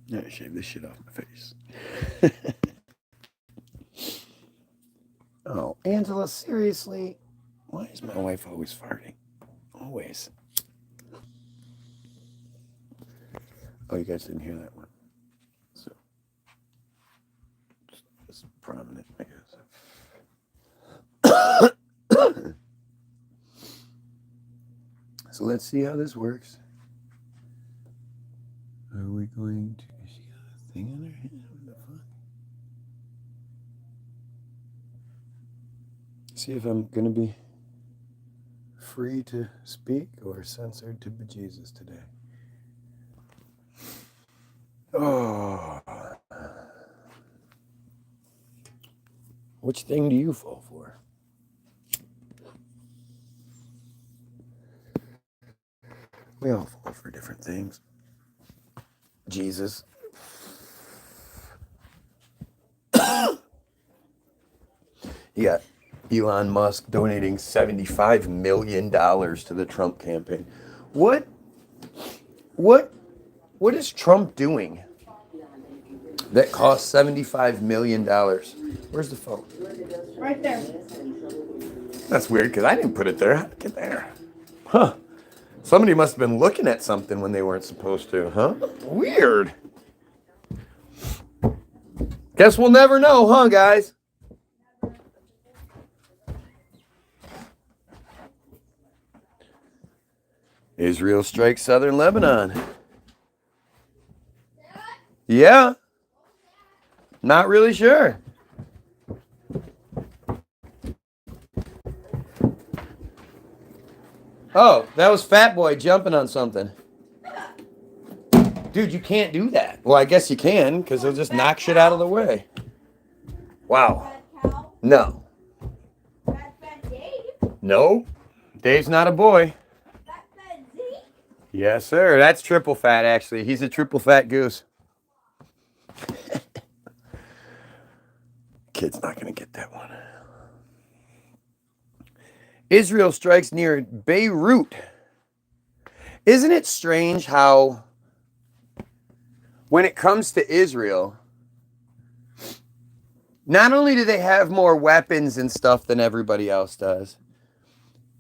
Yeah, shave this shit off my face. Oh, Angela, seriously? Why is my wife always farting? Always. Oh, you guys didn't hear that one. So, it's prominent, I guess. So let's see how this works. Are we going to... She got a thing in her hand? What the fuck? See if I'm going to be free to speak or censored to bejesus today. Oh. Which thing do you fall for? We all fall for different things. Jesus. You got Elon Musk donating $75 million to the Trump campaign. What is Trump doing that costs $75 million? Where's the phone? Right there. That's weird because I didn't put it there. How'd it get there? Huh. Somebody must have been looking at something when they weren't supposed to, huh? Weird. Guess we'll never know, huh, guys? Israel strikes southern Lebanon. Yeah. Not really sure. Oh, that was Fat Boy jumping on something. Dude, you can't do that. Well, I guess you can, because he'll just knock shit out of the way. Wow. No. No. Dave's not a boy. Yes, sir. That's triple fat, actually. He's a triple fat goose. Kid's not going to get that one. Israel strikes near Beirut. Isn't it strange how, when it comes to Israel, not only do they have more weapons and stuff than everybody else does,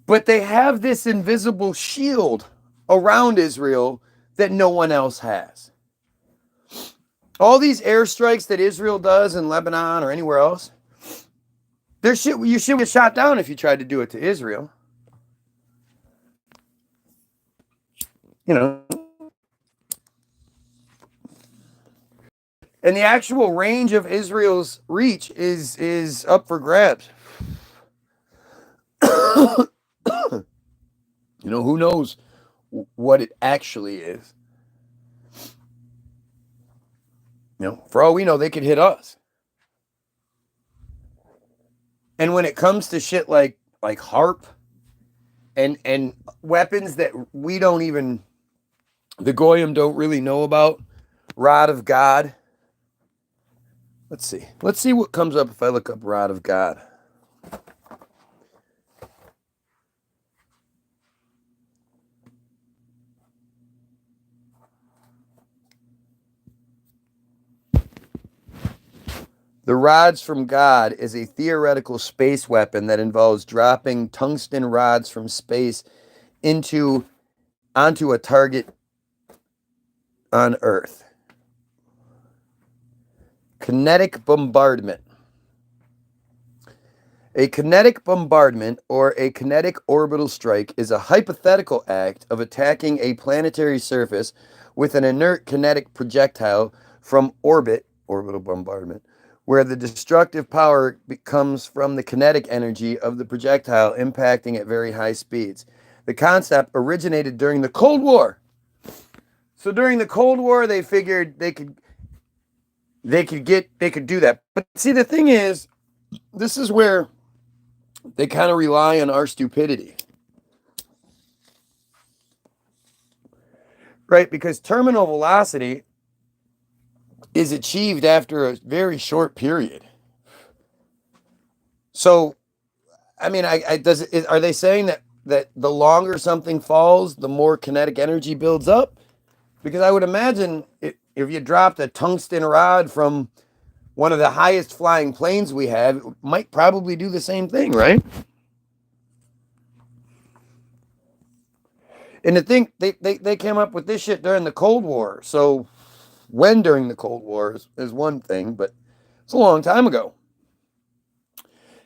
but they have this invisible shield around Israel that no one else has. All these airstrikes that Israel does in Lebanon or anywhere else, you should get shot down if you tried to do it to Israel. You know. And the actual range of Israel's reach is up for grabs. You know, who knows what it actually is? You know, for all we know, they could hit us. And when it comes to shit like HARP and weapons that we don't even, the Goyim don't really know about, Rod of God. Let's see. Let's see what comes up if I look up Rod of God. The Rods from God is a theoretical space weapon that involves dropping tungsten rods from space onto a target on Earth. Kinetic bombardment. A kinetic bombardment or a kinetic orbital strike is a hypothetical act of attacking a planetary surface with an inert kinetic projectile from orbit, orbital bombardment, where the destructive power comes from the kinetic energy of the projectile impacting at very high speeds. The concept originated during the Cold War. So during the Cold War, they figured they could do that. But see, the thing is, this is where they kind of rely on our stupidity. Right? Because terminal velocity is achieved after a very short period. So, I mean, are they saying that the longer something falls, the more kinetic energy builds up? Because I would imagine if you dropped a tungsten rod from one of the highest flying planes we have, it might probably do the same thing, right? And to think they came up with this shit during the Cold War. So when during the Cold War is one thing, but it's a long time ago.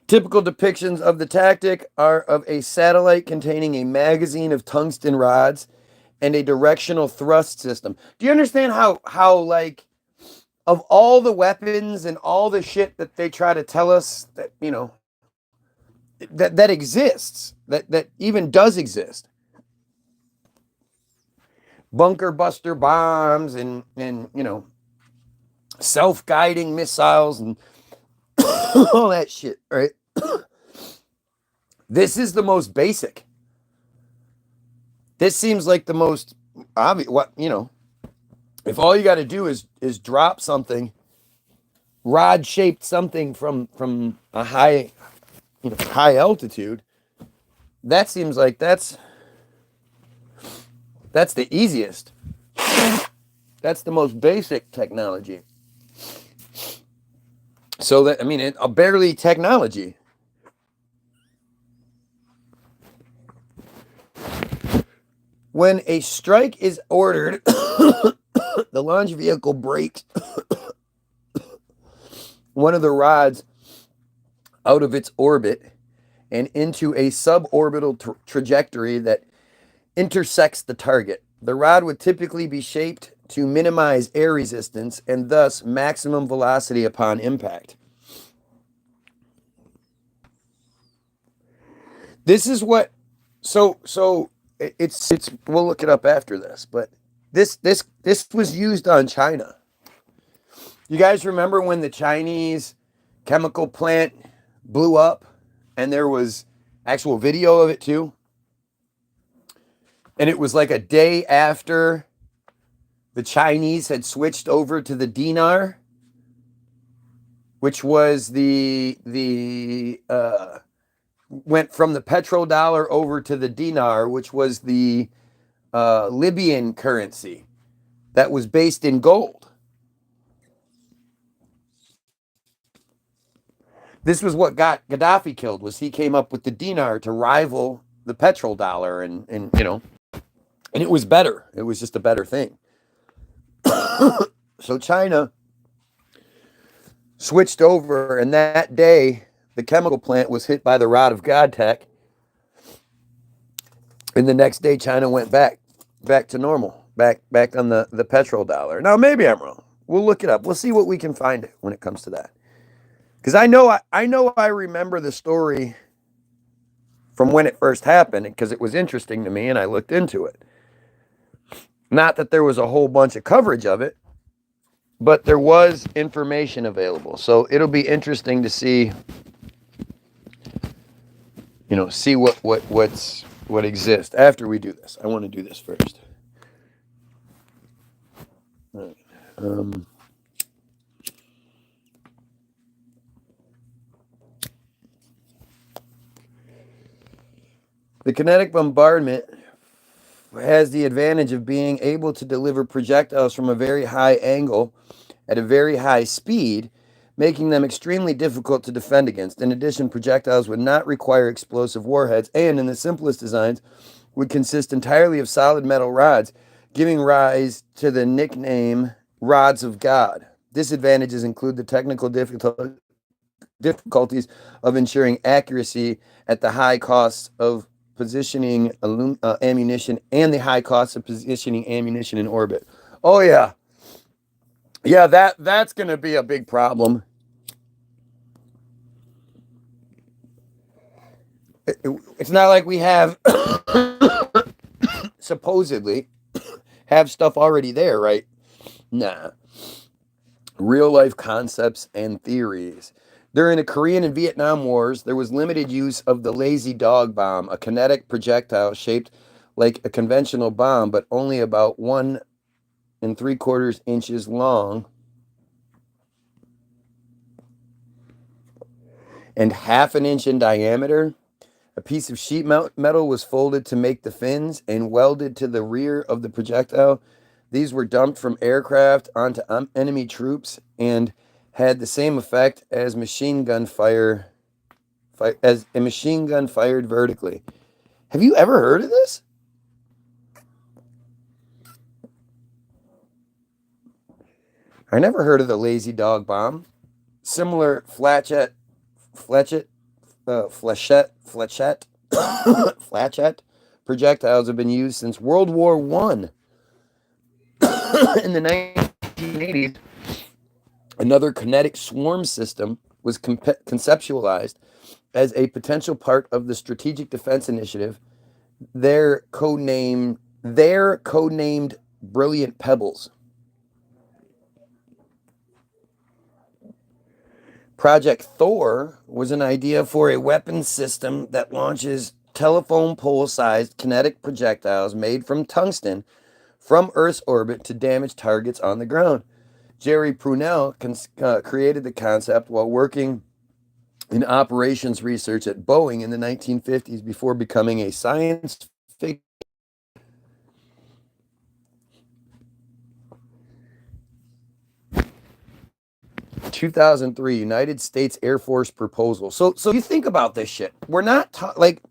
Typical depictions of the tactic are of a satellite containing a magazine of tungsten rods and a directional thrust system. Do you understand how like of all the weapons and all the shit that they try to tell us that, you know, that exists, that even does exist? Bunker buster bombs and you know, self-guiding missiles and all that shit, right? This is the most basic. This seems like the most obvious. What, you know, if all you got to do is drop something, rod shaped something from a high, you know, high altitude, that seems like that's the easiest. That's the most basic technology. So that, I mean, barely technology. When a strike is ordered, the launch vehicle breaks one of the rods out of its orbit and into a suborbital trajectory that intersects the target. The rod would typically be shaped to minimize air resistance and thus maximum velocity upon impact. This is what, so it's we'll look it up after this, but this was used on China. You guys remember when the Chinese chemical plant blew up and there was actual video of it too? And it was like a day after the Chinese had switched over to the dinar, which was went from the petrodollar over to the dinar, which was the Libyan currency that was based in gold. This was what got Gaddafi killed, was he came up with the dinar to rival the petrodollar, and you know, and it was better. It was just a better thing. So China switched over, and that day the chemical plant was hit by the rod of God tech. And the next day China went back to normal, back on the petrodollar. Now maybe I'm wrong. We'll look it up. We'll see what we can find when it comes to that. Because I know I remember the story from when it first happened, because it was interesting to me and I looked into it. Not that there was a whole bunch of coverage of it, but there was information available. So it'll be interesting to see, you know, see what exists after we do this. I want to do this first. All right. The kinetic bombardment has the advantage of being able to deliver projectiles from a very high angle at a very high speed, making them extremely difficult to defend against. In addition, projectiles would not require explosive warheads and, in the simplest designs, would consist entirely of solid metal rods, giving rise to the nickname Rods of God. Disadvantages include the technical difficulties of ensuring accuracy at the high costs of positioning ammunition and the high cost of positioning ammunition in orbit. Oh yeah. Yeah, that's going to be a big problem. It's not like we have supposedly have stuff already there, right? Nah. Real life concepts and theories. During the Korean and Vietnam Wars, there was limited use of the lazy dog bomb, a kinetic projectile shaped like a conventional bomb, but only about 1 3/4 inches long and 1/2 inch in diameter. A piece of sheet metal was folded to make the fins and welded to the rear of the projectile. These were dumped from aircraft onto enemy troops and had the same effect as machine gun fire, as a machine gun fired vertically. Have you ever heard of this? I never heard of the lazy dog bomb. Similar fletchet, flechette, flatchet projectiles have been used since World War One. In the 1980s, another kinetic swarm system was conceptualized as a potential part of the Strategic Defense Initiative. They're codenamed Brilliant Pebbles. Project Thor was an idea for a weapons system that launches telephone pole-sized kinetic projectiles made from tungsten from Earth's orbit to damage targets on the ground. Jerry Prunell created the concept while working in operations research at Boeing in the 1950s before becoming a science fiction. 2003 United States Air Force proposal. So you think about this shit. We're not like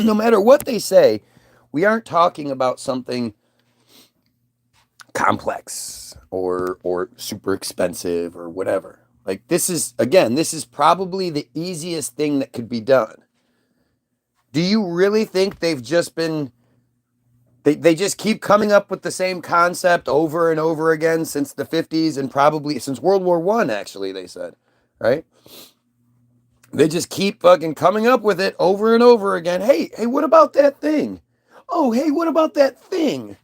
no matter what they say, we aren't talking about something complex or super expensive or whatever. Like this is probably the easiest thing that could be done. Do you really think they've just been they just keep coming up with the same concept over and over again since the 50s and probably since World War One, actually, they said, right? They just keep fucking coming up with it over and over again. Hey, what about that thing? Oh, hey, what about that thing?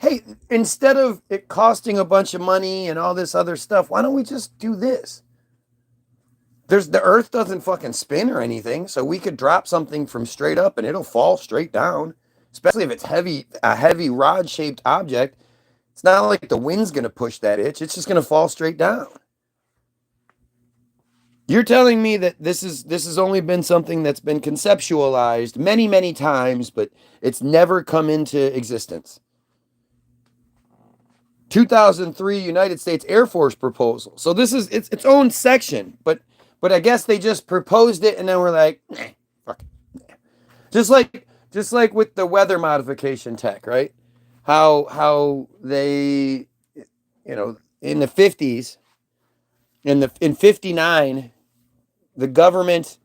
Hey, instead of it costing a bunch of money and all this other stuff, why don't we just do this? The earth doesn't fucking spin or anything, so we could drop something from straight up and it'll fall straight down. Especially if it's a heavy rod-shaped object. It's not like the wind's going to push that itch. It's just going to fall straight down. You're telling me that this has only been something that's been conceptualized many, many times, but it's never come into existence. 2003 United States Air Force proposal. So this is its own section, but I guess they just proposed it and then we're like, nah, fuck it. Nah. Just like with the weather modification tech, right? How they, in the 50s, in 59, the government,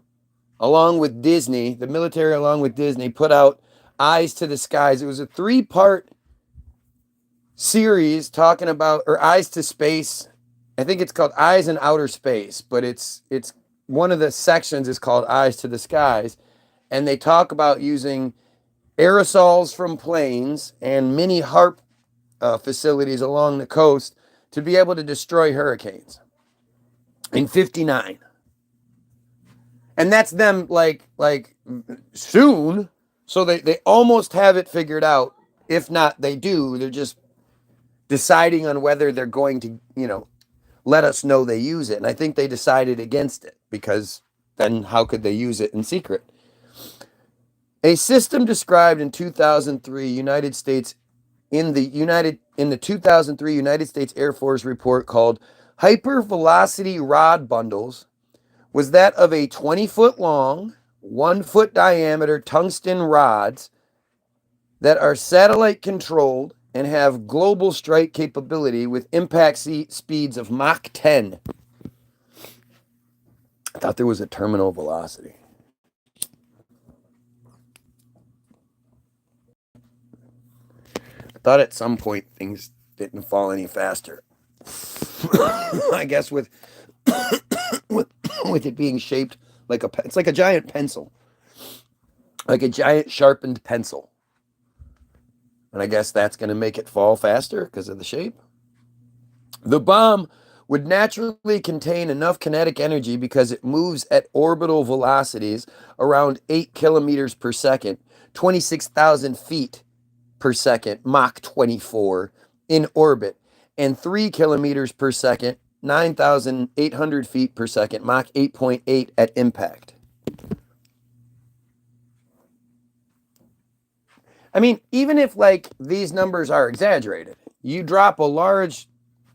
along with Disney, the military along with Disney, put out Eyes to the Skies. It was a 3-part series talking about, or Eyes to Space. I think it's called Eyes in Outer Space, but it's one of the sections is called Eyes to the Skies. And they talk about using aerosols from planes and mini HAARP facilities along the coast to be able to destroy hurricanes in 59. And that's them like soon. So they almost have it figured out. If not, they do. They're just deciding on whether they're going to, let us know they use it. And I think they decided against it because then how could they use it in secret? A system described in 2003 United States in the 2003 United States Air Force report called Hypervelocity Rod Bundles was that of a 20-foot long, 1-foot diameter tungsten rods that are satellite controlled and have global strike capability with impact speeds of Mach 10. I thought there was a terminal velocity. I thought at some point things didn't fall any faster. I guess with it being shaped like it's like a giant pencil, like a giant sharpened pencil. And I guess that's going to make it fall faster because of the shape. The bomb would naturally contain enough kinetic energy because it moves at orbital velocities around 8 kilometers per second, 26,000 feet per second, Mach 24, in orbit, and 3 kilometers per second, 9,800 feet per second, Mach 8.8 at impact. I mean, even if like these numbers are exaggerated, You drop a large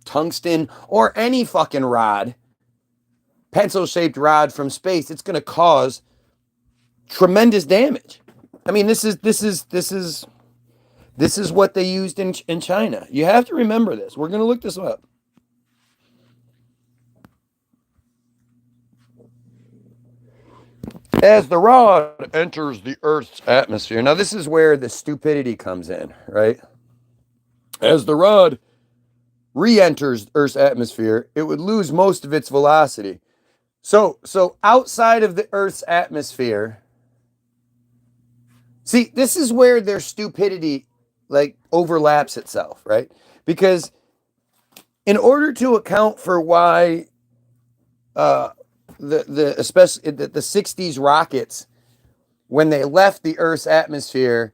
tungsten or any fucking rod, pencil-shaped rod from space, it's going to cause tremendous damage. I mean, this is what they used in China. You have to remember this. We're going to look this up. As the rod enters the Earth's atmosphere. Now, this is where the stupidity comes in, right? As the rod re-enters Earth's atmosphere, it would lose most of its velocity. So outside of the Earth's atmosphere, see, this is where their stupidity like overlaps itself, right? Because in order to account for why especially the 60s rockets, when they left the Earth's atmosphere,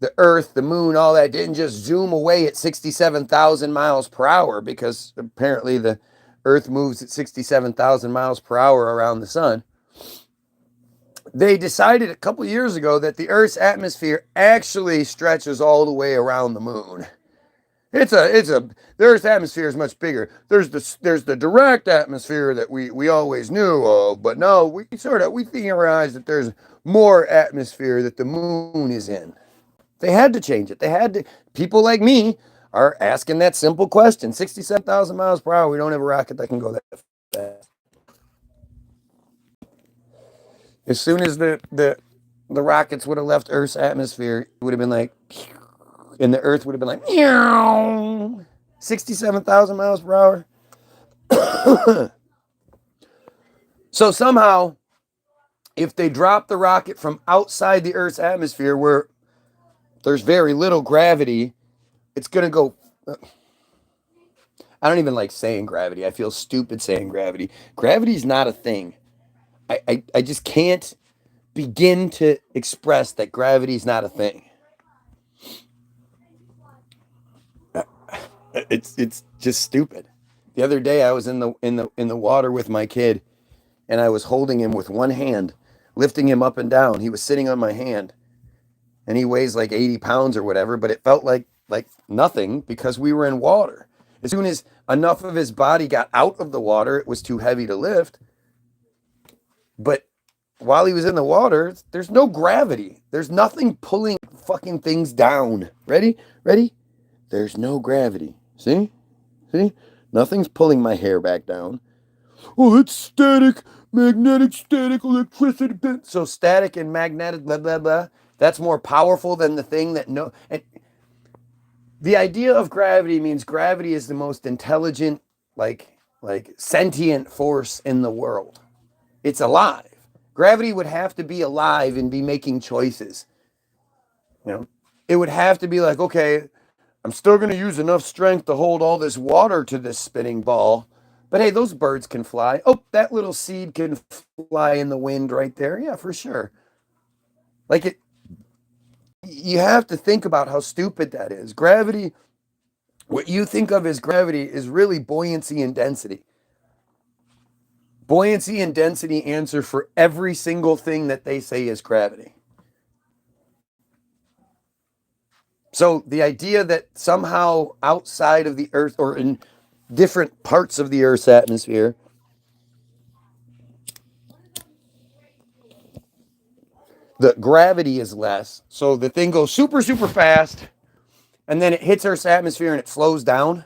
the Earth, the moon, all that didn't just zoom away at 67,000 miles per hour, because apparently the Earth moves at 67,000 miles per hour around the sun. They decided a couple years ago that the Earth's atmosphere actually stretches all the way around the moon. The Earth's atmosphere is much bigger. There's the direct atmosphere that we always knew of, but no, we theorized that there's more atmosphere that the moon is in. They had to change it. People like me are asking that simple question. 67,000 miles per hour, we don't have a rocket that can go that fast. As soon as the rockets would have left Earth's atmosphere, it would have been like, and the Earth would have been like, meow, 67,000 miles per hour. So somehow, if they drop the rocket from outside the Earth's atmosphere where there's very little gravity, it's going to go... I don't even like saying gravity. I feel stupid saying gravity. Gravity is not a thing. I just can't begin to express that gravity is not a thing. It's just stupid. The other day I was in the water with my kid, and I was holding him with one hand, lifting him up and down. He was sitting on my hand, and he weighs like 80 pounds or whatever, but it felt like nothing because we were in water. As soon as enough of his body got out of the water, it was too heavy to lift. But while he was in the water, there's no gravity. There's nothing pulling fucking things down. Ready? There's no gravity. See? Nothing's pulling my hair back down. Oh, it's static, magnetic, static, electricity. So static and magnetic, blah, blah, blah. That's more powerful than the thing that no... And the idea of gravity means gravity is the most intelligent, like sentient force in the world. It's alive. Gravity would have to be alive and be making choices. It would have to be like, okay, I'm still going to use enough strength to hold all this water to this spinning ball. But hey, those birds can fly. Oh, that little seed can fly in the wind right there. Yeah, for sure. You have to think about how stupid that is. Gravity, what you think of as gravity is really buoyancy and density. Buoyancy and density answer for every single thing that they say is gravity. So the idea that somehow outside of the Earth or in different parts of the Earth's atmosphere, the gravity is less, so the thing goes super, super fast, and then it hits Earth's atmosphere and it slows down.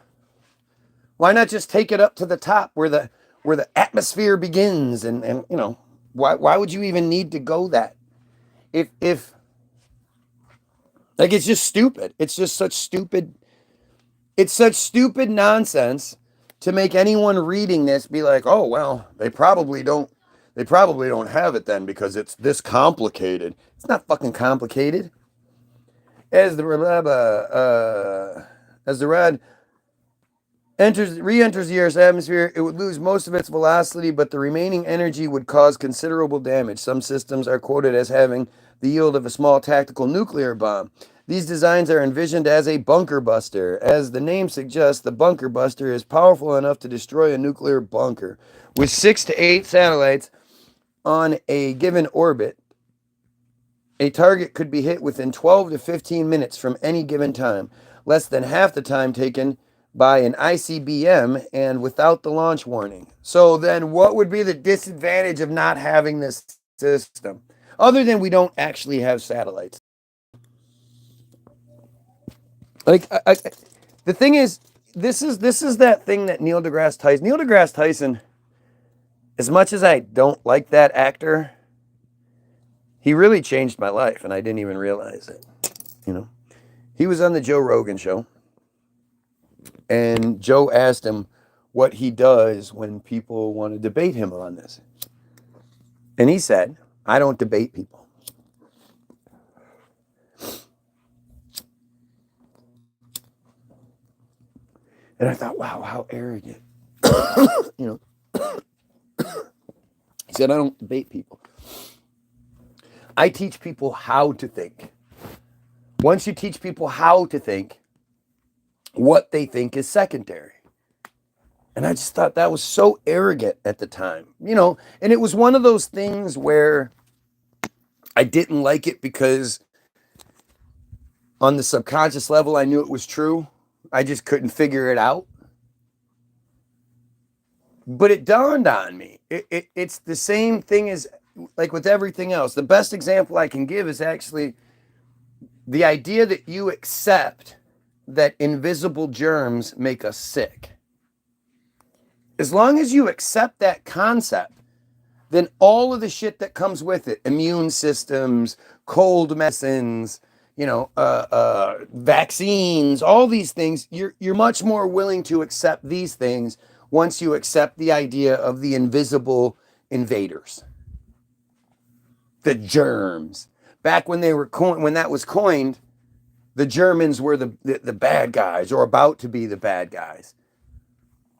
Why not just take it up to the top where the atmosphere begins? And why would you even need to go that? If it's just stupid. It's just such stupid. It's such stupid nonsense to make anyone reading this be like, oh well, they probably don't have it then because it's this complicated. It's not fucking complicated. As the rod re-enters the Earth's atmosphere, it would lose most of its velocity, but the remaining energy would cause considerable damage. Some systems are quoted as having the yield of a small tactical nuclear bomb. These designs are envisioned as a bunker buster. As the name suggests, the bunker buster is powerful enough to destroy a nuclear bunker. With 6 to 8 satellites on a given orbit, a target could be hit within 12 to 15 minutes from any given time. less than half the time taken by an ICBM and without the launch warning. So then what would be the disadvantage of not having this system? Other than we don't actually have satellites. Like the thing is, this is that thing that Neil deGrasse Tyson, as much as I don't like that actor, he really changed my life and I didn't even realize it. You know, he was on the Joe Rogan show and Joe asked him what he does when people want to debate him on this. And he said, I don't debate people. And I thought, wow, how arrogant. You know, he said, I don't debate people. I teach people how to think. Once you teach people how to think, what they think is secondary. And I just thought that was so arrogant at the time, you know, and it was one of those things where I didn't like it because on the subconscious level, I knew it was true. I just couldn't figure it out. But it dawned on me. It's the same thing as like with everything else. The best example I can give is actually the idea that you accept that invisible germs make us sick. As long as you accept that concept, then all of the shit that comes with it, immune systems, cold medicines, you know, vaccines, all these things, you're much more willing to accept these things once you accept the idea of the invisible invaders, the germs. Back when they were when that was coined, the Germans were the bad guys or about to be the bad guys.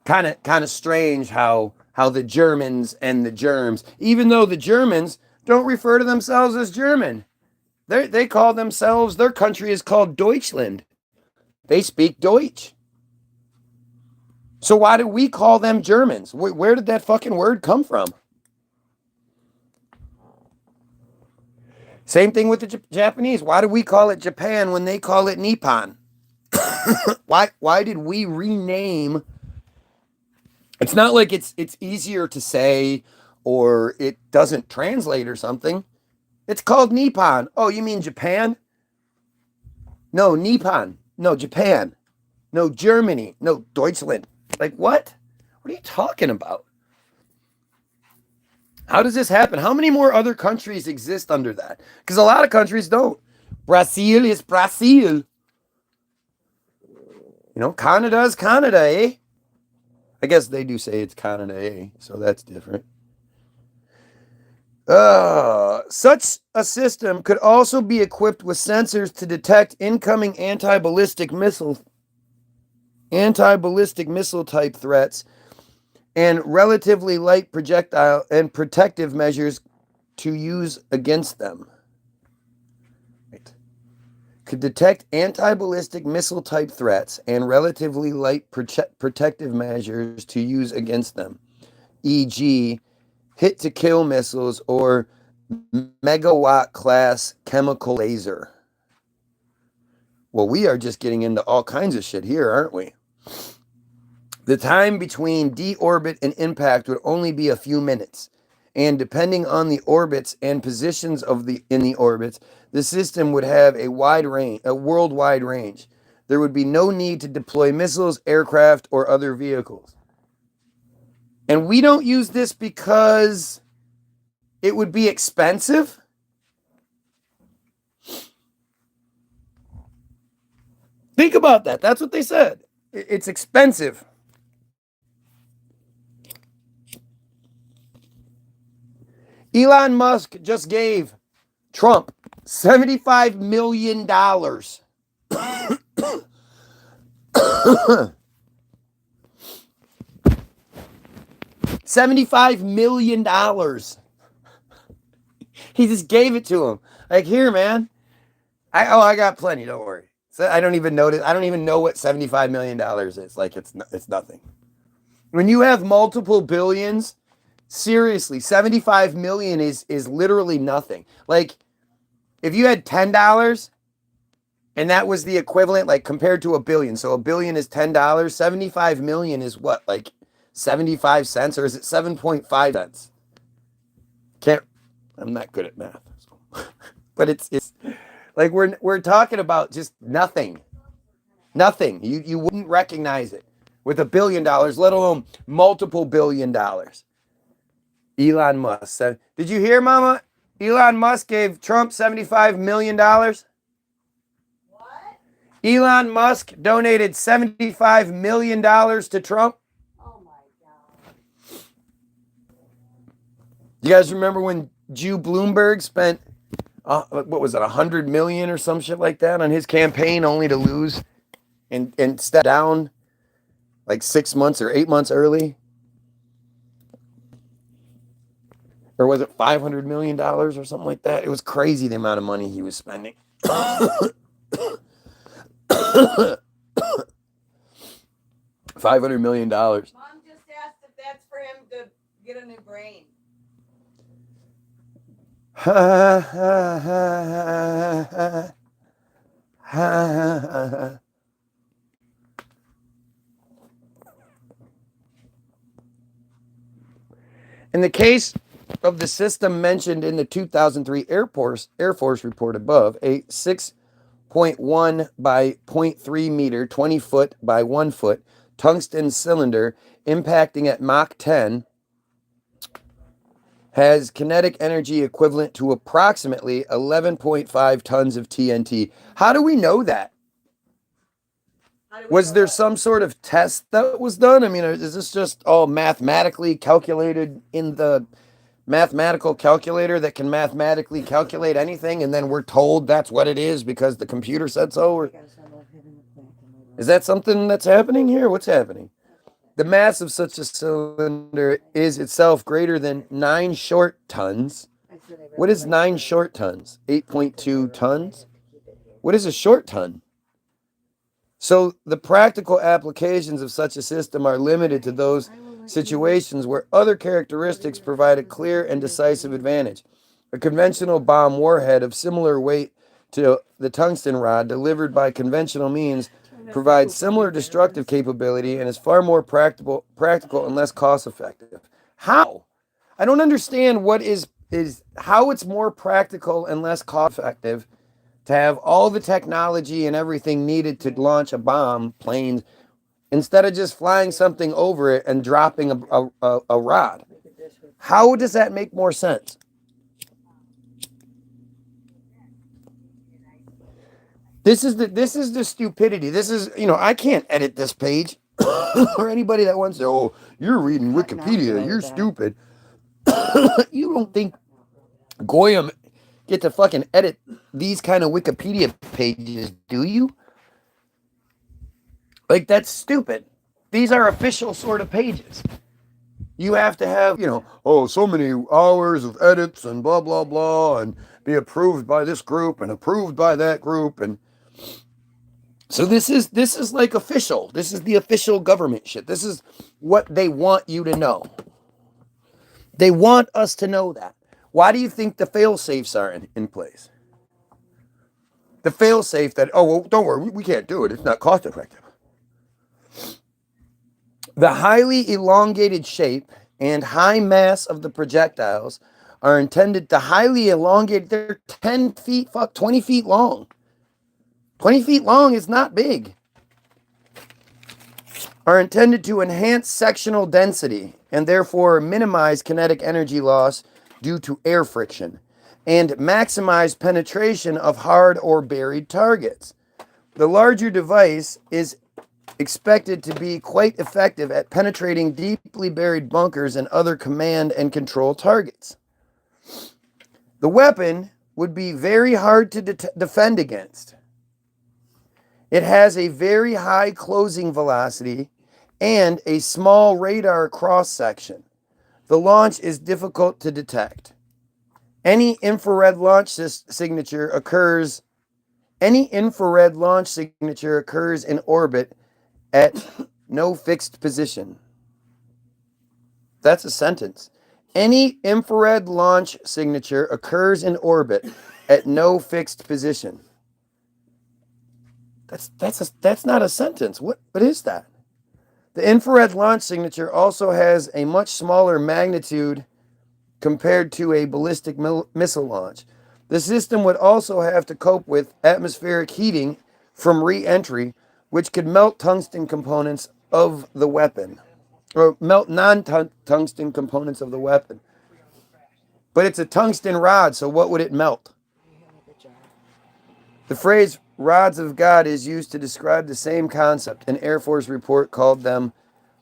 Kind of strange how the Germans and the germs, even though the Germans don't refer to themselves as German. They call themselves, their country is called Deutschland. They speak Deutsch. So why do we call them Germans? Where did that fucking word come from? Same thing with the Japanese. Why do we call it Japan when they call it Nippon? Why did we rename? It's not like it's easier to say or it doesn't translate or something. It's called Nippon. Oh, you mean Japan? No, Nippon. No, Japan. No, Germany. No, Deutschland. Like what? What are you talking about? How does this happen? How many more other countries exist under that? Because a lot of countries don't. Brazil is Brazil. You know, Canada is Canada, eh? I guess they do say it's Canada, eh? So that's different. Such a system could also be equipped with sensors to detect incoming anti-ballistic missile type threats and relatively light projectile and protective measures to use against them. Right. Could detect anti-ballistic missile type threats and relatively light protective measures to use against them, e.g., hit-to-kill missiles or megawatt-class chemical laser. Well, we are just getting into all kinds of shit here, aren't we? The time between deorbit and impact would only be a few minutes, and depending on the orbits and positions in the orbits, the system would have a worldwide range. There would be no need to deploy missiles, aircraft, or other vehicles. And we don't use this because it would be expensive? Think about that. That's what they said. It's expensive. Elon Musk just gave Trump $75 million. $75 million. He just gave it to him. Like, here, man. I got plenty, don't worry. So I don't even notice. I don't even know what $75 million is. Like, it's nothing. When you have multiple billions, seriously, 75 million is literally nothing. Like, if you had $10 And that was the equivalent, like compared to a billion. So a billion is $10. 75 million is what, like 75 cents, or is it 7.5 cents? Can't, I'm not good at math. So. But it's like we're talking about just nothing. Nothing. You wouldn't recognize it with $1 billion, let alone multiple $1 billion. Elon Musk said, did you hear, Mama? Elon Musk gave Trump $75 million. Elon Musk donated $75 million to Trump. Oh my God. You guys remember when Jew Bloomberg spent, what was it, 100 million or some shit like that on his campaign, only to lose and step down like 6 months or 8 months early? Or was it $500 million or something like that? It was crazy the amount of money he was spending. $500 million. Mom just asked if that's for him to get a new brain. In the case of the system mentioned in the 2003 Air Force report above, a 6.1 by 0.3 meter, 20 foot by 1 foot tungsten cylinder impacting at Mach 10 has kinetic energy equivalent to approximately 11.5 tons of TNT. How do we know that? Was there some sort of test that was done? I mean, is this just all mathematically calculated in the mathematical calculator that can mathematically calculate anything, and then we're told that's what it is because the computer said so? Or is that something that's happening here? What's happening? The mass of such a cylinder is itself greater than 9 short tons. What is 9 short tons? 8.2 tons? What is a short ton? So the practical applications of such a system are limited to those situations where other characteristics provide a clear and decisive advantage. A conventional bomb warhead of similar weight to the tungsten rod delivered by conventional means provides similar destructive capability and is far more practical and less cost effective. How? I don't understand what is how it's more practical and less cost effective to have all the technology and everything needed to launch a bomb plane instead of just flying something over it and dropping a rod. How does that make more sense? This is the stupidity. This is, I can't edit this page. Or anybody that wants to, oh, you're reading Wikipedia, you're stupid. You don't think Goyim get to fucking edit these kind of Wikipedia pages, do you? Like, that's stupid. These are official sort of pages. You have to have, so many hours of edits and blah, blah, blah, and be approved by this group and approved by that group. And so this is like official. This is the official government shit. This is what they want you to know. They want us to know that. Why do you think the fail-safes are in place? The fail-safe that, oh, well, don't worry, we can't do it. It's not cost effective. The highly elongated shape and high mass of the projectiles are intended to highly elongate. They're 10 feet, 20 feet long. 20 feet long is not big. Are intended to enhance sectional density and therefore minimize kinetic energy loss due to air friction and maximize penetration of hard or buried targets. The larger device is expected to be quite effective at penetrating deeply buried bunkers and other command and control targets. The weapon would be very hard to defend against. It has a very high closing velocity and a small radar cross-section. The launch is difficult to detect. Any infrared launch signature occurs in orbit at no fixed position. That's a sentence. Any infrared launch signature occurs in orbit at no fixed position. That's not a sentence. What is that? The infrared launch signature also has a much smaller magnitude compared to a ballistic missile launch. The system would also have to cope with atmospheric heating from re-entry, which could melt tungsten components of the weapon, or melt non-tungsten components of the weapon. But it's a tungsten rod, so what would it melt? The phrase rods of God is used to describe the same concept. An Air Force report called them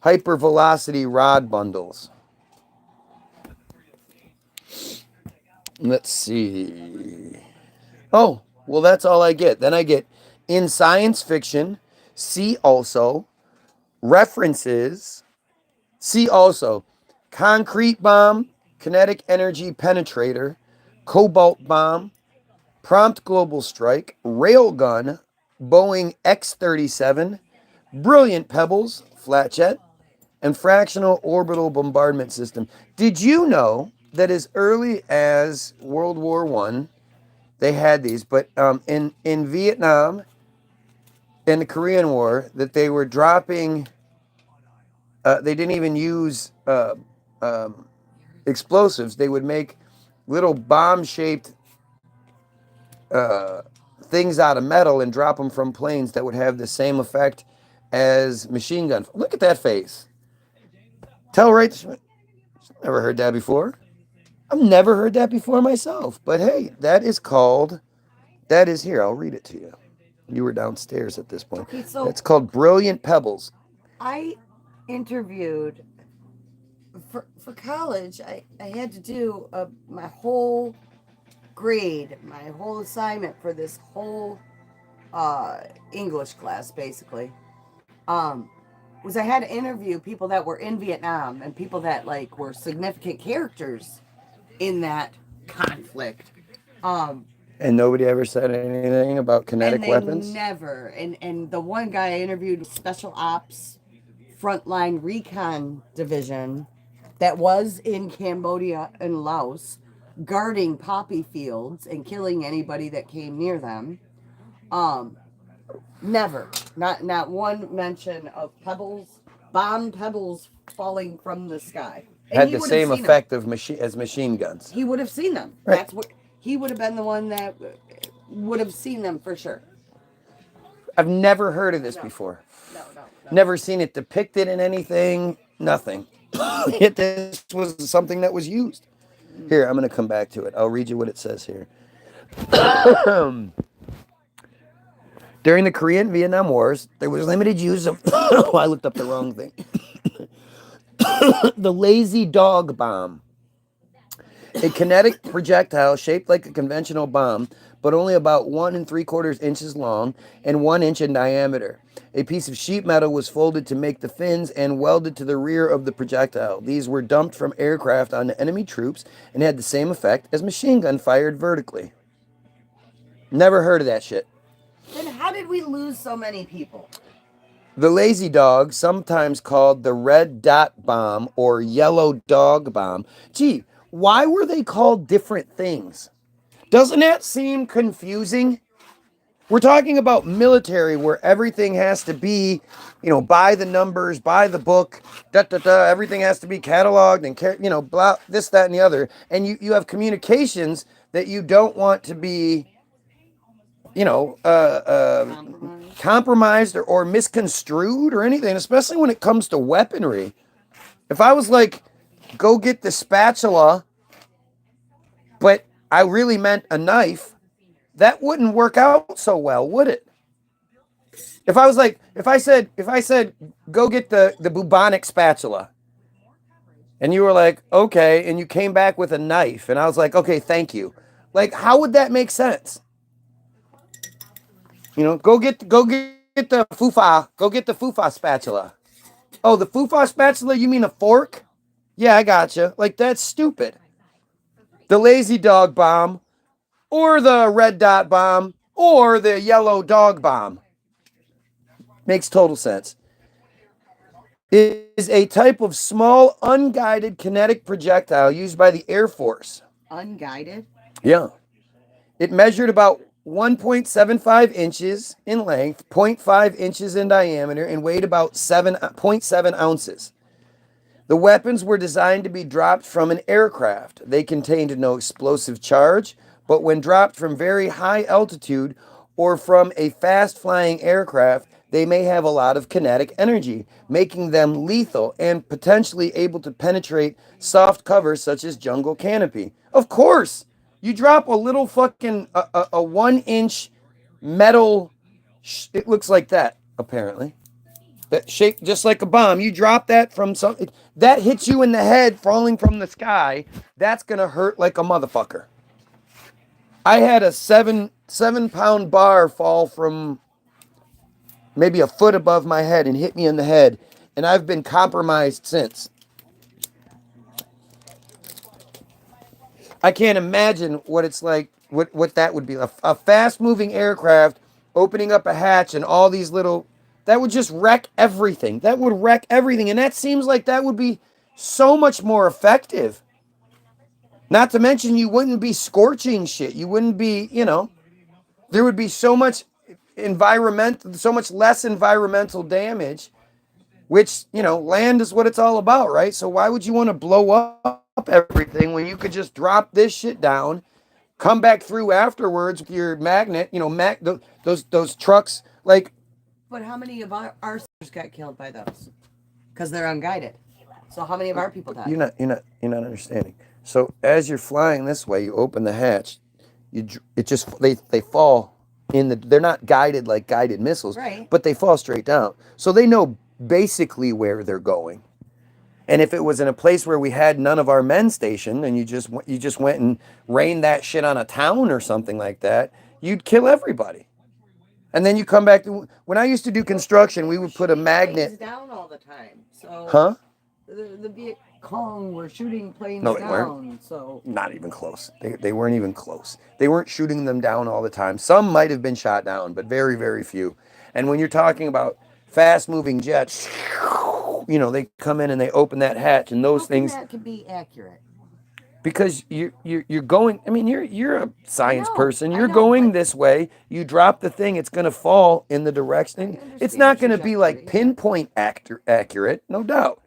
hypervelocity rod bundles. Let's see. Oh, well, that's all I get. Then I get in science fiction, see also, references, see also, concrete bomb, kinetic energy penetrator, cobalt bomb, prompt global strike, railgun, Boeing X-37, brilliant pebbles, flat jet, and fractional orbital bombardment system. Did you know that as early as World War I, they had these, but in Vietnam and the Korean War, that they were dropping, they didn't even use explosives. They would make little bomb-shaped things out of metal and drop them from planes that would have the same effect as machine gun. Look at that face. Tell right. Never heard that before. I've never heard that before myself. But hey, that is here. I'll read it to you. You were downstairs at this point. Okay, so It's called Brilliant Pebbles. I interviewed for college. I had to do my whole grade, my whole assignment for this whole English class, basically. Was I had to interview people that were in Vietnam and people that like were significant characters in that conflict. And nobody ever said anything about kinetic and they weapons? never. And the one guy I interviewed, Special Ops Frontline Recon Division, that was in Cambodia and Laos, guarding poppy fields and killing anybody that came near them. Never, not one mention of pebbles, bomb pebbles falling from the sky. And Had he the would have same seen them. effect as machine guns. He would have seen them. Right. That's what he would have been the one that would have seen them for sure. I've never heard of this before. No. Never seen it depicted in anything. Nothing. Yet this was something that was used. Here, I'm going to come back to it. I'll read you what it says here. During the Korean Vietnam Wars, there was limited use of. I looked up the wrong thing. The lazy dog bomb. A kinetic projectile shaped like a conventional bomb, but only about 1 3/4 inches long and 1 inch in diameter. A piece of sheet metal was folded to make the fins and welded to the rear of the projectile. These were dumped from aircraft onto enemy troops and had the same effect as machine gun fired vertically. Never heard of that shit. Then how did we lose so many people? The lazy dog, sometimes called the red dot bomb or yellow dog bomb. Gee, why were they called different things? Doesn't that seem confusing? We're talking about military where everything has to be, by the numbers, by the book, everything has to be cataloged and, blah, this, that, and the other. And you have communications that you don't want to be, compromised or misconstrued or anything, especially when it comes to weaponry. If I was like, go get the spatula, but I really meant a knife, that wouldn't work out so well, would it? If I said, go get the bubonic spatula, and you were like, okay, and you came back with a knife, and I was like, okay, thank you. Like, how would that make sense? Go get the fufa spatula. Oh, the fufa spatula? You mean a fork? Yeah, I gotcha. Like, that's stupid. The lazy dog bomb, or the red dot bomb, or the yellow dog bomb. Makes total sense. It is a type of small, unguided kinetic projectile used by the Air Force. Unguided? Yeah. It measured about 1.75 inches in length, 0.5 inches in diameter, and weighed about 7.7 ounces. The weapons were designed to be dropped from an aircraft. They contained no explosive charge, but when dropped from very high altitude or from a fast flying aircraft, they may have a lot of kinetic energy, making them lethal and potentially able to penetrate soft cover such as jungle canopy. Of course, you drop a little fucking a 1 inch metal, it looks like that apparently. That shaped just like a bomb. You drop that from something that hits you in the head falling from the sky. That's gonna hurt like a motherfucker. I had a 7 pound bar fall from maybe a foot above my head and hit me in the head, and I've been compromised since. I can't imagine what it's like, what that would be. A fast moving aircraft opening up a hatch and all these little, that would just wreck everything. That would wreck everything. And that seems like that would be so much more effective. Not to mention, you wouldn't be scorching shit. You wouldn't be, there would be so much so much less environmental damage, which, land is what it's all about, right? So why would you want to blow up everything when you could just drop this shit down, come back through afterwards with your magnet, those trucks, like. But how many of our soldiers got killed by those? Because they're unguided. So how many of our people died? You're not understanding. So as you're flying this way, you open the hatch. They fall in the. They're not guided like guided missiles, right? But they fall straight down. So they know basically where they're going. And if it was in a place where we had none of our men stationed, and you just went and rained that shit on a town or something like that, you'd kill everybody. And then you come back to, when I used to do construction, we would put a magnet down all the time. So huh? The Viet Cong were shooting planes No, they down. weren't. So not even close. They weren't even close. They weren't shooting them down all the time. Some might have been shot down, but very, very few. And when you're talking about fast moving jets, they come in and they open that hatch, and those things. That could be accurate. Because you're going. I mean, you're a science person. You're know, going this way. You drop the thing, it's going to fall in the direction. It's not going to be like pinpoint accurate, no doubt.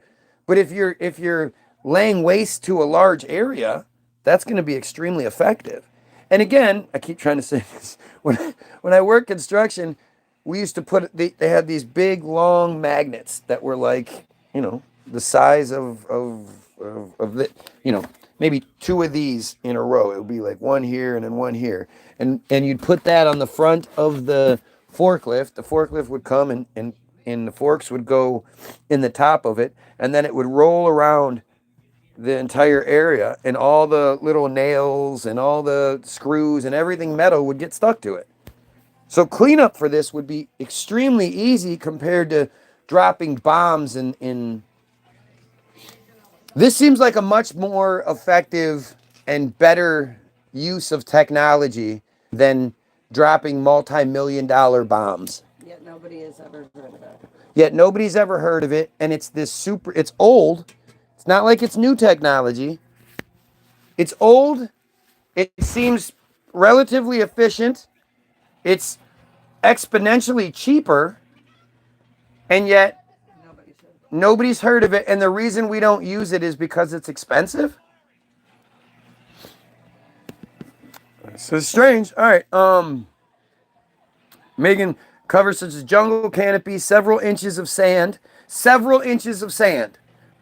But if you're laying waste to a large area, that's going to be extremely effective. And again, I keep trying to say this. When I worked construction, we used to they had these big long magnets that were like, the size of the, maybe two of these in a row. It would be like one here and then one here. And you'd put that on the front of the forklift. The forklift would come and the forks would go in the top of it. And then it would roll around the entire area. And all the little nails and all the screws and everything metal would get stuck to it. So cleanup for this would be extremely easy compared to dropping bombs in. This seems like a much more effective and better use of technology than dropping multi-million-dollar bombs. Yet nobody has ever heard of it. Yet nobody's ever heard of it, and it's it's old. It's not like it's new technology. It's old. It seems relatively efficient. It's exponentially cheaper, and yet nobody's heard of it, and the reason we don't use it is because it's expensive. This is strange. All right. Megan covers such as jungle canopy, several inches of sand.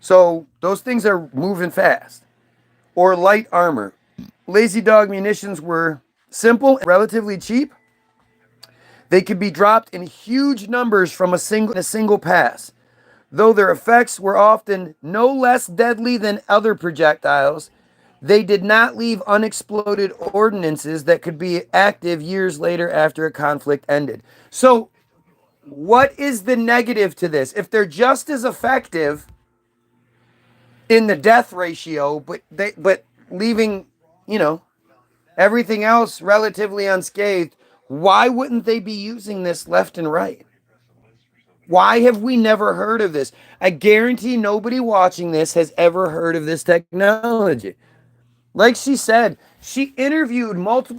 So those things are moving fast. Or light armor. Lazy Dog munitions were simple and relatively cheap. They could be dropped in huge numbers from a single pass. Though their effects were often no less deadly than other projectiles, they did not leave unexploded ordnances that could be active years later after a conflict ended. So, what is the negative to this? If they're just as effective in the death ratio, but leaving, everything else relatively unscathed, why wouldn't they be using this left and right? Why have we never heard of this? I guarantee nobody watching this has ever heard of this technology. Like she said, she interviewed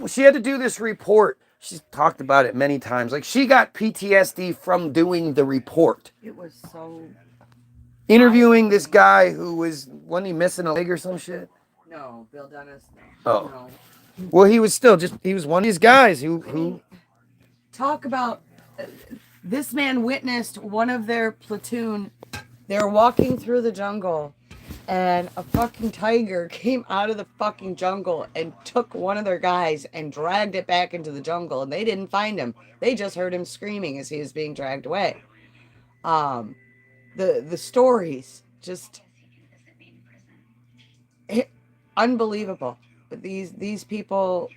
she had to do this report she's talked about it many times. Like, she got PTSD from doing the report. It was so. Interviewing this guy who wasn't he missing a leg or some shit? No, Bill Dennis. No. Oh. No. Well, he was one of these guys who Talk about this man witnessed one of their platoon. They were walking through the jungle, and a fucking tiger came out of the fucking jungle and took one of their guys and dragged it back into the jungle, and they didn't find him. They just heard him screaming as he was being dragged away. The stories just unbelievable. But these people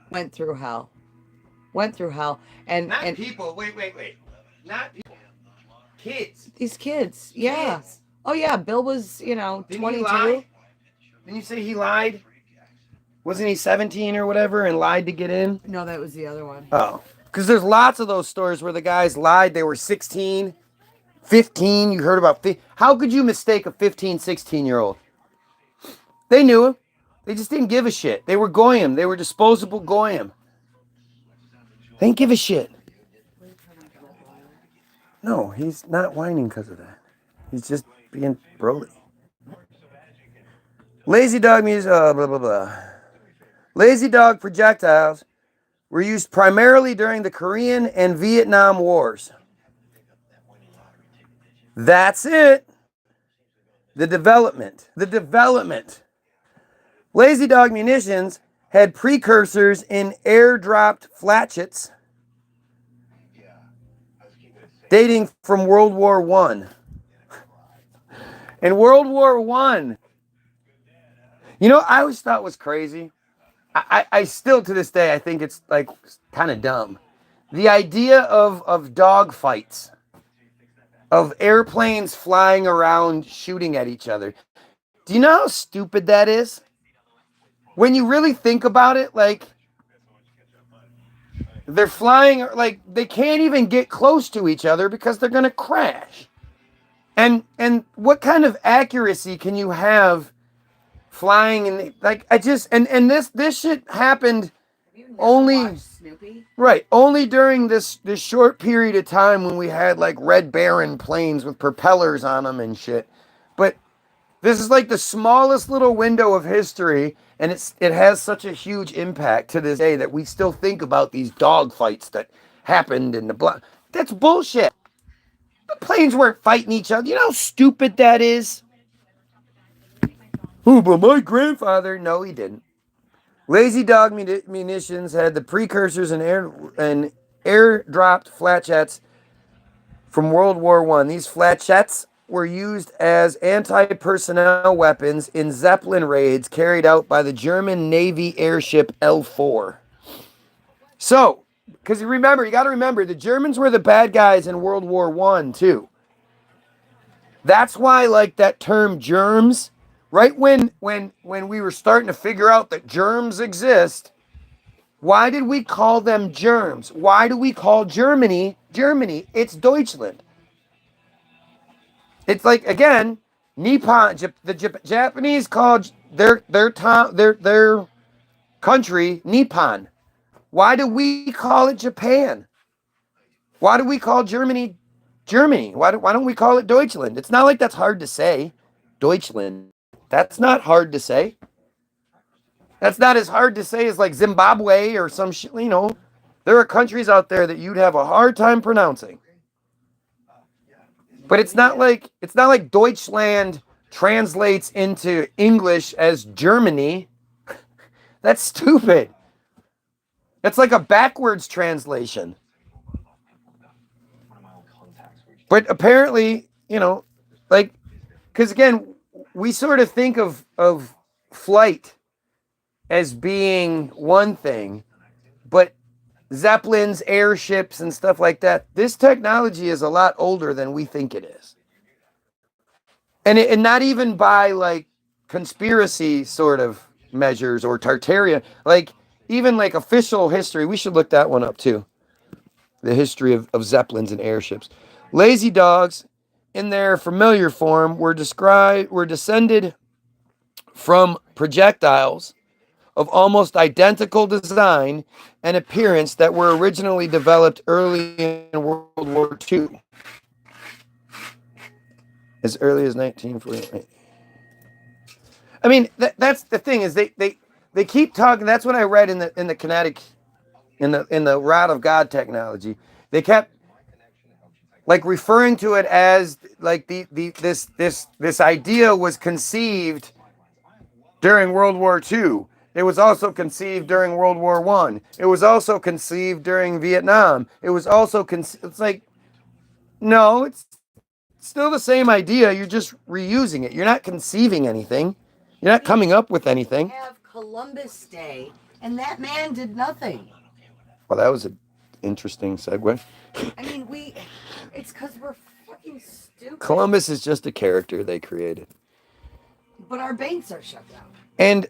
went through hell. And people. Wait. Not people. Kids. these kids, yeah. Kids. Oh yeah, Bill was, Didn't he 22. lie? Didn't you say he lied? Wasn't he 17 or whatever and lied to get in? No, that was the other one. Oh. Because there's lots of those stories where the guys lied. They were 16, 15. You heard about... How could you mistake a 15, 16-year-old? They knew him. They just didn't give a shit. They were goyim. They were disposable goyim. They didn't give a shit. No, he's not whining because of that. He's just being Broly. Lazy dog music, blah, blah, blah. Lazy dog projectiles were used primarily during the Korean and Vietnam Wars. That's it. The development. Lazy dog munitions had precursors in airdropped flatchets dating from World War I. In World War I, I always thought was crazy. I still, to this day, I think it's like kind of dumb. The idea of dog fights, of airplanes flying around shooting at each other. Do you know how stupid that is? When you really think about it, like, they're flying, like, they can't even get close to each other because they're going to crash. And what kind of accuracy can you have flying in, like, and this shit happened only, Snoopy? right, only during this short period of time when we had, like, Red Baron planes with propellers on them and shit. But this is like the smallest little window of history, and it has such a huge impact to this day that we still think about these dog fights that happened in the block. That's bullshit. The planes weren't fighting each other. You know how stupid that is? Oh, but my grandfather... No, he didn't. Lazy dog munitions had the precursors and air-dropped flatchets from World War I. These flatchets were used as anti-personnel weapons in Zeppelin raids carried out by the German Navy airship L4. So, because you got to remember, the Germans were the bad guys in World War I, too. That's why, like, that term germs, right when we were starting to figure out that germs exist, why did we call them germs? Why do we call Germany? It's Deutschland. It's like, again, Nippon. The Japanese called their country Nippon. Why do we call it Japan? Why do we call Germany? Why don't we call it Deutschland? It's not like that's hard to say. Deutschland. That's not hard to say. That's not as hard to say as like Zimbabwe or some shit. There are countries out there that you'd have a hard time pronouncing. But it's not like Deutschland translates into English as Germany. That's stupid. That's like a backwards translation. But apparently, because again, we sort of think of flight as being one thing, but Zeppelins, airships, and stuff like that, this technology is a lot older than we think it is. And not even by, like, conspiracy sort of measures or Tartaria. Like, even, like, official history. We should look that one up, too. The history of Zeppelins and airships. Lazy dogs, in their familiar form, were descended from projectiles of almost identical design and appearance that were originally developed early in World War II. As early as 1948. I mean, that's the thing is they keep talking. That's what I read in the kinetic in the rod of God technology. They kept like referring to it as like this idea was conceived during World War II. It was also conceived during World War I. It was also conceived during Vietnam. It was also it's like no, it's still the same idea. You're just reusing it. You're not conceiving anything. You're not coming up with anything. Have Columbus Day, and that man did nothing. Well, that was an interesting segue. I mean, it's because we're fucking stupid. Columbus is just a character they created. But our banks are shut down. And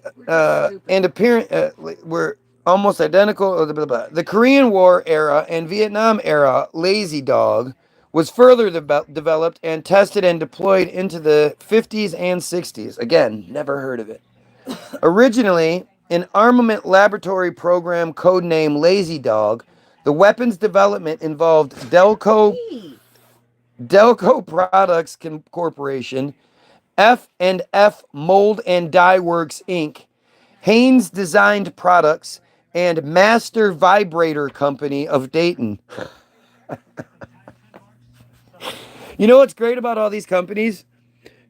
we're almost identical. The Korean War era and Vietnam era Lazy Dog was further developed and tested and deployed into the 50s and 60s. Again, never heard of it. Originally, an armament laboratory program codenamed Lazy Dog, the weapons development involved Delco Products Corporation, F&F Mold and Die Works Inc., Haynes Designed Products, and Master Vibrator Company of Dayton. You know what's great about all these companies?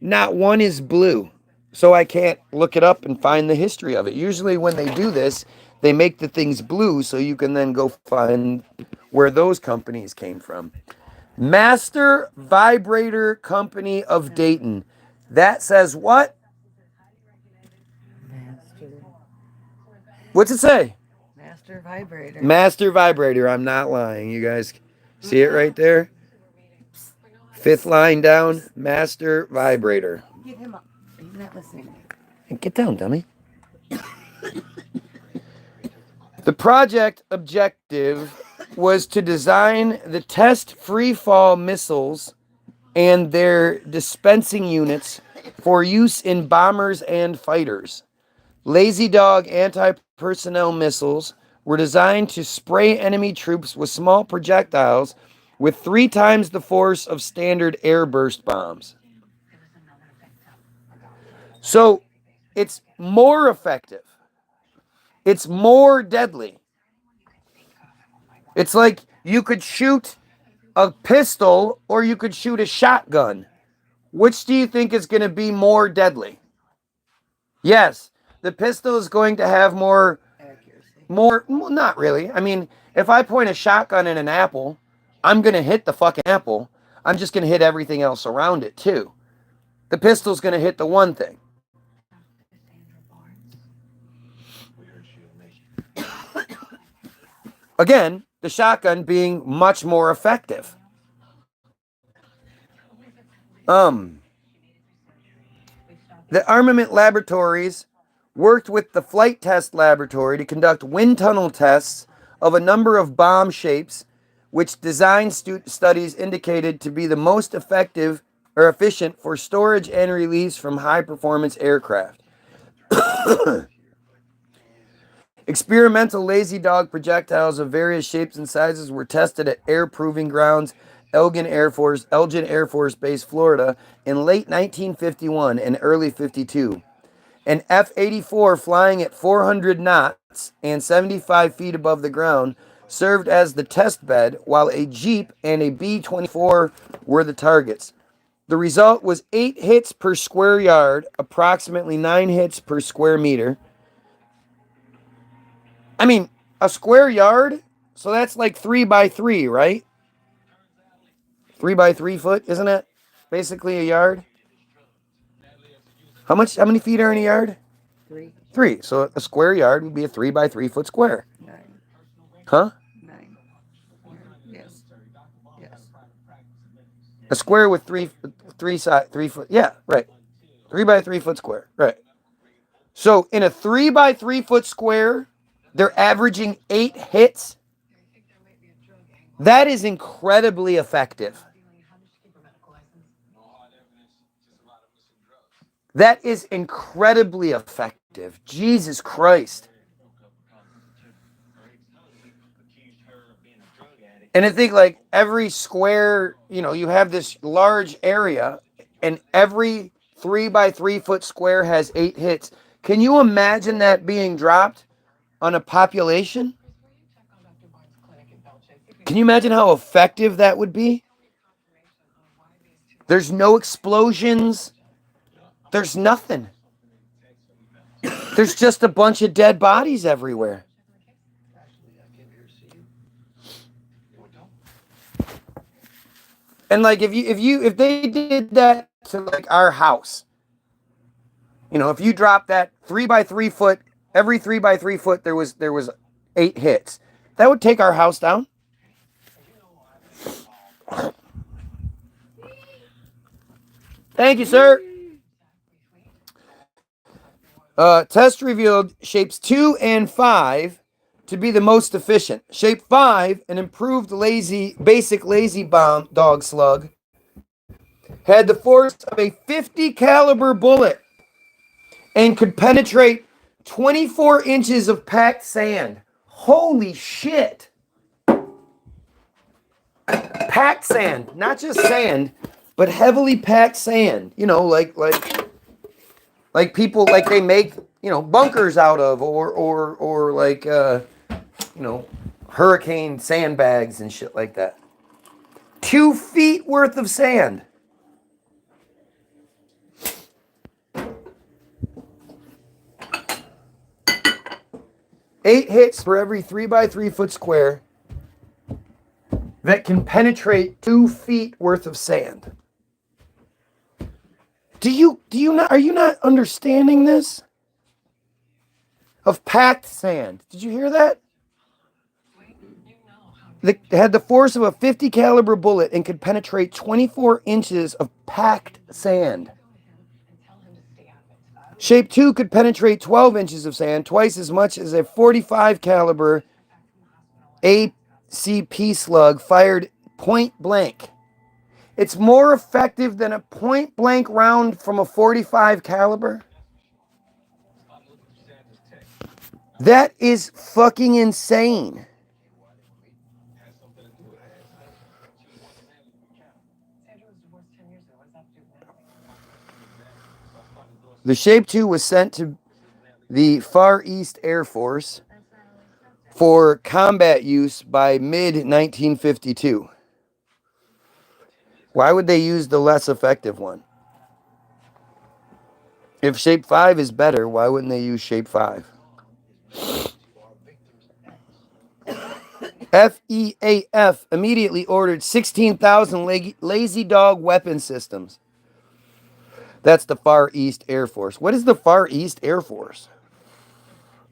Not one is blue. So I can't look it up and find the history of it. Usually when they do this, they make the things blue so you can then go find where those companies came from. Master Vibrator Company of Dayton. That says what? What's it say? Master Vibrator. Master Vibrator. I'm not lying. You guys see it right there? 5th line down. Master Vibrator. Get him up. He's not listening. Get down, dummy. The project objective was to design the test free fall missiles and their dispensing units for use in bombers and fighters. Lazy Dog anti-personnel missiles were designed to spray enemy troops with small projectiles with 3 times the force of standard airburst bombs. So it's more effective. It's more deadly. It's like you could shoot a pistol or you could shoot a shotgun. Which do you think is going to be more deadly? Yes, the pistol is going to have more accuracy. Well, not really. I mean, if I point a shotgun at an apple, I'm going to hit the fucking apple. I'm just going to hit everything else around it too. The pistol's going to hit the one thing. Again, the shotgun being much more effective. The armament laboratories worked with the flight test laboratory to conduct wind tunnel tests of a number of bomb shapes, which design studies indicated to be the most effective or efficient for storage and release from high-performance aircraft. Experimental Lazy Dog projectiles of various shapes and sizes were tested at Air Proving Grounds, Elgin Air Force Base, Florida, in late 1951 and early 52. An F-84 flying at 400 knots and 75 feet above the ground served as the test bed, while a Jeep and a B-24 were the targets. The result was 8 hits per square yard, approximately 9 hits per square meter. I mean, a square yard, so that's like 3 by 3, right? 3 by 3 foot, isn't it? Basically a yard. How many feet are in a yard? 3. 3. So a square yard would be a 3 by 3 foot square. 9. Huh? 9. Yes. Yes. A square with 3 foot. Yeah, right. 3 by 3 foot square. Right. So in a 3 by 3 foot square, they're averaging 8 hits. That is incredibly effective. That is incredibly effective. Jesus Christ. And I think like every square, you have this large area, and every 3 by 3 foot square has 8 hits. Can you imagine that being dropped on a population? Can you imagine how effective that would be? There's no explosions. There's nothing. There's just a bunch of dead bodies everywhere. And like if they did that to like our house, if you drop that 3 by 3 foot, every 3 by 3 foot there was 8 hits, that would take our house down. Thank you, sir. Test revealed shapes 2 and 5 to be the most efficient. Shape 5, an improved basic lazy bomb dog slug, had the force of a 50 caliber bullet and could penetrate 24 inches of packed sand. Holy shit. Packed sand, not just sand, but heavily packed sand. Like people like they make, bunkers out of, or like hurricane sandbags and shit like that. 2 feet worth of sand. Eight hits for every 3 by 3 foot square that can penetrate 2 feet worth of sand. Are you not understanding this? Of packed sand. Did you hear that? It had the force of a 50 caliber bullet and could penetrate 24 inches of packed sand. Shape 2 could penetrate 12 inches of sand, twice as much as a 45 caliber ACP slug fired point blank. It's more effective than a point blank round from a 45 caliber. That is fucking insane. The Shape 2 was sent to the Far East Air Force for combat use by mid-1952. Why would they use the less effective one? If Shape 5 is better, why wouldn't they use Shape 5? FEAF immediately ordered 16,000 Lazy Dog weapon systems. That's the Far East Air Force. What is the Far East Air Force?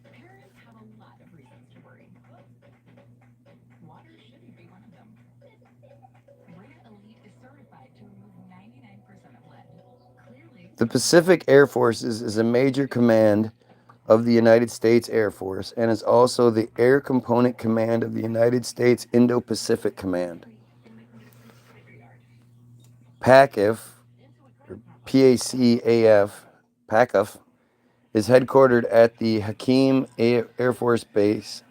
Parents have a lot of reasons to worry. Water shouldn't be one of them. Brita Elite is certified to remove 99% of lead. Clearly, The Pacific Air Forces is a major command of the United States Air Force and is also the Air Component Command of the United States Indo-Pacific Command. PACAF, or PACAF, is headquartered at the Hakeem Air Force Base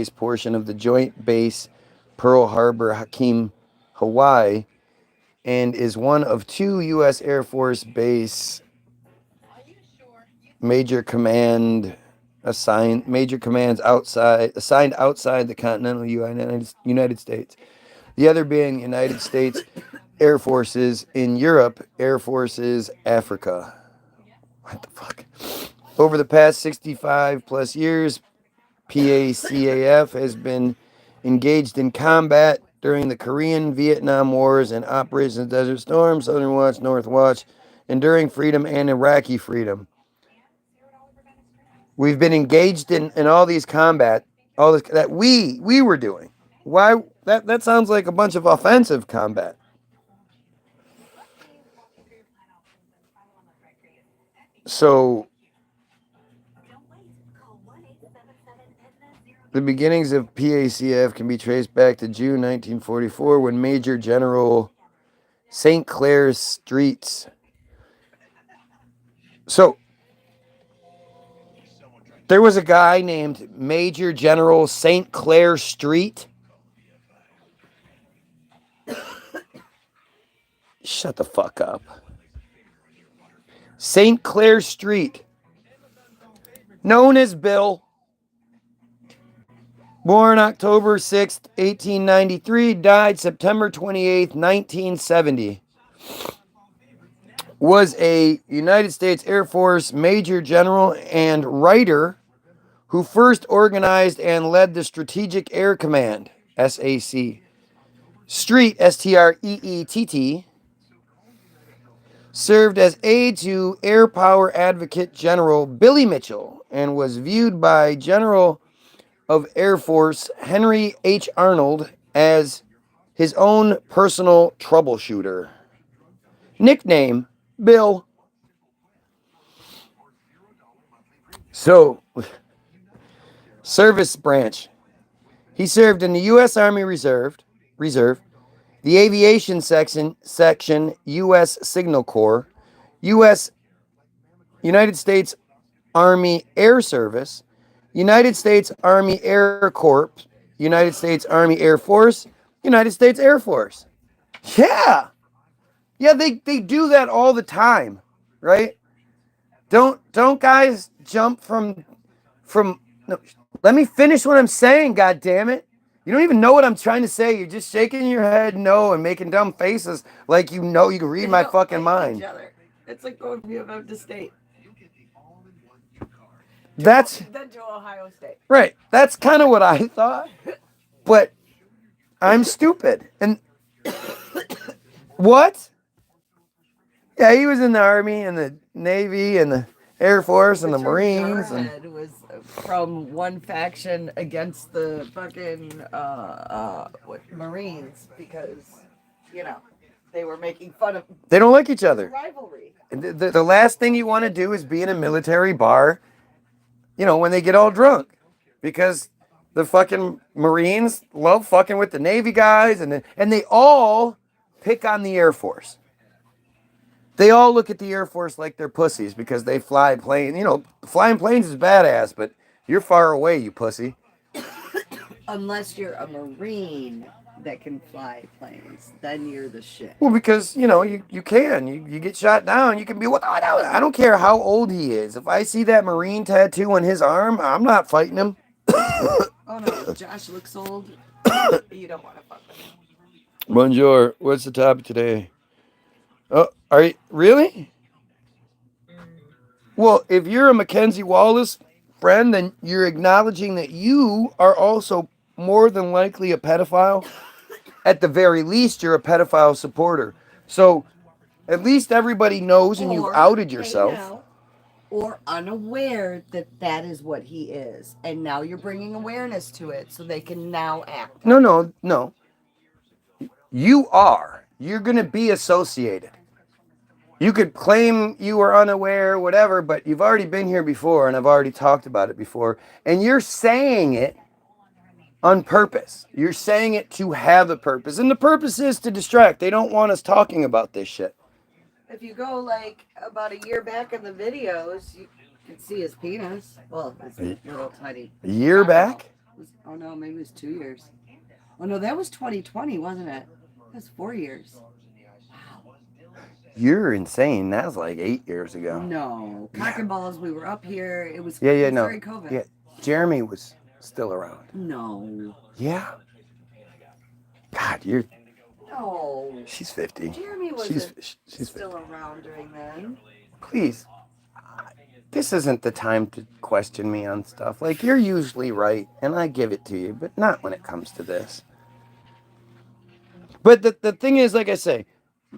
portion of the Joint Base Pearl Harbor, Hakeem, Hawaii, and is one of 2 U.S. Air Force Base major commands assigned outside the continental United States. The other being United States Air Forces in Europe, Air Forces Africa. What the fuck? Over the past 65 plus years, PACAF has been engaged in combat during the Korean, Vietnam Wars, and Operation Desert Storm, Southern Watch, North Watch, Enduring Freedom, and Iraqi Freedom. We've been engaged in all these combat, all this that we were doing. Why that sounds like a bunch of offensive combat. So the beginnings of PACF can be traced back to June 1944 when Major General St. Clair Streets So there was a guy named Major General St. Clair Street. Shut the fuck up. St. Clair Street, known as Bill, born October 6th, 1893, died September 28th, 1970, was a United States Air Force Major General and writer who first organized and led the Strategic Air Command, SAC. Street, Streett, served as aide to Air Power Advocate General Billy Mitchell and was viewed by General of Air Force Henry H. Arnold as his own personal troubleshooter. Nickname, Bill. So, service branch. He served in the U.S. Army Reserve, the Aviation Section, U.S. Signal Corps, United States Army Air Service, United States Army Air Corps, United States Army Air Force, United States Air Force. Yeah. Yeah, they do that all the time, right? Don't guys jump from no, let me finish what I'm saying, god damn it. You don't even know what I'm trying to say. You're just shaking your head no and making dumb faces like you know you can read my fucking mind. It's like going from U of M to State. That's Then to Ohio State. right. That's kind of what I thought. But I'm stupid. And what? Yeah, he was in the Army and the Navy and the Air Force and the Marines. And It was from one faction against the fucking Marines because, they were making fun of they don't like each other. rivalry. And the last thing you want to do is be in a military bar, when they get all drunk. Because the fucking Marines love fucking with the Navy guys and they all pick on the Air Force. They all look at the Air Force like they're pussies because they fly planes. Flying planes is badass, but you're far away, you pussy. Unless you're a Marine that can fly planes, then you're the shit. Well, because, you can. You get shot down, you can be, I don't care how old he is. If I see that Marine tattoo on his arm, I'm not fighting him. Oh no, Josh looks old. You don't want to fuck with him. Bonjour. What's the topic today? Oh, are you really? Well, if you're a Mackenzie Wallace friend, then you're acknowledging that you are also more than likely a pedophile. At the very least, you're a pedophile supporter. So at least everybody knows and you've outed yourself. Or unaware that is what he is. And now you're bringing awareness to it so they can now act. No. You are. You're going to be associated. You could claim you were unaware, whatever, but you've already been here before, and I've already talked about it before. And you're saying it on purpose. You're saying it to have a purpose. And the purpose is to distract. They don't want us talking about this shit. If you go like about a year back in the videos, you can see his penis. Well, it's a little tiny. A year back? Oh no, maybe it was 2 years. Oh no, that was 2020, wasn't it? That was 4 years. You're insane. That was like 8 years ago. No. Cock and balls, we were up here. It was, no. during COVID. Yeah. Jeremy was still around. No. Yeah. God, you're... No. She's 50. Jeremy was She's still 50. around during then. Please. This isn't the time to question me on stuff. Like, you're usually right, and I give it to you, but not when it comes to this. But the thing is, like I say,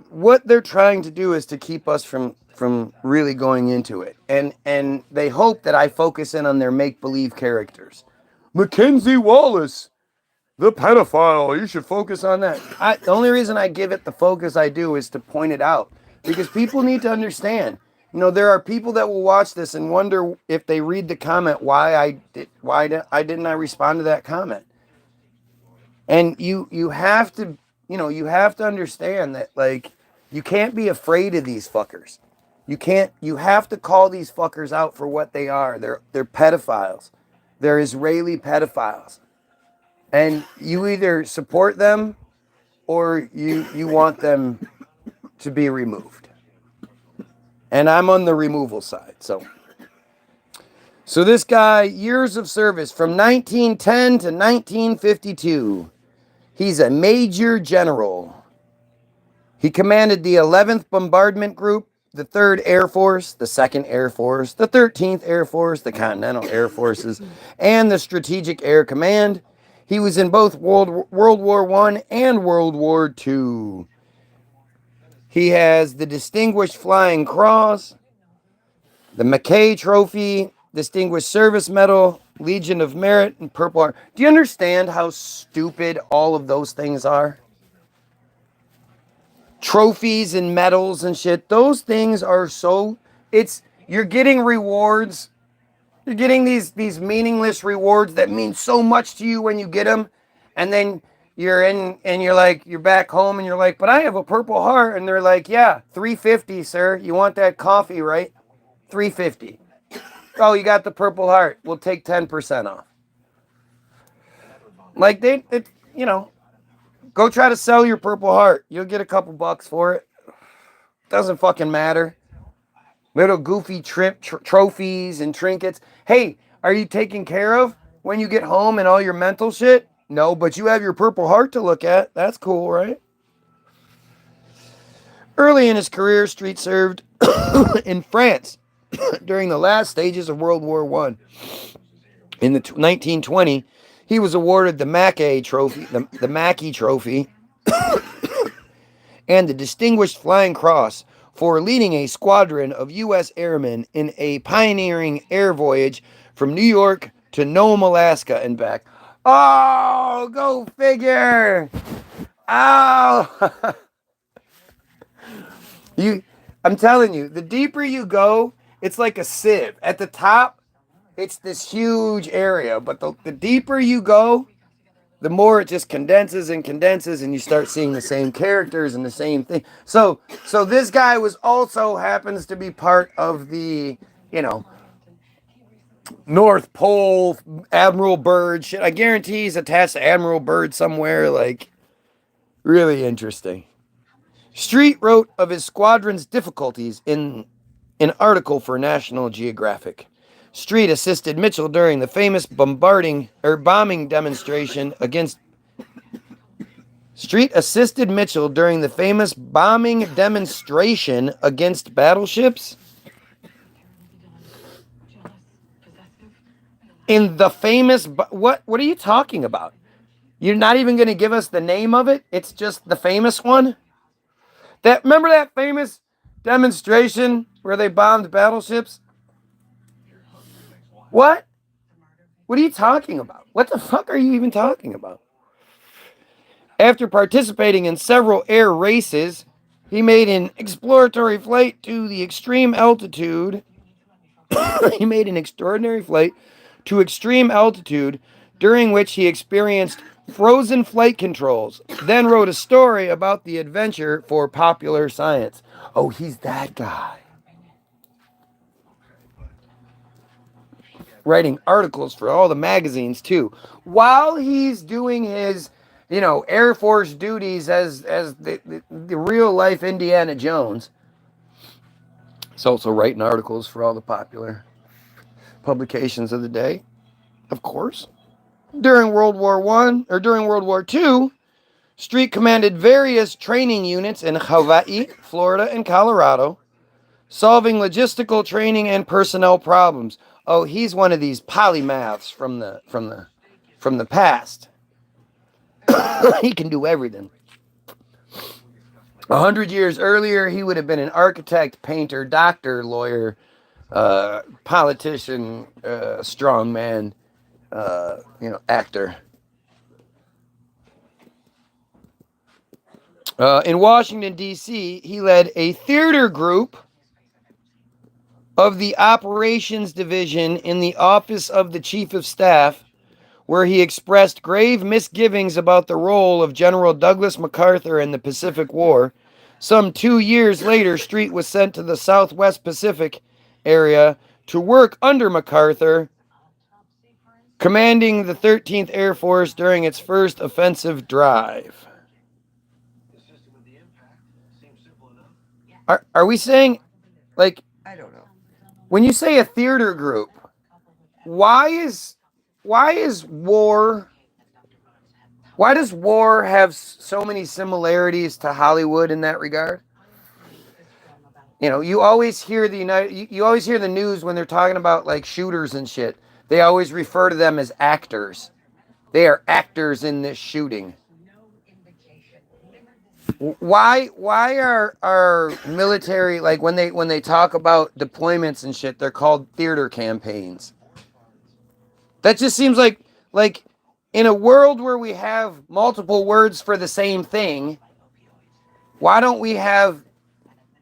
what they're trying to do is to keep us from really going into it. And they hope that I focus in on their make-believe characters. Mackenzie Wallace, the pedophile, you should focus on that. The only reason I give it the focus I do is to point it out. Because people need to understand. There are people that will watch this and wonder if they read the comment why didn't I respond to that comment. And you have to understand that, like, you can't be afraid of these fuckers. You have to call these fuckers out for what they are. They're pedophiles. They're Israeli pedophiles. And you either support them or you want them to be removed. And I'm on the removal side. So this guy, years of service from 1910 to 1952. He's a major general. He commanded the 11th Bombardment Group, the 3rd Air Force, the 2nd Air Force, the 13th Air Force, the Continental Air Forces, and the Strategic Air Command. He was in both World War I and World War II. He has the Distinguished Flying Cross, the Mackay Trophy, Distinguished Service Medal, Legion of Merit, and Purple Heart. Do you understand how stupid all of those things are? Trophies and medals and shit. Those things are so... You're getting rewards. You're getting these meaningless rewards that mean so much to you when you get them. And then you're in and you're back home and you're like, but I have a Purple Heart. And they're like, yeah, $3.50, sir. You want that coffee, right? $3.50. Oh, you got the Purple Heart. We'll take 10% off. Like go try to sell your Purple Heart. You'll get a couple bucks for it. Doesn't fucking matter. Little goofy trophies and trinkets. Hey, are you taken care of when you get home and all your mental shit? No, but you have your Purple Heart to look at. That's cool, right? Early in his career, Street served in France during the last stages of World War I. In 1920, he was awarded the Mackay Trophy, the Mackey Trophy, and the Distinguished Flying Cross for leading a squadron of U.S. airmen in a pioneering air voyage from New York to Nome, Alaska, and back. Oh, go figure! Oh! I'm telling you, the deeper you go, it's like a sieve. At the top, it's this huge area, but the deeper you go, the more it just condenses and condenses, and you start seeing the same characters and the same thing. So this guy happens to be part of the, North Pole Admiral Byrd shit. I guarantee he's attached to Admiral Byrd somewhere. Like, really interesting. Street wrote of his squadron's difficulties in an article for National Geographic. Street assisted Mitchell during the famous bombing demonstration against battleships. In the famous, what are you talking about? You're not even going to give us the name of it? It's just the famous one? Remember that famous demonstration where they bombed battleships? What? What are you talking about? What the fuck are you even talking about? After participating in several air races, he made an exploratory flight to the extreme altitude. He made an extraordinary flight to extreme altitude, during which he experienced frozen flight controls, then wrote a story about the adventure for Popular Science. Oh, he's that guy. Writing articles for all the magazines, too. While he's doing his, Air Force duties as the real-life Indiana Jones, he's also writing articles for all the popular publications of the day, of course. During World War II, Street commanded various training units in Hawaii, Florida, and Colorado, solving logistical training and personnel problems. Oh, he's one of these polymaths from the past. He can do everything. 100 years earlier, he would have been an architect, painter, doctor, lawyer, politician, strongman, actor. In Washington, D.C., he led a theater group of the Operations Division in the Office of the Chief of Staff, where he expressed grave misgivings about the role of General Douglas MacArthur in the Pacific War, Some 2 years later, Street was sent to the Southwest Pacific area to work under MacArthur, commanding the 13th Air Force during its first offensive drive. Are we saying, like, I don't know. when you say a theater group, why is war? Why does war have so many similarities to Hollywood in that regard? You know, you always hear you always hear the news when they're talking about like shooters and shit. They always refer to them as actors. They are actors in this shooting. Why are our military, like when they talk about deployments and shit, they're called theater campaigns? That just seems like in a world where we have multiple words for the same thing, why don't we have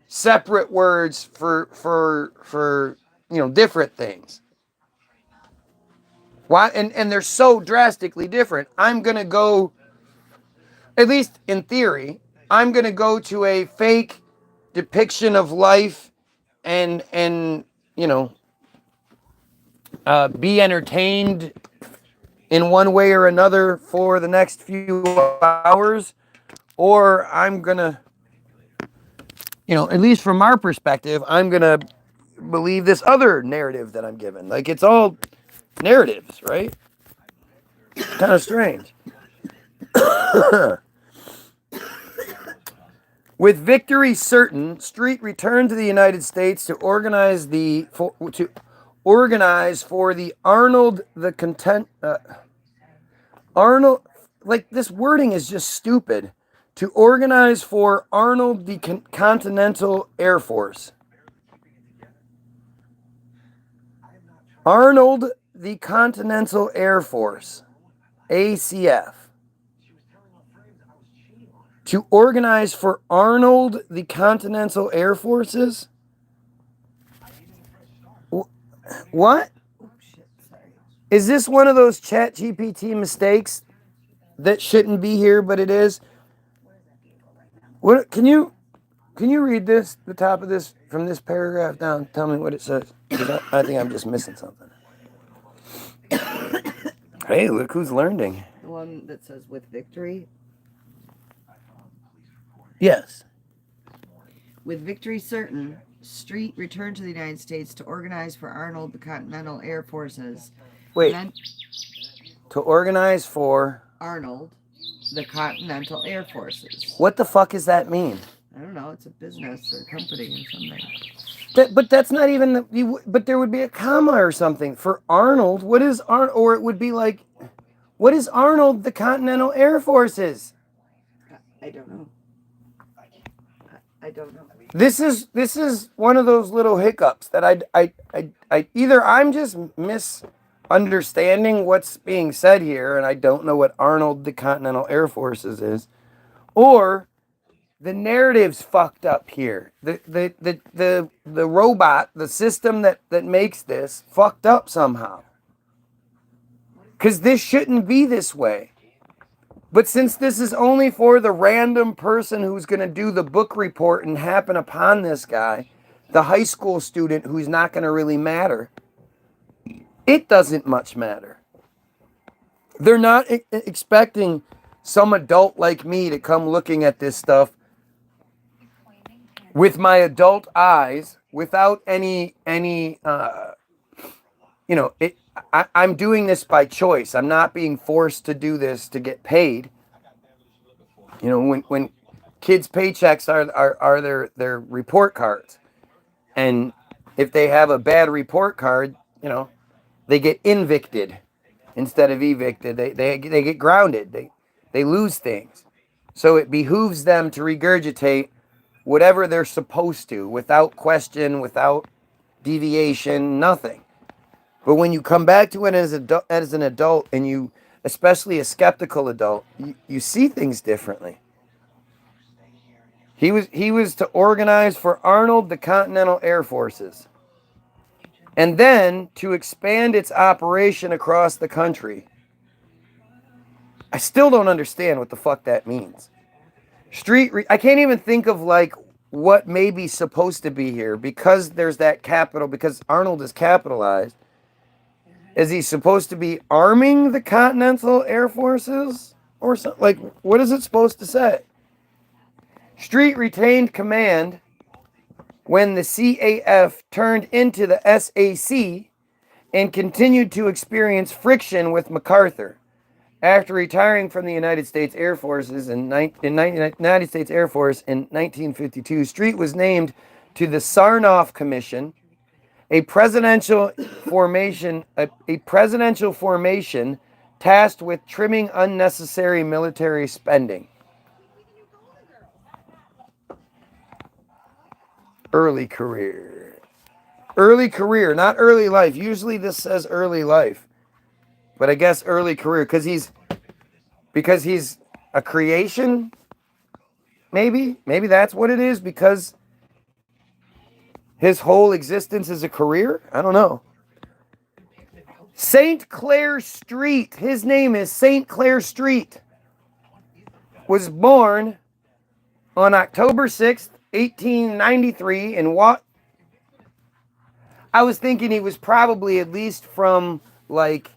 separate words for different things? Why and they're so drastically different. I'm gonna go, at least in theory, I'm gonna go to a fake depiction of life and be entertained in one way or another for the next few hours, or I'm gonna, at least from our perspective, I'm gonna believe this other narrative that I'm given. Like, it's all narratives, right? Kind of strange. With victory certain, Street returned to the United States to organize for the Arnold the Content. Arnold, like, this wording is just stupid. To organize for Arnold the Continental Air Force. Arnold the Continental Air Force, ACF. To organize for Arnold the Continental Air Forces? What? Is this one of those ChatGPT mistakes that shouldn't be here, but it is? What can you read this, the top of this, from this paragraph down? Tell me what it says. 'Cause I think I'm just missing something. Hey, look who's learning. The one that says with victory. Yes. With victory certain, Street returned to the United States to organize for Arnold the Continental Air Forces. Wait. Then To organize for Arnold the Continental Air Forces. What the fuck does that mean? I don't know. It's a business or company or something. But that's not even but there would be a comma or something for Arnold. What is Arnold? Or it would be like, what is Arnold the Continental Air Forces? I don't know. I don't know. This is one of those little hiccups that I either I'm just misunderstanding what's being said here, and I don't know what Arnold the Continental Air Forces is, or the narrative's fucked up here. The robot, the system that makes this, fucked up somehow. Because this shouldn't be this way. But since this is only for the random person who's going to do the book report and happen upon this guy, the high school student who's not going to really matter, it doesn't much matter. They're not expecting some adult like me to come looking at this stuff with my adult eyes, without I'm doing this by choice. I'm not being forced to do this to get paid. When kids' paychecks are their report cards, and if they have a bad report card, they get invicted instead of evicted. They get grounded. They lose things. So it behooves them to regurgitate whatever they're supposed to, without question, without deviation, nothing. But when you come back to it as an adult, and you, especially a skeptical adult, you see things differently. He was to organize for Arnold the Continental Air Forces, and then to expand its operation across the country. I still don't understand what the fuck that means. I can't even think of like what may be supposed to be here because there's that capital, because Arnold is capitalized. Is he supposed to be arming the Continental Air Forces or something? Like, what is it supposed to say? Street retained command when the CAF turned into the SAC and continued to experience friction with MacArthur. After retiring from the United States Air Forces United States Air Force in 1952, Street was named to the Sarnoff Commission, a presidential formation tasked with trimming unnecessary military spending. Early career. Early career, not early life. Usually this says early life. But I guess early career because he's a creation. Maybe that's what it is, because his whole existence is a career. I don't know. St. Clair Street. His name is St. Clair Street. Was born on October 6th, 1893 in what? I was thinking he was probably at least from like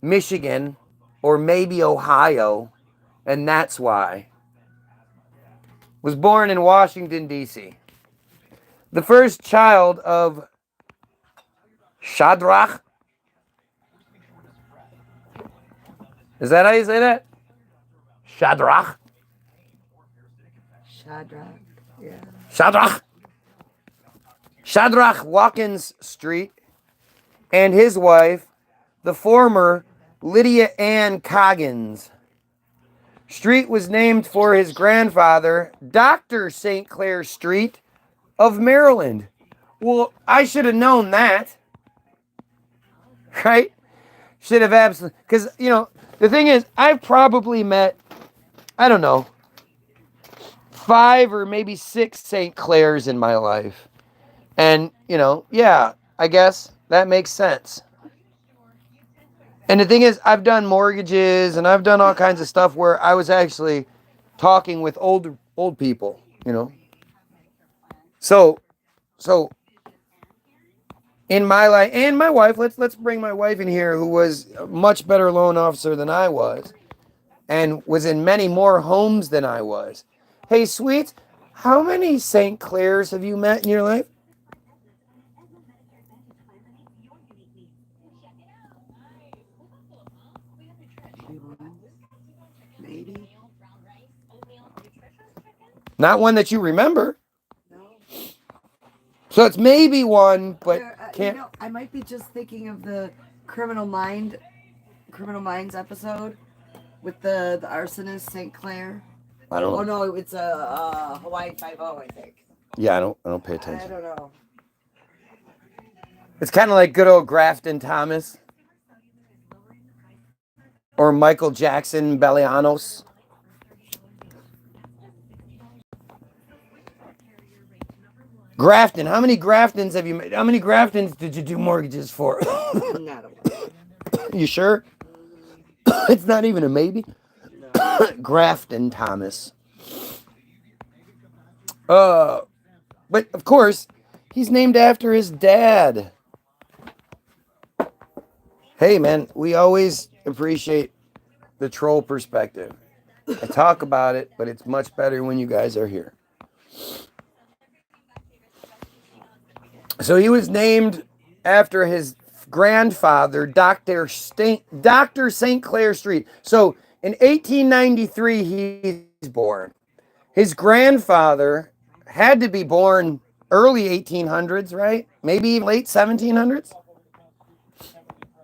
Michigan or maybe Ohio, and that's why. Was born in Washington, D.C. The first child of Shadrach. Is that how you say that? Shadrach. Shadrach. Yeah. Shadrach Watkins Street and his wife, the former Lydia Ann Coggins. Street was named for his grandfather, Dr. St. Clair Street of Maryland. Well, I should have known that. Right? Should have absolutely. Because, the thing is, I've probably met, I don't know, 5 or maybe 6 St. Clairs in my life. And, yeah, I guess that makes sense. And the thing is, I've done mortgages and I've done all kinds of stuff where I was actually talking with old people, So in my life, and my wife, let's bring my wife in here, who was a much better loan officer than I was and was in many more homes than I was. Hey, sweet, how many St. Clairs have you met in your life? Maybe. Not one that you remember. No. So it's maybe one, but can't. I might be just thinking of the Criminal Minds episode with the arsonist St. Clair. I don't know. Oh no, it's a Hawaii Five-0, I think. Yeah, I don't pay attention. I don't know. It's kind of like good old Grafton Thomas or Michael Jackson Bellianos. Grafton, how many Graftons have you made? How many Graftons did you do mortgages for? Not a one. You sure? It's not even a maybe. No. Grafton Thomas. But of course, he's named after his dad. Hey man, we always appreciate the troll perspective. I talk about it, but it's much better when you guys are here. So he was named after his grandfather, Dr. St. Clair Street. So in 1893, he's born. His grandfather had to be born early 1800s, right? Maybe even late 1700s.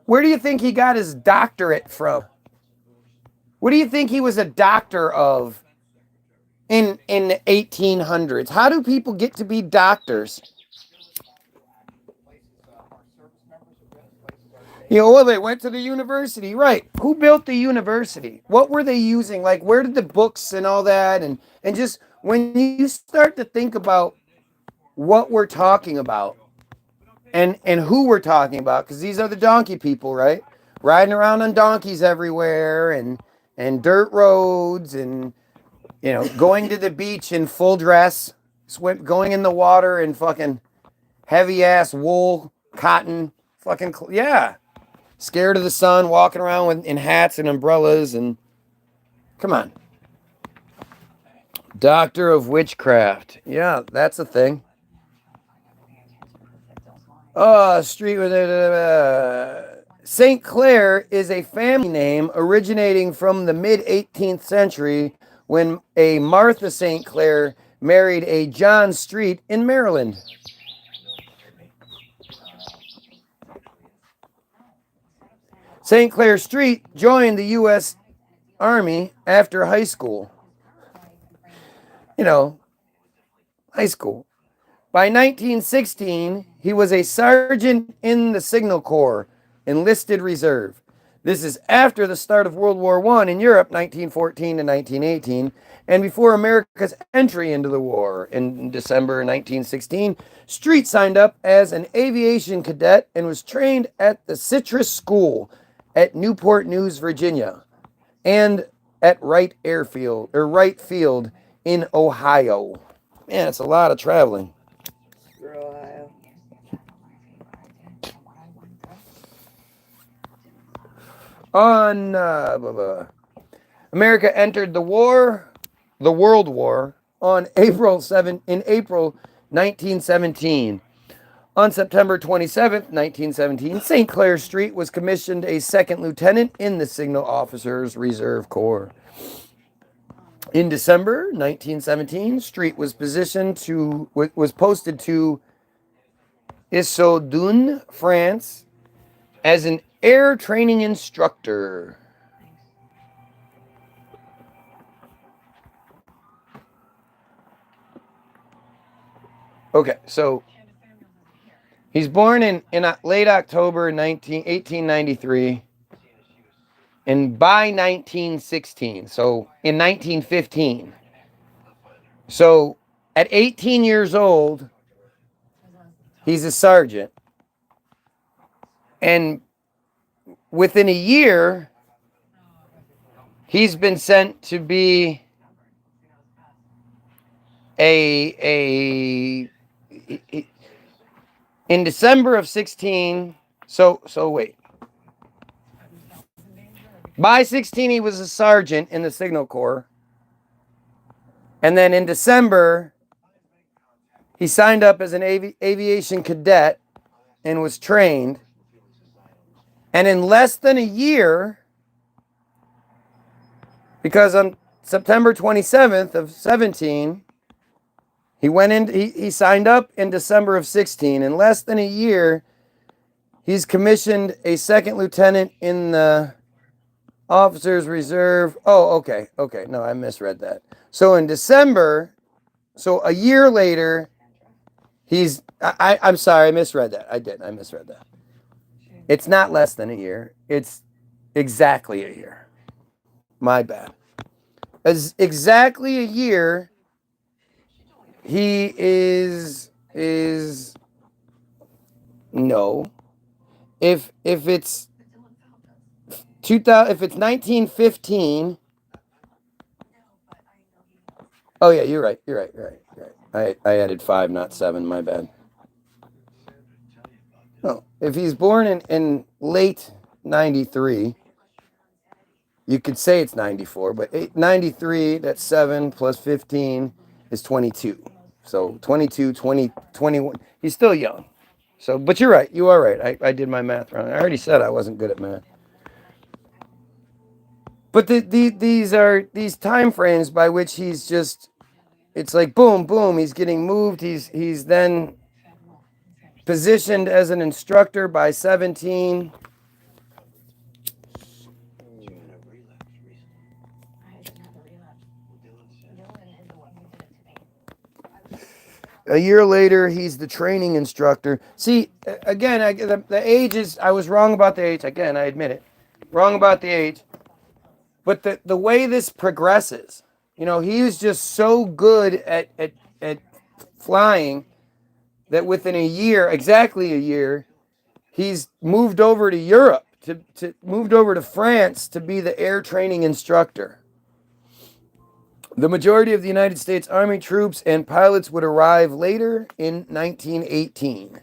Where do you think he got his doctorate from? What do you think he was a doctor of in the 1800s? How do people get to be doctors? Well, they went to the university, right? Who built the university? What were they using? Like, where did the books and all that? And just when you start to think about what we're talking about and who we're talking about, because these are the donkey people, right? Riding around on donkeys everywhere and dirt roads and You know, going to the beach in full dress, going in the water in fucking heavy ass wool, cotton, fucking, yeah. Scared of the sun, walking around in hats and umbrellas and, come on. Doctor of Witchcraft. Yeah, that's a thing. Street with St. Clair is a family name originating from the mid 18th century when a Martha St. Clair married a John Street in Maryland. St. Clair Street joined the U.S. Army after high school. You know, high school. By 1916, he was a sergeant in the Signal Corps, enlisted reserve. This is after the start of World War I in Europe, 1914 to 1918, and before America's entry into the war. In December 1916, Street signed up as an aviation cadet and was trained at the Citrus School at Newport News, Virginia, and at Wright Field in Ohio. Man, it's a lot of traveling. Ohio. America entered the World War, in April 1917. On September 27th, 1917, St. Clair Street was commissioned a second lieutenant in the Signal Officers Reserve Corps. In December 1917, Street was posted to Issoudun, France, as an air training instructor. Okay, so he's born in late October 1893, and by 1916, so in 1915. So at 18 years old, he's a sergeant. And within a year, he's been sent to be in December of 16. So wait. By 16, he was a sergeant in the Signal Corps. And then in December, he signed up as an aviation cadet and was trained. And in less than a year, because on September 27th of 17, he signed up in December of 16. In less than a year, he's commissioned a second lieutenant in the Officers Reserve. Oh, okay. No, I misread that. So in December, so a year later, I'm sorry, I misread that. I misread that. It's not less than a year. It's exactly a year. My bad. As exactly a year, he is no. If it's 2000, if it's 1915. Oh yeah, you're right. I added 5, not 7. My bad. No, if he's born in late 93, you could say it's 94, but 93, that's 7 plus 15 is 22. So 22, 20, 21. He's still young. So, but you're right. You are right. I did my math wrong. I already said I wasn't good at math. But these are these time frames by which he's just, it's like boom, boom. He's getting moved. He's then positioned as an instructor by 17. A year later, he's the training instructor. See, again, the age is, I was wrong about the age. Again, I admit it. Wrong about the age. But the way this progresses, you know, he is just so good at flying that within a year, exactly a year, he's moved over to Europe, moved over to France to be the air training instructor. The majority of the United States Army troops and pilots would arrive later in 1918.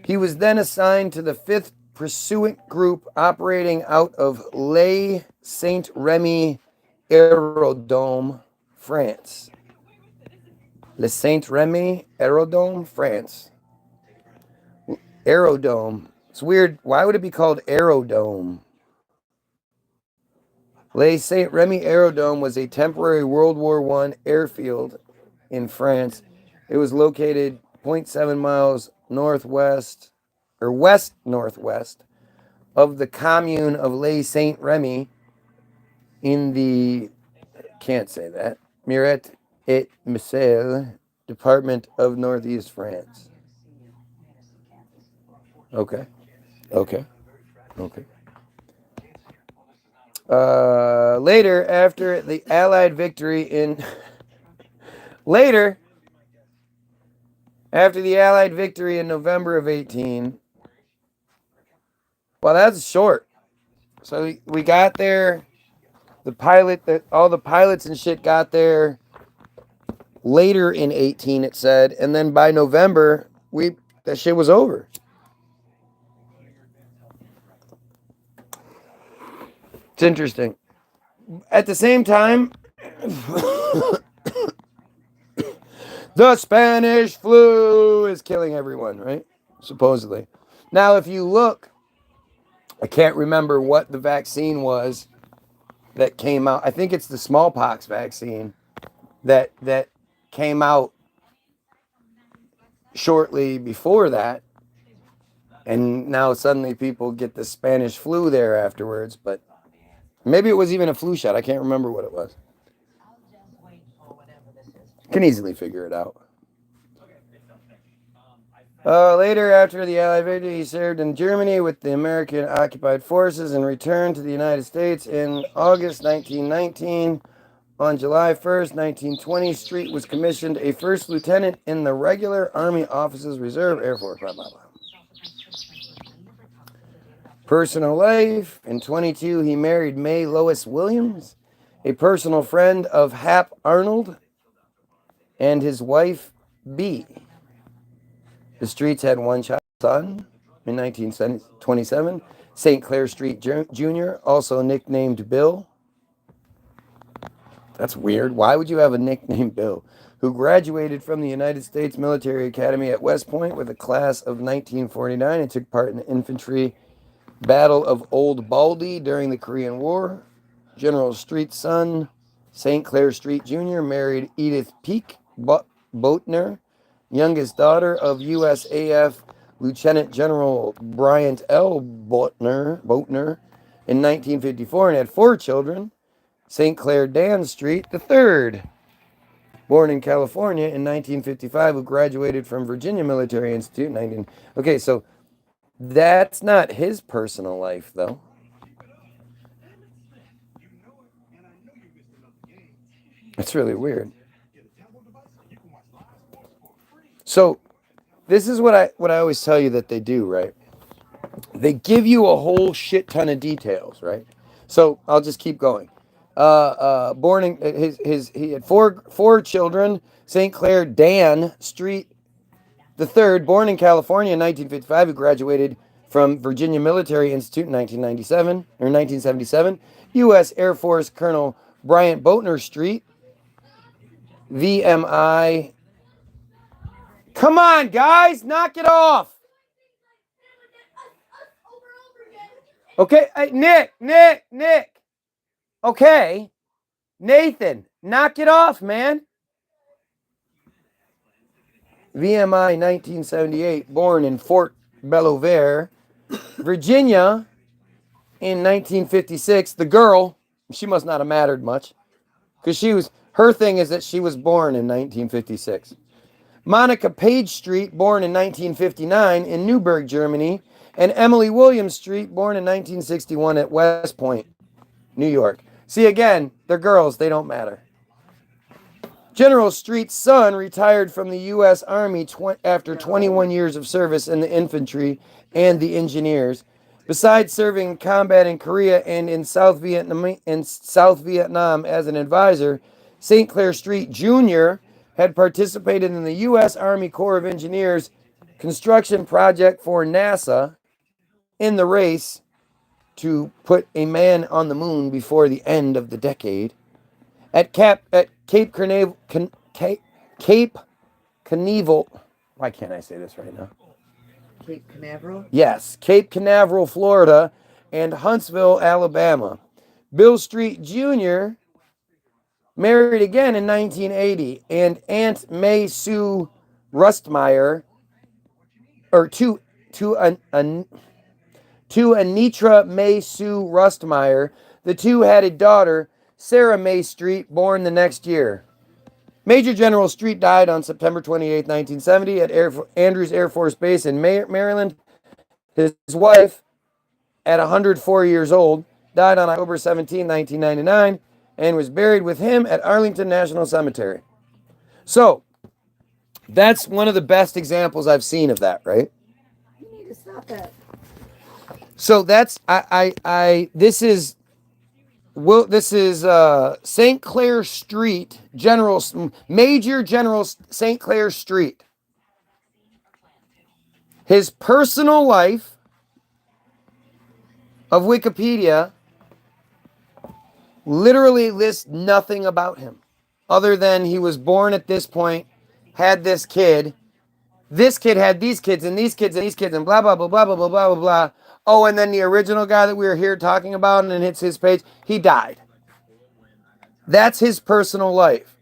He was then assigned to the 5th Pursuit Group operating out of Les Saint Remy Aerodrome, France. Les Saint Remy Aerodrome, France. Aerodrome. It's weird. Why would it be called Aerodrome? Les Saint Remy Aerodrome was a temporary World War I airfield in France. It was located 0.7 miles northwest or west northwest of the commune of Les Saint Remy in the can't say that Muret et Moselle department of northeast France. Okay. Later, after the Allied victory in November of 18. Well, that's short. So we got there. All the pilots and shit got there later in 18, it said, and then by November, that shit was over. It's interesting. At the same time, the Spanish flu is killing everyone, right? Supposedly. Now, if you look, I can't remember what the vaccine was that came out. I think it's the smallpox vaccine that came out shortly before that. And now suddenly people get the Spanish flu there afterwards, but maybe it was even a flu shot. I can't remember what it was. Can easily figure it out. Later, after the Allied victory, he served in Germany with the American occupied forces and returned to the United States in August 1919. On July 1st, 1920, Street was commissioned a first lieutenant in the regular Army Officers Reserve Air Force. Blah, blah, blah. Personal life. In 22, he married May Lois Williams, a personal friend of Hap Arnold, and his wife, Bee. The Streets had one child, son, in 1927, St. Clair Street Jr., also nicknamed Bill. That's weird. Why would you have a nickname Bill? Who graduated from the United States Military Academy at West Point with a class of 1949 and took part in the infantry Battle of Old Baldy during the Korean War. General Street's son, St. Clair Street Jr., married Edith Peake Boatner, youngest daughter of USAF Lieutenant General Bryant L. Boatner in 1954, and had 4 children. St. Clair Dan Street III, born in California in 1955, who graduated from Virginia Military Institute in Okay, so that's not his personal life, though. That's really weird. So, this is what I always tell you that they do, right? They give you a whole shit ton of details, right? So I'll just keep going. Born in he had four children. St. Clair Dan Street III, born in California in 1955, who graduated from Virginia Military Institute in 1977. U.S. Air Force Colonel Bryant Boatner Street, VMI. Come on, guys, knock it off. Okay, Nick. Okay, Nathan, knock it off, man. VMI 1978, born in Fort Belvoir, Virginia in 1956. The girl, she must not have mattered much, because her thing is that she was born in 1956. Monica Page Street, born in 1959 in Newburgh, Germany, and Emily Williams Street, born in 1961 at West Point, New York. See, again, they're girls, they don't matter. General Street's son retired from the U.S. Army after 21 years of service in the infantry and the engineers. Besides serving combat in Korea and in South Vietnam as an advisor, St. Clair Street Jr. had participated in the U.S. Army Corps of Engineers construction project for NASA in the race to put a man on the moon before the end of the decade. At Cape Canaveral, why can't I say this right now? Cape Canaveral. Yes, Cape Canaveral, Florida, and Huntsville, Alabama. Bill Street Jr. married again in 1980, and Aunt May Sue Rustmeyer, or to Anitra May Sue Rustmeyer. The two had a daughter, Sarah May Street, born the next year. Major General Street died on September 28, 1970 at Andrews Air Force Base in Maryland. His wife, at 104 years old, died on October 17, 1999, and was buried with him at Arlington National Cemetery. So, that's one of the best examples I've seen of that, right? You need to stop that. So that's this is St. Clair Street, Major General St. Clair Street. His personal life of Wikipedia literally lists nothing about him other than he was born at this point, had this kid had these kids and these kids and these kids and blah, blah, blah, blah, blah, blah, blah, blah, blah. Oh, and then the original guy that we were here talking about, and it's his page, he died. That's his personal life.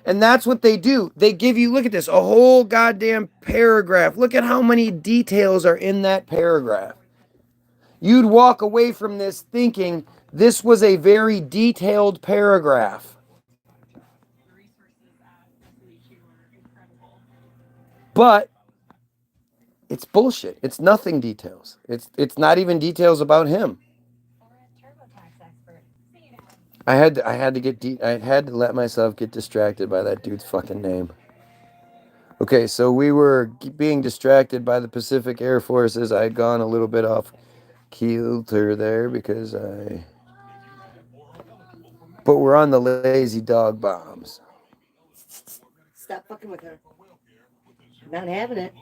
And that's what they do. They give you, look at this, a whole goddamn paragraph. Look at how many details are in that paragraph. You'd walk away from this thinking this was a very detailed paragraph. But it's bullshit. It's nothing details. It's not even details about him. I had to let myself get distracted by that dude's fucking name. Okay, so we were being distracted by the Pacific Air Forces. I had gone a little bit off kilter there because but we're on the lazy dog bombs. Stop fucking with her. Not having it.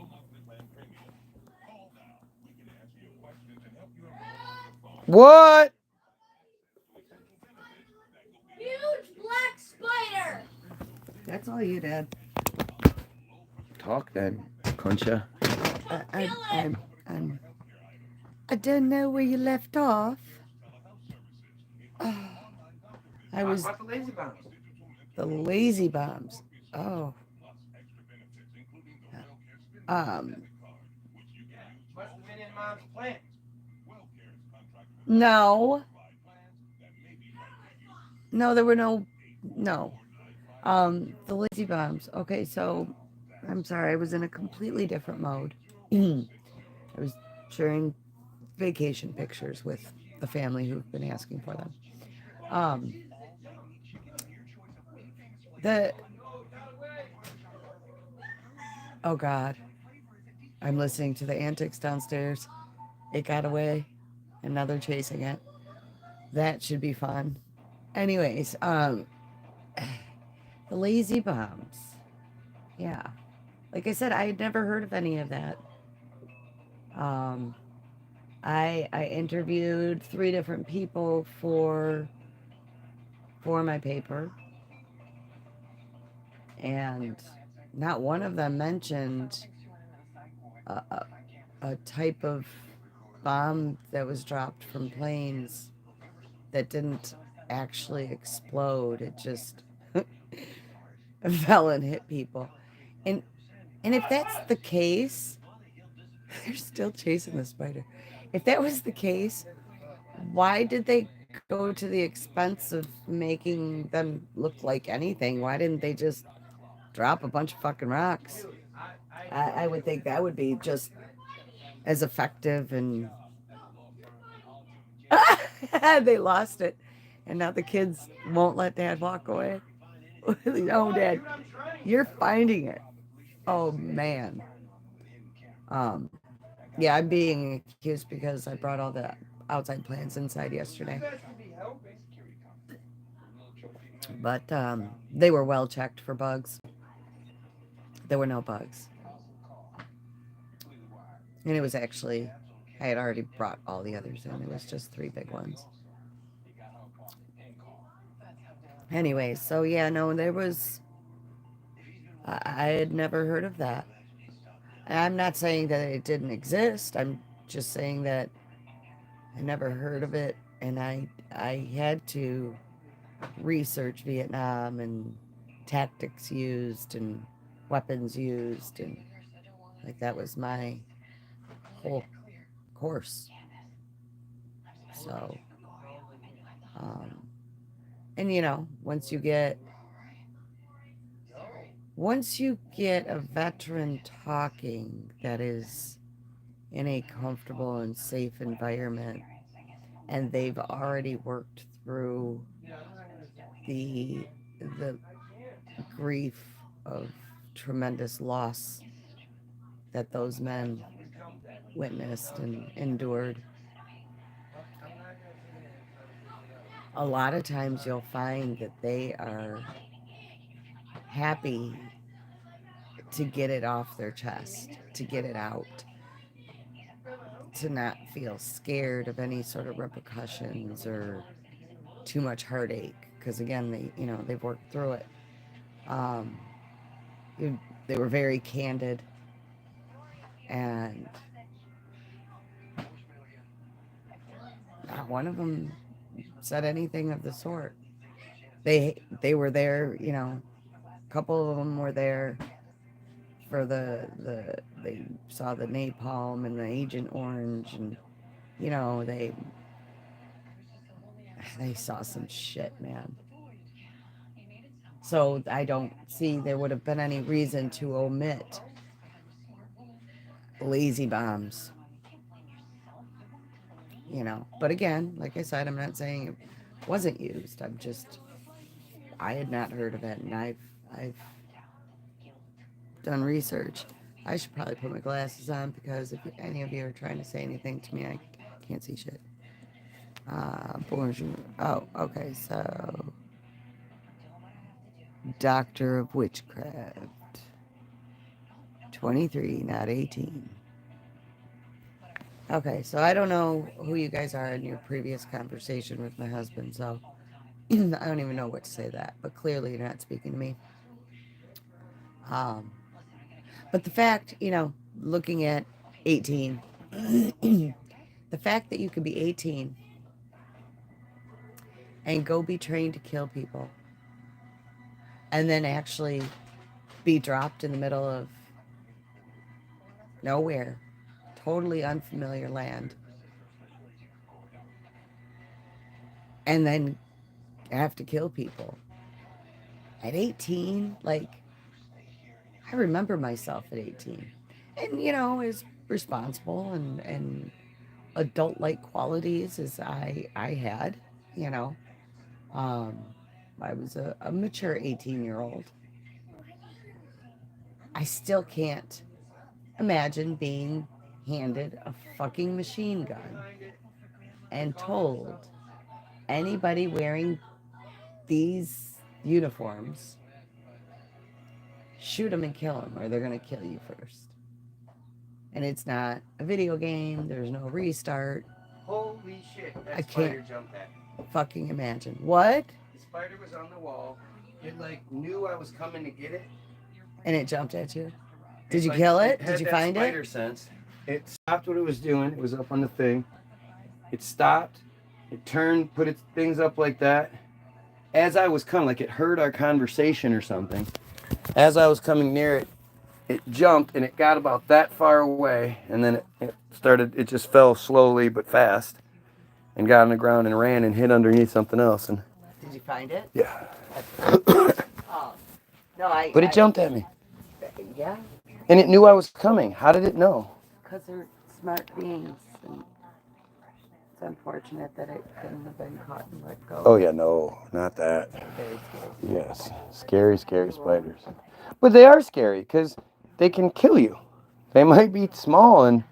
What? Huge black spider. That's all you did. Talk then, Concha. I don't know where you left off. I was the lazy bombs. the lazy bombs. Oh. No. No, there were no. The lazy bombs. Okay, so I'm sorry, I was in a completely different mode. I was sharing vacation pictures with the family who've been asking for them. Oh God, I'm listening to the antics downstairs. It got away, and now they're chasing it. That should be fun. Anyways, the lazy bombs. Yeah, like I said, I had never heard of any of that. I interviewed 3 different people for my paper, and not one of them mentioned a type of bomb that was dropped from planes that didn't actually explode. It just fell and hit people. And if that's the case, they're still chasing the spider. If that was the case, why did they go to the expense of making them look like anything? Why didn't they just drop a bunch of fucking rocks? I would think that would be just as effective. And they lost it, and now the kids won't let Dad walk away. No, Dad, you're finding it. Oh man. Yeah, I'm being accused because I brought all the outside plants inside yesterday. But they were well checked for bugs. There were no bugs. And it was actually, I had already brought all the others in. It was just 3 big ones. Anyway, so yeah, no, there was, I had never heard of that. And I'm not saying that it didn't exist. I'm just saying that I never heard of it. And I had to research Vietnam and tactics used and weapons used. And like that was my whole course. So, and you know, once you get a veteran talking that is in a comfortable and safe environment, and they've already worked through the grief of tremendous loss that those men witnessed and endured, a lot of times you'll find that they are happy to get it off their chest, to get it out, to not feel scared of any sort of repercussions or too much heartache, because again, they've worked through it. They were very candid, and not one of them said anything of the sort. They were there, a couple of them were there for they saw the napalm and the Agent Orange, and they saw some shit, man. So I don't see there would have been any reason to omit lazy bombs, But again, like I said, I'm not saying it wasn't used. I had not heard of it, and I've done research. I should probably put my glasses on, because if any of you are trying to say anything to me, I can't see shit. Bonjour. Oh, okay, so Doctor of Witchcraft. 23, not 18. Okay, so I don't know who you guys are in your previous conversation with my husband, so I don't even know what to say that, but clearly you're not speaking to me. But the fact, looking at 18, the fact that you could be 18 and go be trained to kill people, and then actually be dropped in the middle of nowhere, totally unfamiliar land, and then have to kill people at 18, like, I remember myself at 18, and as responsible and adult-like qualities as I had, I was a mature 18-year-old. I still can't imagine being handed a fucking machine gun and told, anybody wearing these uniforms, shoot them and kill them, or they're going to kill you first. And it's not a video game. There's no restart. Holy shit, that I spider can't jumped at me. fucking imagine. What? The spider was on the wall. It knew I was coming to get it. And it jumped at you? Did you kill it? Did you find it? Spider sense. It stopped what it was doing. It was up on the thing. It stopped. It turned, put its things up like that. As I was coming, like it heard our conversation or something. As I was coming near it, it jumped, and it got about that far away, and then it just fell slowly but fast, and got on the ground and ran and hid underneath something else. And Did you find it? yeah. Oh. No, But it jumped at me. Yeah, And it knew I was coming. How did it know? because they're smart beings. And it's unfortunate that it couldn't have been caught and let go. Oh yeah, no, not that. Very scary. Yes, scary spiders. But they are scary because they can kill you. They might be small and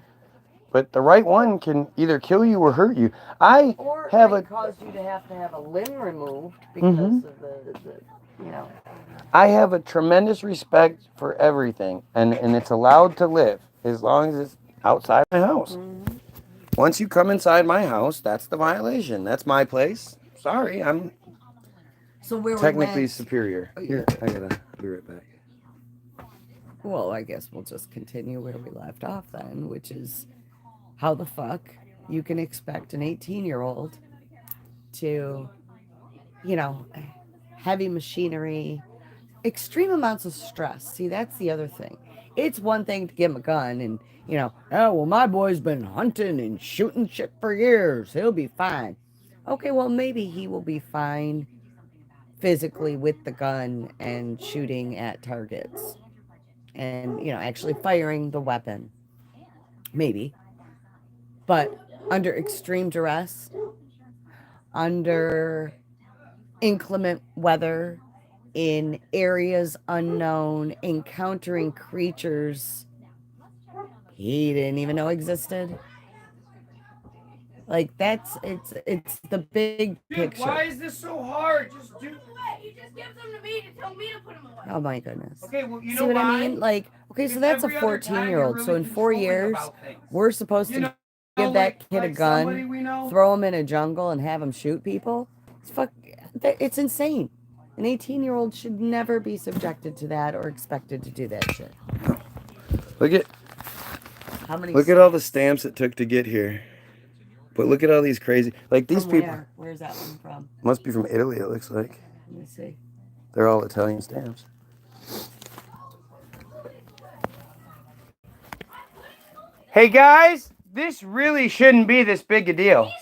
but the right one can either kill you or hurt you. I Or have might a cause you to have a limb removed because Mhm. of the you know. I have a tremendous respect for everything, and it's allowed to live as long as it's outside my house. Mhm. Once you come inside my house, that's the violation. That's my place. Sorry, I'm So where technically we went, superior. Oh, yeah. Here, I gotta be right back. well, I guess we'll just continue where we left off then, which is how the fuck you can expect an 18-year-old to, you know, heavy machinery, extreme amounts of stress. See, that's the other thing. It's one thing to give him a gun and, oh, well, my boy's been hunting and shooting shit for years. He'll be fine. Okay, well, maybe he will be fine physically with the gun and shooting at targets and, actually firing the weapon. Maybe. But under extreme duress, under inclement weather, in areas unknown, encountering creatures he didn't even know existed. Like it's the big picture. Why is this so hard? Just do. He just gives them to me to tell me to put them away. Oh my goodness. Okay, well, you See know what why? I mean? Like, okay, so that's a 14-year-old. So in 4 years, we're supposed to give that kid a gun, throw him in a jungle, and have him shoot people. It's insane. An 18-year-old should never be subjected to that or expected to do that shit. Look at How many? look at all the stamps it took to get here. But look at all these crazy, like these From people where? Where's that one from? must be from Italy. It looks like Let me see. they're all Italian stamps. Hey guys, this really shouldn't be this big a deal. He's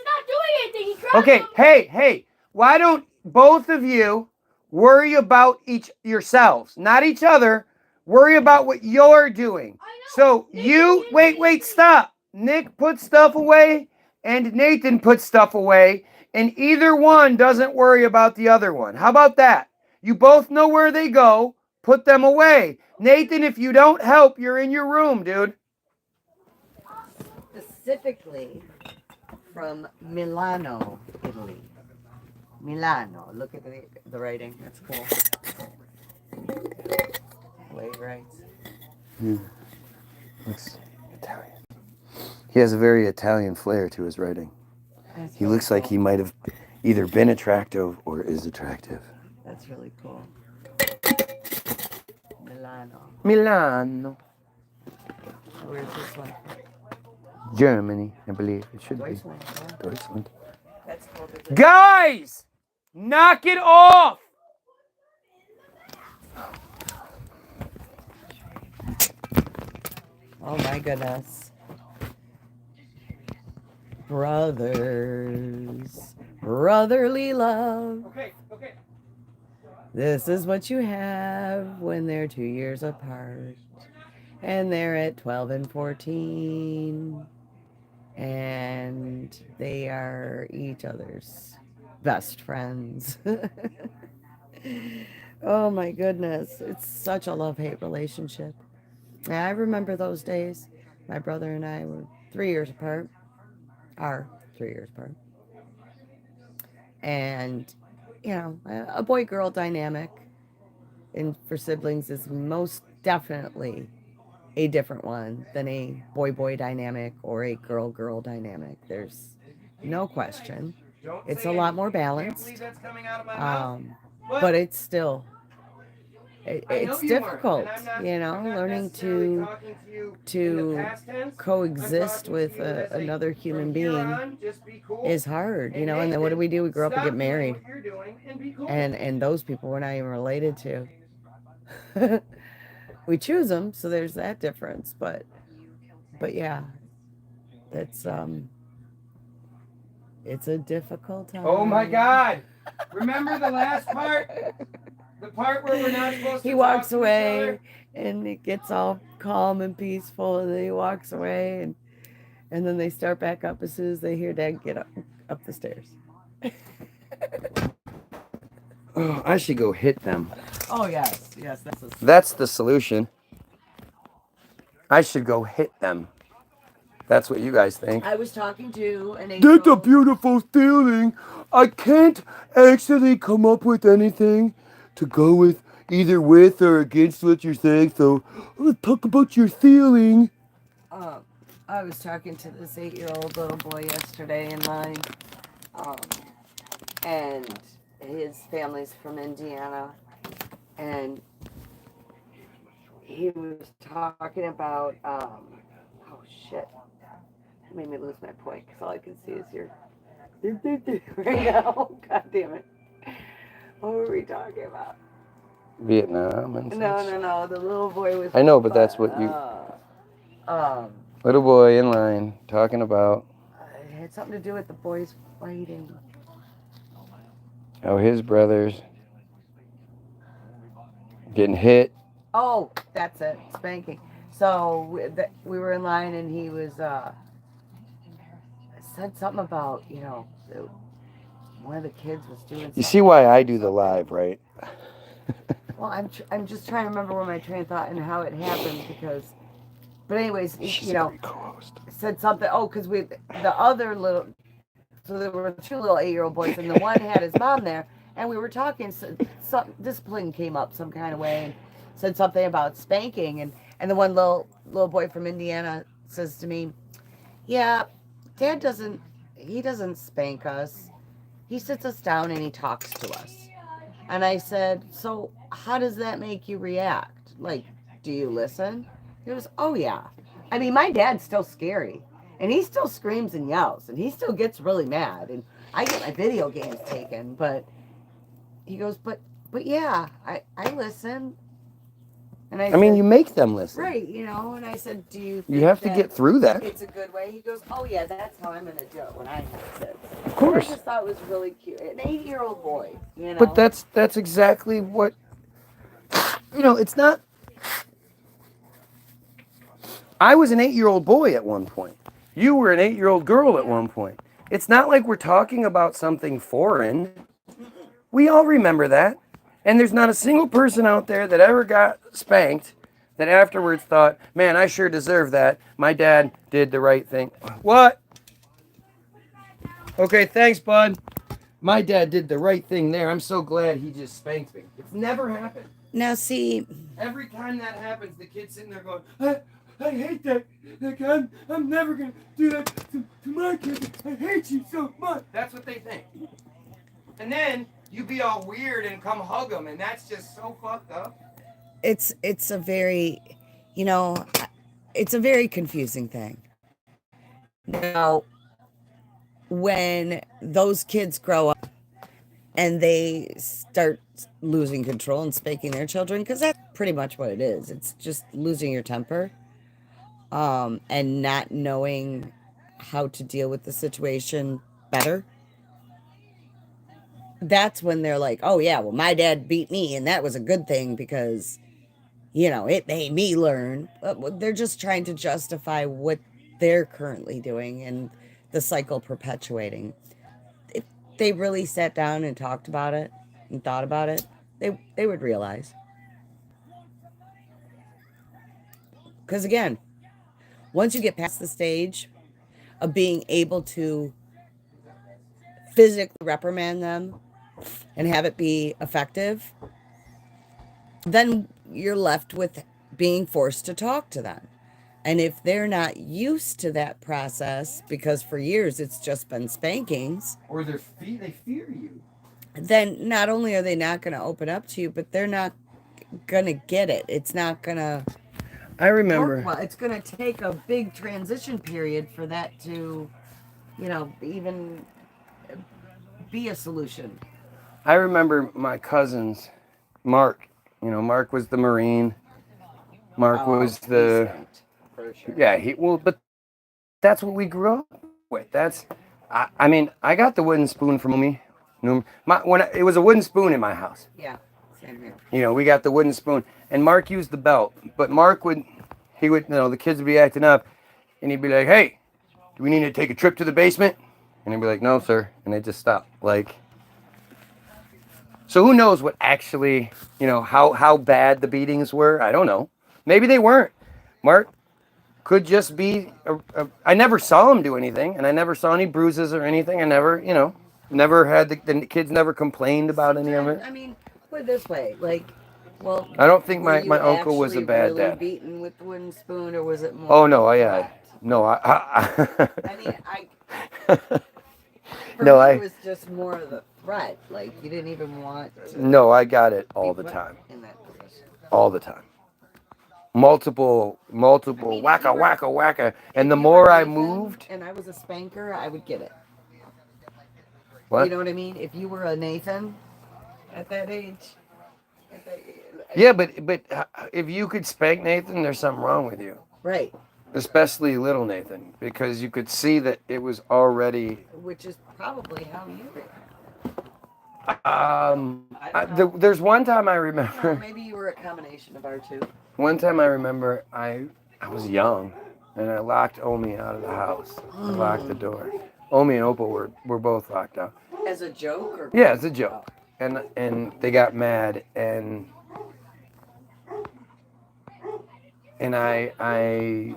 not doing anything. He grabbed Okay, them. hey, why don't both of you worry about yourselves, not each other. Worry about what you're doing. So you wait, stop. Nick put stuff away and Nathan put stuff away, and either one doesn't worry about the other one. How about that? You both know where they go. Put them away. Nathan, if you don't help, you're in your room, dude. Specifically from Milano, Italy. Milano. Look at the writing. That's cool. Way he writes. Looks Italian. He has a very Italian flair to his writing. That's He really looks like cool. he might have either been attractive or is attractive. That's really cool. Milano. Milano. Where's this one? Germany, I believe. It should be. Deutschland. Yeah. Deutschland. That's cool. Guys! Knock it off! Oh my goodness. Brothers. Brotherly love. Okay. This is what you have when they're 2 years apart. And they're at 12 and 14. And they are each other's best friends. Oh my goodness. It's such a love-hate relationship. And I remember those days. My brother and I were 3 years apart. Are 3 years apart. And, a boy-girl dynamic for siblings is most definitely a different one than a boy-boy dynamic or a girl-girl dynamic. There's no question. It's a lot more balanced. But it's still, it's difficult, learning to coexist with another human being is hard, and then what do? We grow up and get married, and those people we're not even related to. We choose them, so there's that difference, but yeah, that's it's a difficult time. Oh my God! Remember the last part? The part where we're not supposed to He walks away and it gets all calm and peaceful, and then he walks away, and then they start back up as soon as they hear Dad get up the stairs. Oh, I should go hit them. Oh yes, That's the solution. I should go hit them. That's what you guys think. I was talking to an That's a 8-year-old. beautiful feeling. I can't actually come up with anything to go with either with or against what you're saying. So let's talk about your feeling. I was talking to this 8-year-old little boy yesterday in line, and his family's from Indiana, and he was talking about, oh shit, it made me lose my point because all I can see is your right now. God damn it. What were we talking about? Vietnam and No. The little boy was. I know, but that's what you. Little boy in line talking about. It had something to do with the boys fighting. Oh, his brothers getting hit. Oh, that's it, spanking. So we were in line, and he was said something about one of the kids was doing. You Something. see why I do the live, right? Well, I'm just trying to remember where my train of thought and how it happened because. But anyways, She's a great co-host. said something. Oh, because the other little, so there were 2 little 8-year-old boys, and the one had his mom there, and we were talking. So, some discipline came up some kind of way, and said something about spanking, and the one little boy from Indiana says to me, "Yeah, Dad doesn't spank us. He sits us down and he talks to us." And I said, "So how does that make you react? Like, do you listen?" He goes, "Oh yeah. I mean, my dad's still scary, and he still screams and yells, and he still gets really mad, and I get my video games taken, but," he goes, but yeah, I listen." And I mean, said, you make them listen. right, and I said, "Do you You have to get through that. it's a good way?" He goes, "Oh yeah, that's how I'm gonna do it when I have kids." Of course. And I just thought it was really cute. An 8-year-old boy, But that's exactly what, it's not. I was an 8-year-old boy at one point. You were an 8-year-old girl at one point. It's not like we're talking about something foreign. We all remember that. And there's not a single person out there that ever got spanked that afterwards thought, man, I sure deserve that. My dad did the right thing. What? Okay, thanks, bud. My dad did the right thing there. I'm so glad he just spanked me. It's never happened. Now see, Every time that happens, the kid's sitting there going, I hate that. Like, I'm never going to do that to my kid. I hate you so much. That's what they think. And then you be all weird and come hug them, and that's just so fucked up. it's a very, it's a very confusing thing. Now, when those kids grow up and they start losing control and spanking their children, because that's pretty much what it is. It's just losing your temper, and not knowing how to deal with the situation better. That's when they're like, "Oh yeah, well my dad beat me, and that was a good thing because, it made me learn." But they're just trying to justify what they're currently doing and the cycle perpetuating. If they really sat down and talked about it and thought about it, they would realize. Because again, once you get past the stage of being able to physically reprimand them and have it be effective, then you're left with being forced to talk to them. And if they're not used to that process, because for years it's just been spankings, Or they fear you. then not only are they not going to open up to you, but they're not going to get it. It's not going to I remember. work well. It's going to take a big transition period for that to, even be a solution. I remember my cousins, Mark. Mark was the Marine. Mark was the. For sure. Yeah, but that's what we grew up with. I mean, I got the wooden spoon from me. It was a wooden spoon in my house. Yeah, same here. We got the wooden spoon, and Mark used the belt. But Mark would, the kids would be acting up, and he'd be like, "Hey, do we need to take a trip to the basement?" And he'd be like, "No, sir," and they'd just stop. So who knows what actually, how bad the beatings were? I don't know. Maybe they weren't. Mark could just be. I never saw him do anything, and I never saw any bruises or anything. I never, never had the kids never complained about any of it. I mean, put it this way, like, well, I don't think were my you uncle was a actually bad really dad. beaten with the wooden spoon, or was it more? Oh no, threat? I mean, for No, me, I- it was just more of the threat. Like, you didn't even want to No, I got it all be the put time. in that position. All the time. Multiple, I mean, if you whacka, were- whacka, whacka. If And the you more were I Nathan moved, and I was a spanker, I would get it. what? You know what I mean? If you were a Nathan at that age, Yeah, but if you could spank Nathan, there's something wrong with you. right, Especially little Nathan, because you could see that it was already. which is probably how you react. There's one time I Well, remember. maybe you were a combination of our two. One time I remember I was young, and I locked Omi out of the house. I locked the door. Omi and Opal were both locked out. As a joke, or Yeah, it's a joke. And they got mad, and I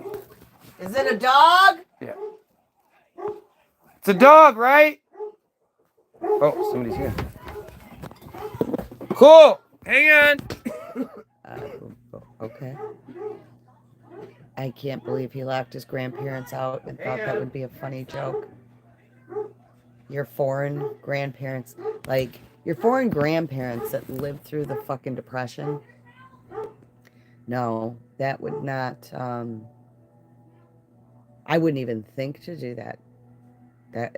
Is it a dog? yeah. It's a dog, right? Oh, somebody's here. Cool. Hang on. Okay. I can't believe he locked his grandparents out and thought that would be a funny joke. Your foreign grandparents, like your foreign grandparents that lived through the fucking depression. No, that would not. I wouldn't even think to do that.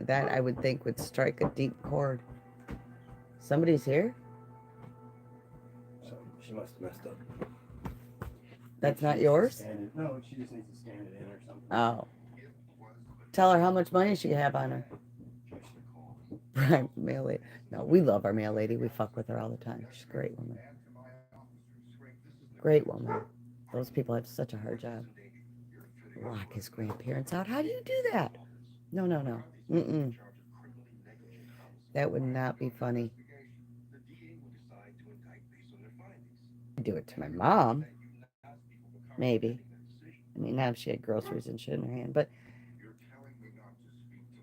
That I would think would strike a deep chord. Somebody's here. She must have messed up. That's not yours. No, she just needs to scan it in or something. Oh. Tell her how much money she have on her. Right, mail lady. No, we love our mail lady. We fuck with her all the time. She's a great woman. Great woman. Those people have such a hard job. Lock his grandparents out. How do you do that? No. Mm-mm. That would not be funny. I'd do it to my mom. Maybe. I mean, not if she had groceries and shit in her hand, but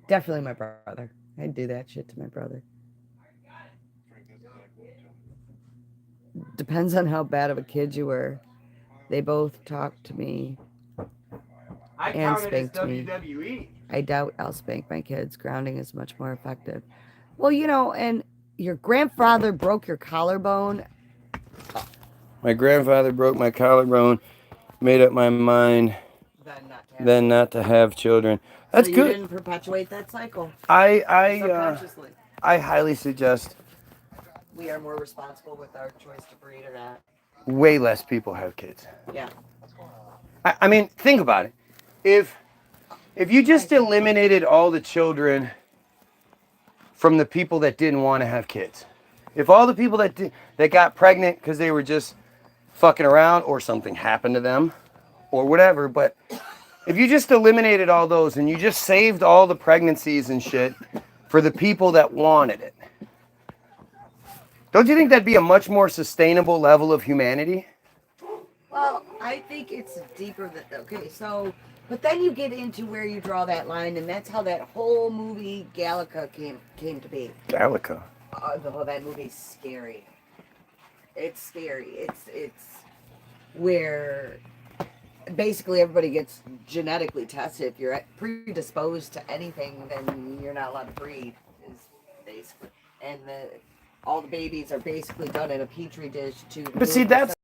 definitely my brother. I'd do that shit to my brother. Depends on how bad of a kid you were. They both talked to me. I And counted as spanked me. WWE. I doubt I'll spank my kids. Grounding is much more effective. Well, and your grandfather broke your collarbone. My grandfather broke my collarbone, made up my mind then not to have children. That's so you good. didn't perpetuate that cycle I subconsciously. highly suggest We are more responsible with our choice to breed or not. way less people have kids. Yeah. I mean, think about it. If you just eliminated all the children from the people that didn't want to have kids, if all the people that got pregnant because they were just fucking around or something happened to them or whatever, but if you just eliminated all those and you just saved all the pregnancies and shit for the people that wanted it, don't you think that'd be a much more sustainable level of humanity? Well, I think it's deeper than okay. So, but then you get into where you draw that line, and that's how that whole movie Gallica came to be. Gallica. Oh, that movie's scary. It's scary. It's where basically everybody gets genetically tested. If you're predisposed to anything, then you're not allowed to breed. Is basically, and all the babies are basically done in a petri dish to. But see, that's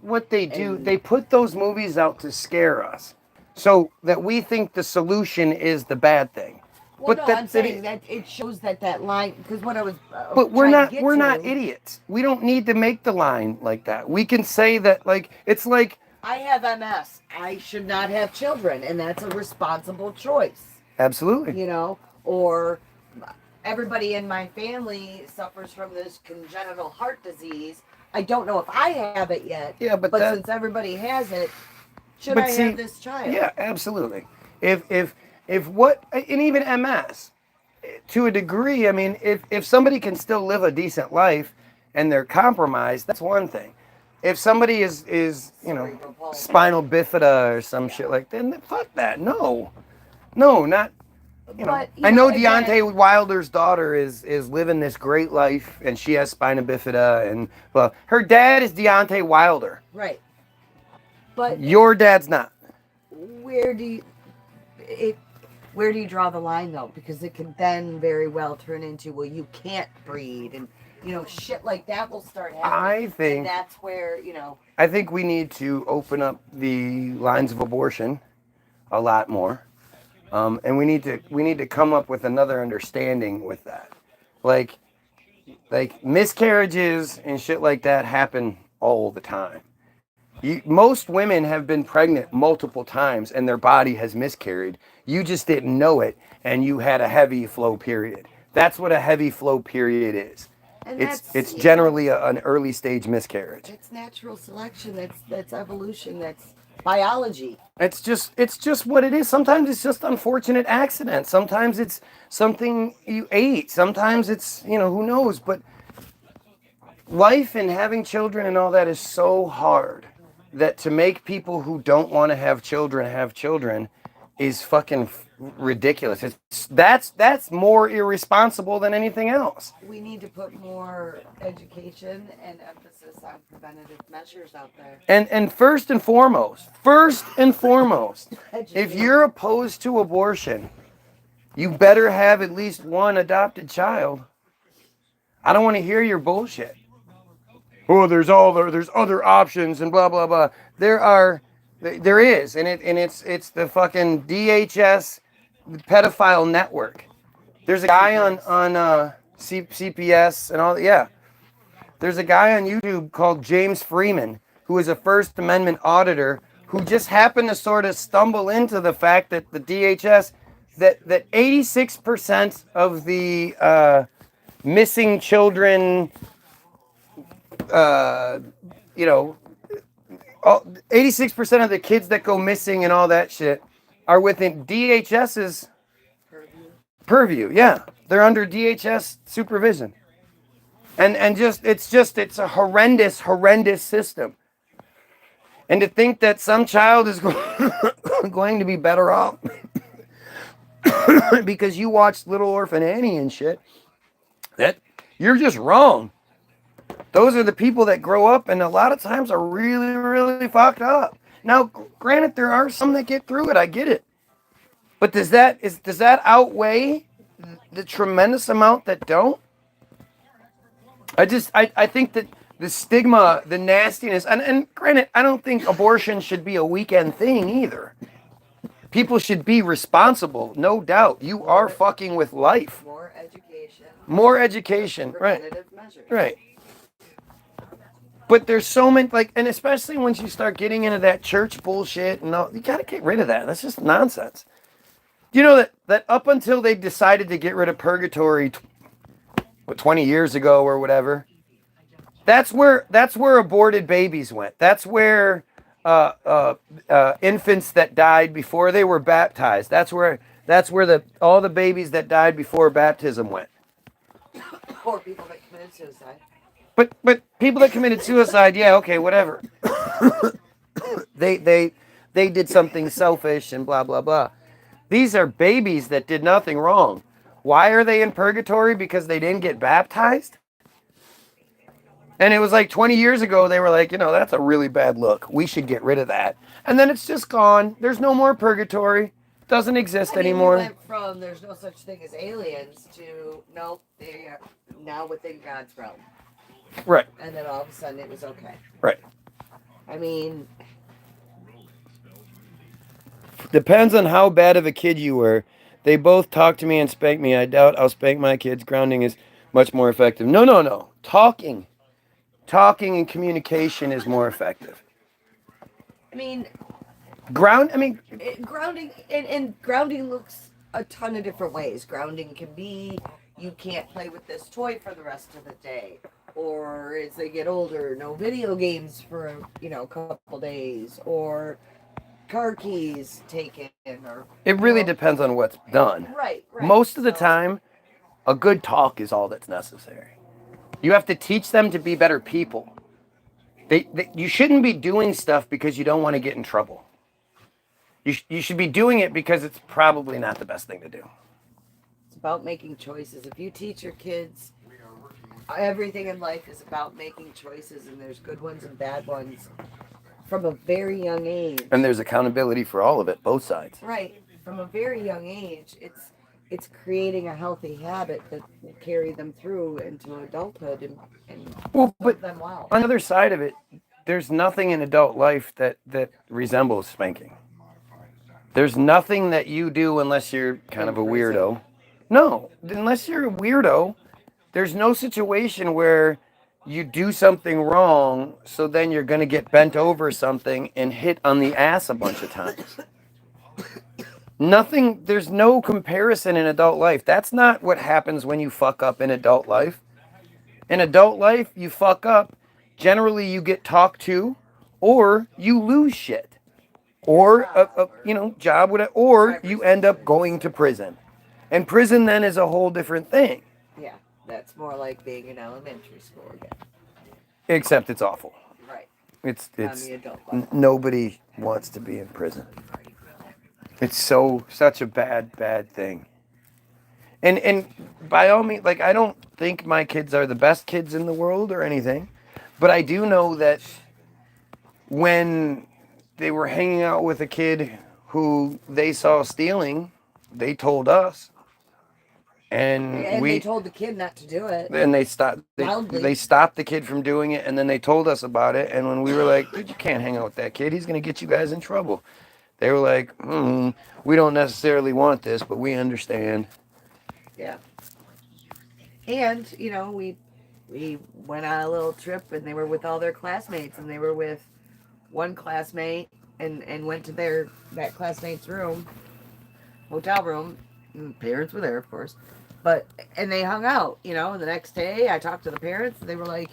what they do. They put those movies out to scare us, so that we think the solution is the bad thing. Well, But no, I'm saying that it shows that line because what I was. But we're trying to not get we're to- not idiots. We don't need to make the line like that. We can say that it's like I have MS. I should not have children, and that's a responsible choice. absolutely. Or everybody in my family suffers from this congenital heart disease. I don't know if I have it yet. Yeah, but since everybody has it, should But I see, have this child? Yeah, absolutely. If what and even MS to a degree, I mean, if somebody can still live a decent life and they're compromised, that's one thing. if somebody is Cerebral palsy. spinal bifida or some shit like that, then fuck that. No, not. But, I know again, Deontay Wilder's daughter is living this great life, and she has spina bifida, and well, her dad is Deontay Wilder. right. But Your dad's not. where do you draw the line though? Because it can then very well turn into, well, you can't breed, and shit like that will start happening. And that's where I think we need to open up the lines of abortion a lot more, and we need to come up with another understanding with that. Like miscarriages and shit like that happen all the time. Most women have been pregnant multiple times and their body has miscarried. You just didn't know it, and you had a heavy flow period. That's what a heavy flow period is. and It's generally an early stage miscarriage. it's natural selection. That's evolution. That's biology. It's just what it is. Sometimes it's just unfortunate accident. Sometimes it's something you ate. Sometimes it's who knows. But life and having children and all that is so hard that to make people who don't want to have children is fucking ridiculous. That's more irresponsible than anything else. We need to put more education and emphasis on preventative measures out there. And first and foremost, if Educate. you're opposed to abortion, you better have at least one adopted child. I don't want to hear your bullshit. Oh, there's other options and blah blah blah. There is, and it's the fucking DHS pedophile network. There's a guy on CPS and all. Yeah, there's a guy on YouTube called James Freeman who is a First Amendment auditor who just happened to sort of stumble into the fact that the DHS that 86% of the missing children. 86% of the kids that go missing and all that shit are within DHS's purview. Yeah, they're under DHS supervision, and it's a horrendous system. And to think that some child is going to be better off because you watched Little Orphan Annie and shit, that you're just wrong. Those are the people that grow up and a lot of times are really, really fucked up. Now, granted, there are some that get through it. I get it. But does that outweigh the tremendous amount that don't? I think that the stigma, the nastiness, and granted, I don't think abortion should be a weekend thing either. People should be responsible, no doubt. You are fucking with life. More education. Right. Measures. Right. But there's so many, and especially once you start getting into that church bullshit and all, you got to get rid of that. That's just nonsense. You know that up until they decided to get rid of purgatory 20 years ago or whatever, that's where aborted babies went. That's where infants that died before they were baptized. That's where all the babies that died before baptism went. Or people that committed suicide. But people that committed suicide, yeah, okay, whatever. they did something selfish and blah blah blah. These are babies that did nothing wrong. Why are they in purgatory? Because they didn't get baptized? And it was like 20 years ago, they were like, that's a really bad look. We should get rid of that. And then it's just gone. There's no more purgatory. Doesn't exist anymore. We went from there's no such thing as aliens to nope, they are now within God's realm. Right. And then all of a sudden it was okay. Right. I mean, depends on how bad of a kid you were. They both talk to me and spank me. I doubt I'll spank my kids. Grounding is much more effective. No. Talking and communication is more effective. I mean, grounding and grounding looks a ton of different ways. Grounding can be you can't play with this toy for the rest of the day, or as they get older, no video games for a couple days, or car keys taken, or it really depends on what's done. Right. Most of the time, a good talk is all that's necessary. You have to teach them to be better people. You shouldn't be doing stuff because you don't want to get in trouble. You should be doing it because it's probably not the best thing to do. It's about making choices. If you teach your kids, everything in life is about making choices, and there's good ones and bad ones from a very young age. And there's accountability for all of it, both sides. Right. From a very young age, it's creating a healthy habit that will carry them through into adulthood and Well, serve but them well. on the other side of it, there's nothing in adult life that resembles spanking. There's nothing that you do unless you're kind of a weirdo. No, unless you're a weirdo, there's no situation where you do something wrong, so then you're going to get bent over something and hit on the ass a bunch of times. Nothing, there's no comparison in adult life. That's not what happens when you fuck up in adult life. In adult life, you fuck up, generally you get talked to, or you lose shit, or a job, whatever, or you end up going to prison. And prison then is a whole different thing. Yeah, that's more like being in elementary school again. Except it's awful. Right. It's On the adult level. nobody wants to be in prison. It's such a bad thing. And by all means, like, I don't think my kids are the best kids in the world or anything, but I do know that when they were hanging out with a kid who they saw stealing, they told us. And they told the kid not to do it. And they stopped. Loudly. They stopped the kid from doing it, and then they told us about it. And when we were like, "Dude, you can't hang out with that kid. He's gonna get you guys in trouble," they were like, "We don't necessarily want this, but we understand." Yeah. And we went on a little trip, and they were with all their classmates, and they were with one classmate, and went to that classmate's room, hotel room. And parents were there, of course. And they hung out, and the next day I talked to the parents, and they were like,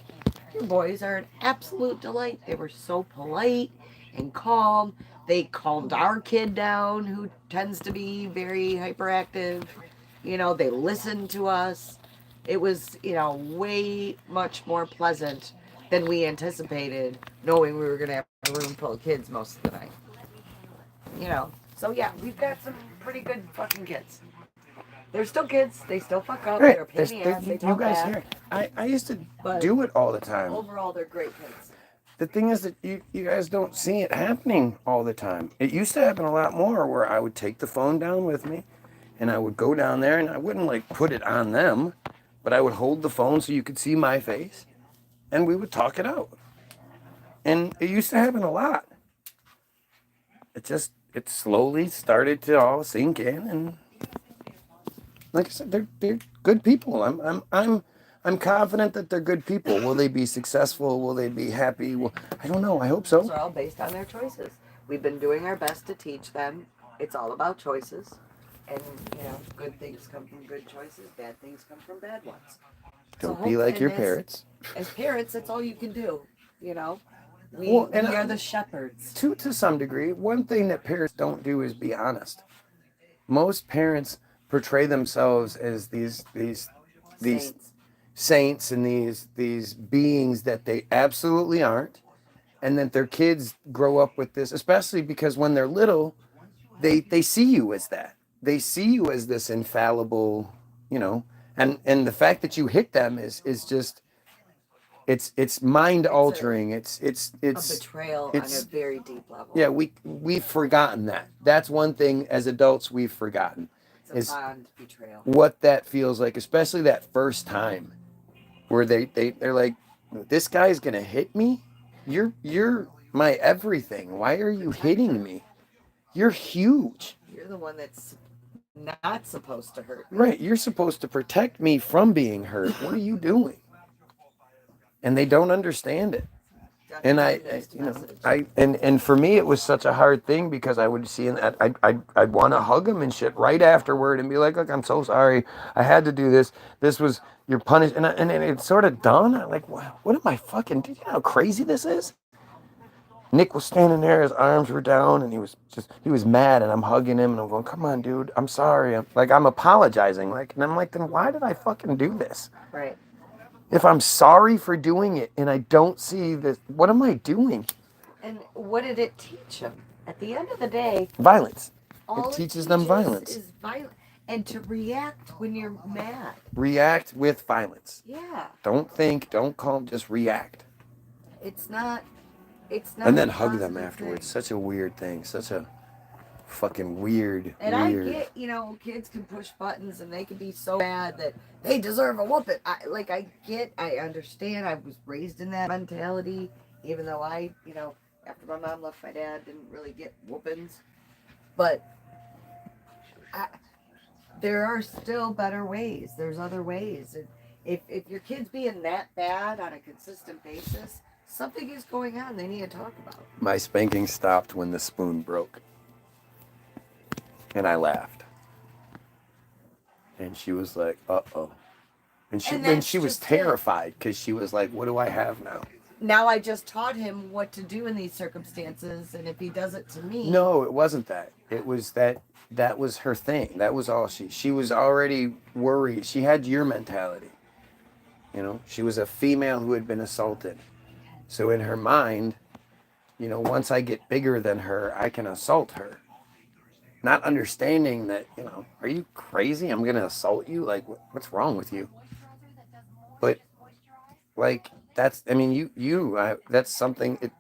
your boys are an absolute delight. They were so polite and calm. They calmed our kid down, who tends to be very hyperactive. They listened to us. It was, way much more pleasant than we anticipated, knowing we were going to have a room full of kids most of the night. So yeah, we've got some pretty good fucking kids. They're still kids. They still fuck up. Right. They're a pain in the ass. They You talk guys bad. here. I used to But do it all the time. overall, they're great kids. The thing is that you guys don't see it happening all the time. It used to happen a lot more, where I would take the phone down with me, and I would go down there, and I wouldn't like put it on them, but I would hold the phone so you could see my face, and we would talk it out. And it used to happen a lot. It slowly started to all sink in, and like I said, they're good people. I'm confident that they're good people. Will they be successful? Will they be happy? Well, I don't know. I hope Those so. are all based on their choices. We've been doing our best to teach them. It's all about choices. And, good things come from good choices. Bad things come from bad ones. Don't be like your parents. As parents, that's all you can do. We Well, and are the shepherds. To some degree, one thing that parents don't do is be honest. Most parents portray themselves as these saints and these beings that they absolutely aren't, and that their kids grow up with this, especially because when they're little, they see you as that. They see you as this infallible, and the fact that you hit them is just it's mind altering. It's A betrayal on a very deep level. yeah, we've forgotten that. That's one thing as adults we've forgotten. It's a Is bond betrayal. what that feels like, especially that first time where they're like, this guy's gonna hit me? You're my everything. Why are you hitting me? You're huge. You're the one that's not supposed to hurt. Right. You're supposed to protect me from being hurt. What are you doing? And they don't understand it. And and for me, it was such a hard thing, because I would see, and I'd want to hug him and shit right afterward and be like, look, I'm so sorry. I had to do this. This was your punish. And it sort of dawned. I'm like, what am I fucking, do you know how crazy this is? Nick was standing there, his arms were down, and he was mad, and I'm hugging him, and I'm going, come on, dude, I'm sorry. I'm apologizing. And I'm like, then why did I fucking do this? Right. If I'm sorry for doing it and I don't see this, what am I doing? And what did it teach them? At the end of the day, Violence. all It teaches them violence. is violence. And to react when you're mad. React with violence. Yeah. Don't think, don't call, just react. It's not And then a hug them positive afterwards. thing. Such a weird thing. Such a fucking weird. And I get, kids can push buttons and they can be so bad that they deserve a whooping. I understand. I was raised in that mentality, even though after my mom left my dad, didn't really get whoopings. But there are still better ways. There's other ways. And if your kid's being that bad on a consistent basis, something is going on they need to talk about. My spanking stopped when the spoon broke. And I laughed. And she was like, uh-oh. And she was terrified because she was like, what do I have now? Now I just taught him what to do in these circumstances, and if he does it to me... No, it wasn't that. It was that was her thing. That was all she was already worried. She had your mentality. She was a female who had been assaulted. So in her mind, once I get bigger than her, I can assault her. Not understanding that, are you crazy? I'm going to assault you? Like, what's wrong with you? But, like, that's something,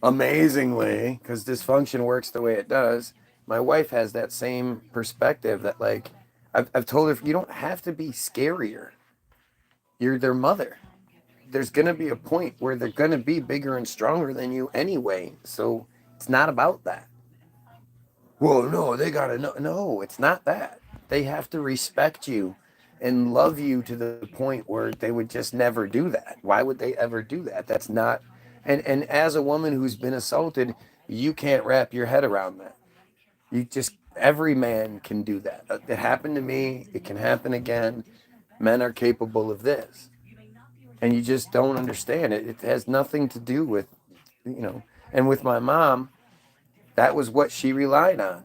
amazingly, because dysfunction works the way it does, my wife has that same perspective that, like, I've told her, you don't have to be scarier. You're their mother. There's going to be a point where they're going to be bigger and stronger than you anyway. So it's not about that. Well, no, they got to know. No, it's not that. They have to respect you and love you to the point where they would just never do that. Why would they ever do that? That's not. And as a woman who's been assaulted, you can't wrap your head around that. Every man can do that. It happened to me. It can happen again. Men are capable of this. And you just don't understand it. It has nothing to do with, and with my mom, that was what she relied on.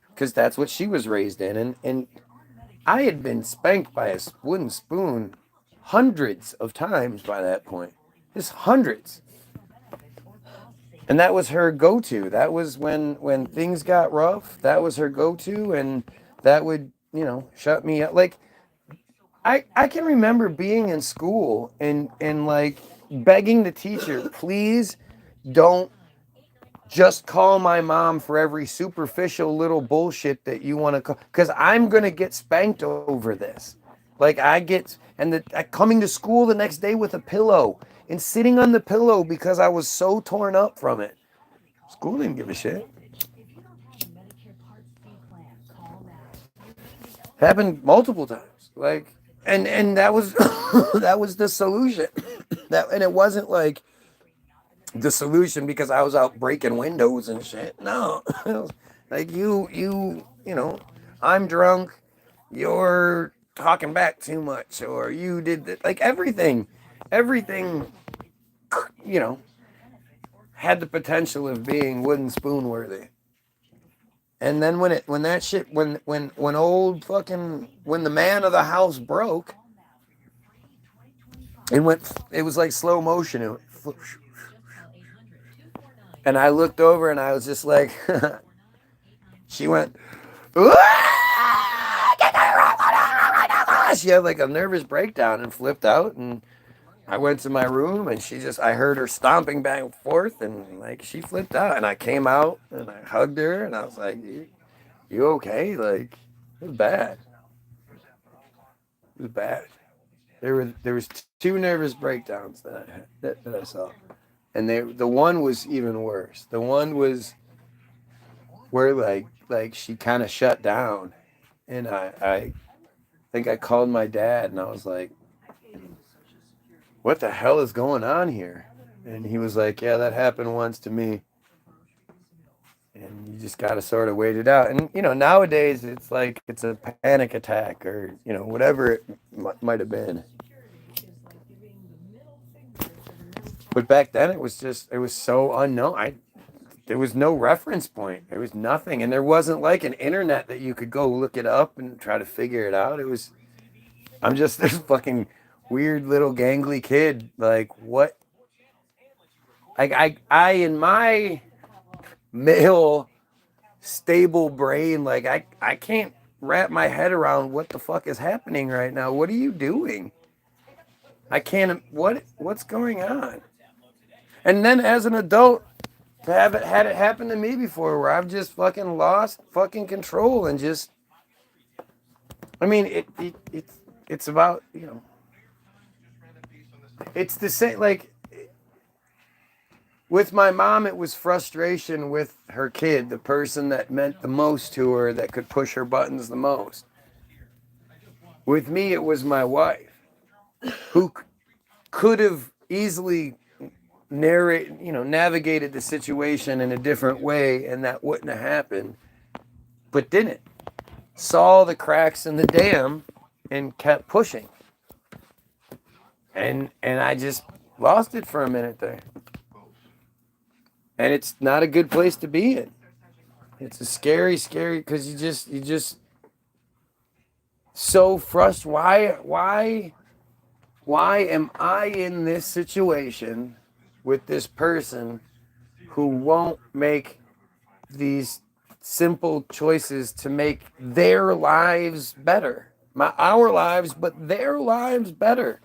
Because that's what she was raised in. And I had been spanked by a wooden spoon hundreds of times by that point. Just hundreds. And that was her go-to. That was when things got rough. That was her go-to. And that would, shut me up. Like, I can remember being in school and like begging the teacher, please don't just call my mom for every superficial little bullshit that you want to call, because I'm going to get spanked over this. Like coming to school the next day with a pillow and sitting on the pillow because I was so torn up from it. School didn't give a shit. Happened multiple times. Like, and that was that was the solution. And it wasn't like the solution because I was out breaking windows and shit. No. Like I'm drunk, you're talking back too much, or you did that. Like everything, had the potential of being wooden spoon worthy. And then when the man of the house broke, it was like slow motion. And I looked over and I was just like, she went, she had like a nervous breakdown and flipped out. And I went to my room and I heard her stomping back and forth and like she flipped out. And I came out and I hugged her and I was like, you okay? Like, it was bad. It was bad. There was two nervous breakdowns that I saw. And the one was even worse. The one was where like she kind of shut down, and I think I called my dad and I was like, "What the hell is going on here?" And he was like, "Yeah, that happened once to me." And you just gotta sort of wait it out. And nowadays it's like it's a panic attack or whatever it might have been. But back then it was so unknown. There was no reference point. There was nothing. And there wasn't like an internet that you could go look it up and try to figure it out. There's fucking weird little gangly kid. Like, what? I in my male stable brain, like I can't wrap my head around what the fuck is happening right now. What are you doing? I can't. What's going on? And then as an adult, to have it had it happen to me before, where I've just fucking lost fucking control and just. I mean, it's about, you know. It's the same, like with my mom, it was frustration with her kid, the person that meant the most to her, that could push her buttons the most. With me, it was my wife, who could have easily navigated the situation in a different way, and that wouldn't have happened, but didn't. Saw the cracks in the dam and kept pushing. And I just lost it for a minute there. And it's not a good place to be in. It's a scary, because you just so frustrated. Why am I in this situation with this person who won't make these simple choices to make their lives better? Our lives, but their lives better.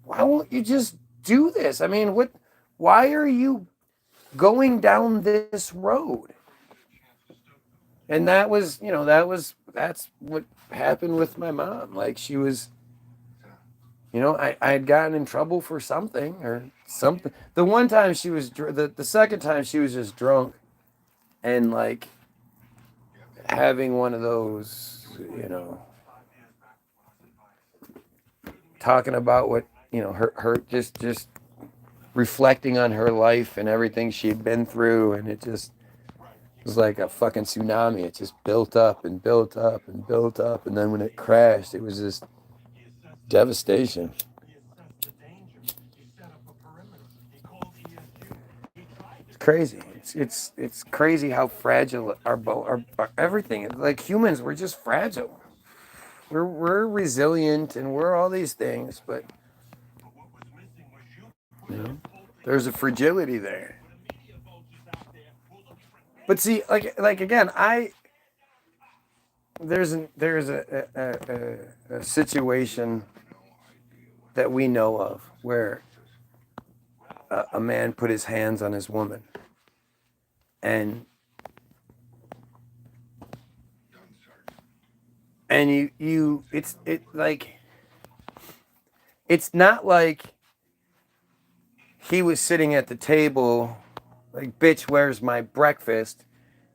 Why won't you just do this? I mean, why are you going down this road? And that's what happened with my mom. Like, she was, I had gotten in trouble for something or something. The one time she was, the second time she was just drunk and like having one of those, talking about what, her just reflecting on her life and everything she'd been through. And it was like a fucking tsunami. It just built up and built up and built up. And then when it crashed, it was just devastation. It's crazy. It's crazy how fragile our everything is. Like humans, we're just fragile. We're resilient and we're all these things, but there's a fragility there. But see, like again, there's a situation that we know of where a man put his hands on his woman, and it's not like he was sitting at the table like, bitch, where's my breakfast?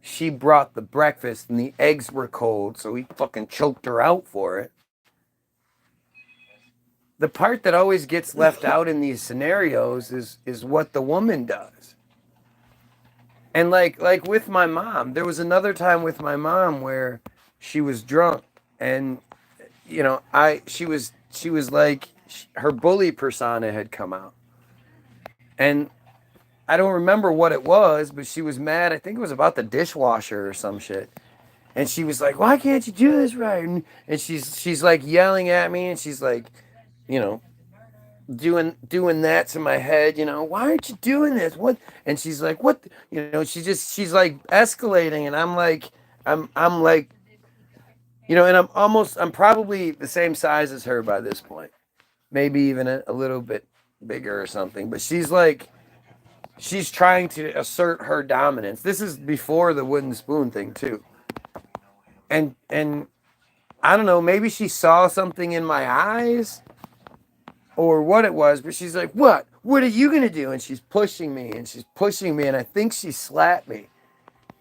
She brought the breakfast and the eggs were cold, so he fucking choked her out for it. The part that always gets left out in these scenarios is what the woman does. And like with my mom, there was another time with my mom where she was drunk, and she was like, her bully persona had come out. And I don't remember what it was, but she was mad. I think it was about the dishwasher or some shit. And she was like, why can't you do this right? And she's like yelling at me, and she's like, doing that to my head, why aren't you doing this? What? And she's like, what? She's like escalating, and I'm like, and I'm probably the same size as her by this point. Maybe even a little bit bigger or something. But she's trying to assert her dominance. This is before the wooden spoon thing too. And I don't know, maybe she saw something in my eyes or what it was, but she's like, what are you going to do? And she's pushing me, and I think she slapped me.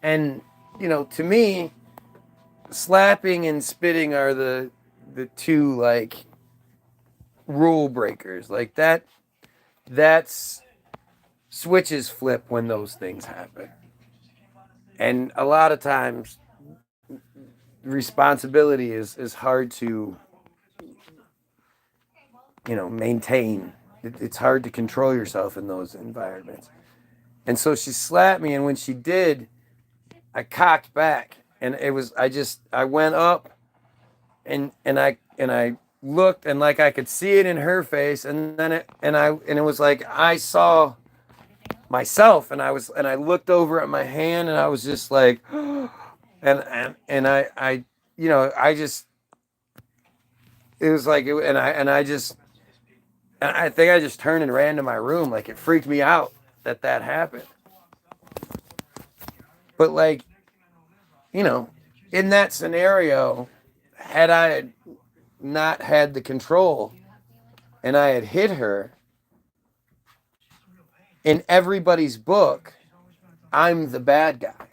And, to me, slapping and spitting are the two, like, rule breakers. Like, that's switches flip when those things happen. And a lot of times responsibility is hard to maintain. It's hard to control yourself in those environments. And so she slapped me, and when she did, I cocked back, and I went up and I looked and like I could see it in her face, and then it was like I saw myself, and I looked over at my hand, and I was just like, and I you know, I just, it was like it, and I think I just turned and ran to my room. Like, it freaked me out that happened. But like, you know, in that scenario, had I not had the control and I had hit her, in everybody's book, I'm the bad guy.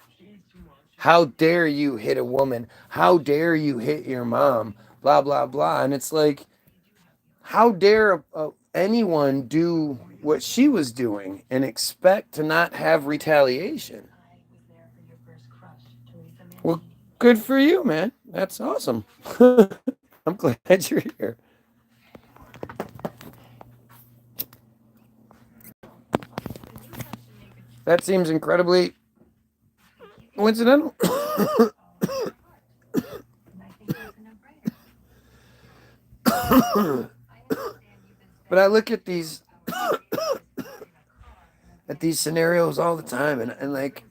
How dare you hit a woman? How dare you hit your mom? Blah, blah, blah. And it's like, how dare anyone do what she was doing and expect to not have retaliation? Well, good for you, man. That's awesome. I'm glad you're here. That seems incredibly coincidental. But I look at these scenarios all the time, and like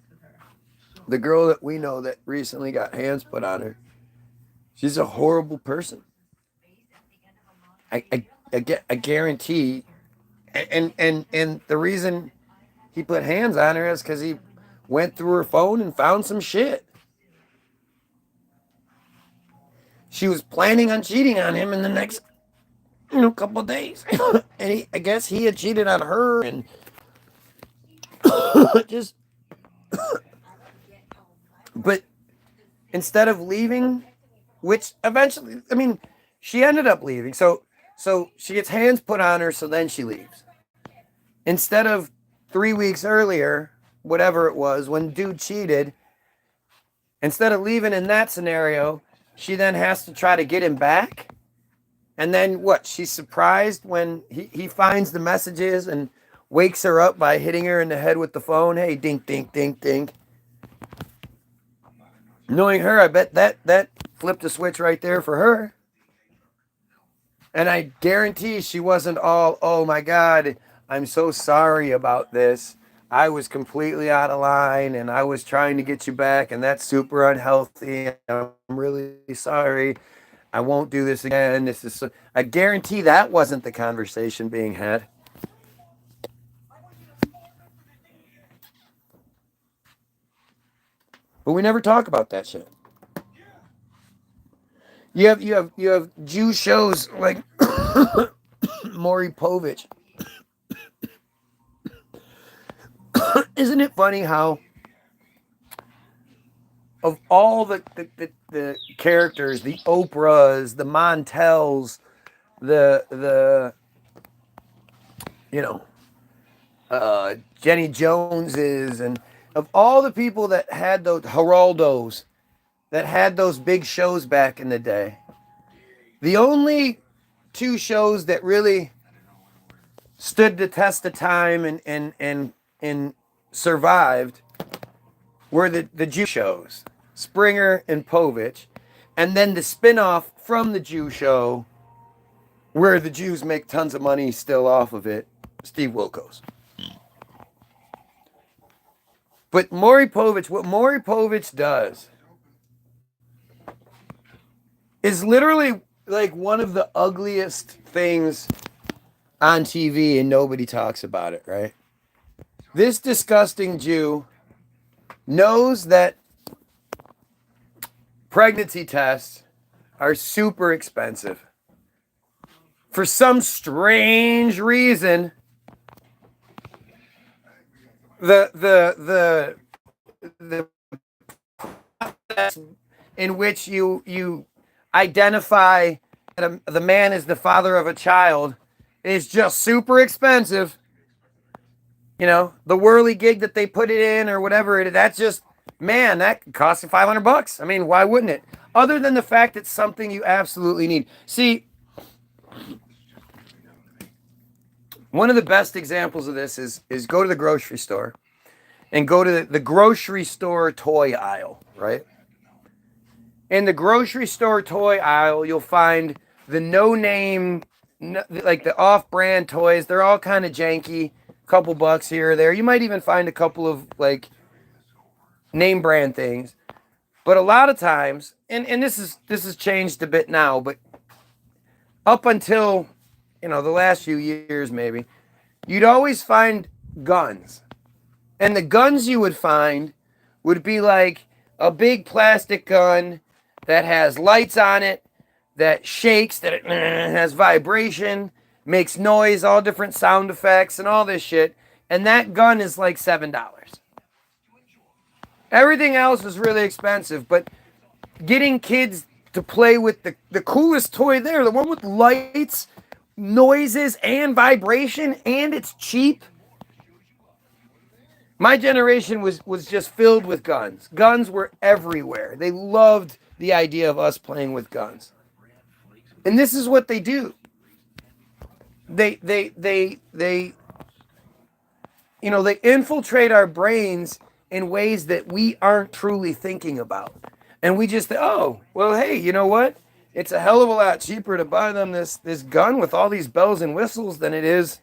the girl that we know that recently got hands put on her, she's a horrible person. I guarantee, and the reason he put hands on her is because he went through her phone and found some shit. She was planning on cheating on him in the next, couple of days. And I guess he had cheated on her, and just, but instead of leaving, which eventually, I mean, she ended up leaving. So she gets hands put on her, so then she leaves. Instead of 3 weeks earlier, whatever it was, when dude cheated, instead of leaving in that scenario, she then has to try to get him back. And then what? She's surprised when he finds the messages and wakes her up by hitting her in the head with the phone. Hey, dink, dink, dink, dink. Knowing her, I bet that flipped a switch right there for her. And I guarantee she wasn't all, oh my God, I'm so sorry about this. I was completely out of line and I was trying to get you back, and that's super unhealthy. I'm really sorry. I won't do this again. I guarantee that wasn't the conversation being had. But we never talk about that shit. You have Jew shows like Maury Povich. Isn't it funny how of all the characters, the Oprahs, the Montels, the Jenny Joneses, and of all the people that had those Geraldos, that had those big shows back in the day, the only two shows that really stood the test of time and survived were the Jew shows, Springer and Povich, and then the spin-off from the Jew show where the Jews make tons of money still off of it, Steve Wilkos. But Maury Povich, what Maury Povich does is literally like one of the ugliest things on TV, and nobody talks about it, right? This disgusting Jew knows that pregnancy tests are super expensive. For some strange reason, the process in which you identify that the man is the father of a child is just super expensive. The whirligig that they put it in or whatever, that's just, man, that could cost you $500. I mean, why wouldn't it? Other than the fact it's something you absolutely need. See, one of the best examples of this is go to the grocery store and go to the grocery store toy aisle, right? In the grocery store toy aisle, you'll find the no-name, like the off-brand toys, they're all kind of janky. Couple bucks here or there. You might even find a couple of like name brand things. But a lot of times, and this has changed a bit now, but up until, the last few years maybe, you'd always find guns. And the guns you would find would be like a big plastic gun that has lights on it, that shakes, that it has vibration, makes noise, all different sound effects and all this shit. And that gun is like $7. Everything else is really expensive, but getting kids to play with the coolest toy there, the one with lights, noises, and vibration, and it's cheap. My generation was just filled with guns. Guns were everywhere. They loved the idea of us playing with guns. And this is what they do. They infiltrate our brains in ways that we aren't truly thinking about. And we just, oh, well, hey, you know what? It's a hell of a lot cheaper to buy them this gun with all these bells and whistles than it is,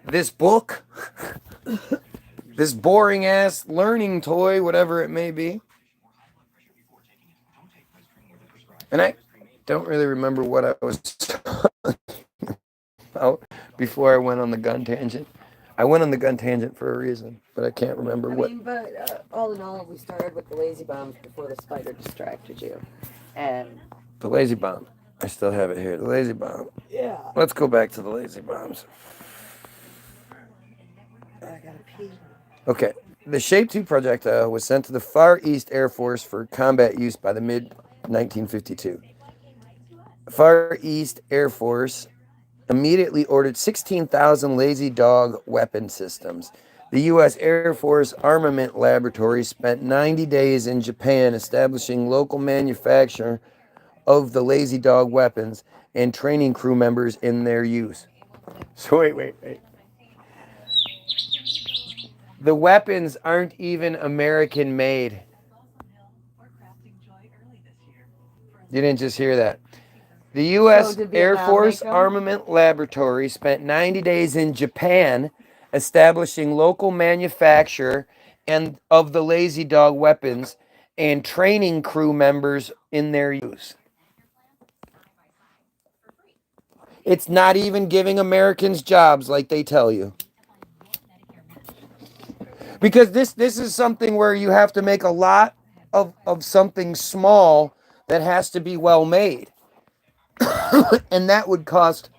this book, this boring ass learning toy, whatever it may be. And I don't really remember what I was talking about before I went on the gun tangent. I went on the gun tangent for a reason, but I can't remember what. But all in all, we started with the lazy bombs before the spider distracted you. And The lazy bomb. I still have it here. The lazy bomb. yeah, Let's go back to the lazy bombs. I gotta pee. Okay. The Shape 2 projectile was sent to the Far East Air Force for combat use by the mid-1952. Far East Air Force immediately ordered 16,000 Lazy Dog weapon systems. The U.S. Air Force Armament Laboratory spent 90 days in Japan establishing local manufacture of the Lazy Dog weapons and training crew members in their use. So wait. The weapons aren't even American made. You didn't just hear that. The U.S. So did Air Vietnam Force make 'em? Armament Laboratory spent 90 days in Japan establishing local manufacture and of the Lazy Dog weapons and training crew members in their use. It's not even giving Americans jobs like they tell you. Because this is something where you have to make a lot of something small that has to be well made. And that would cost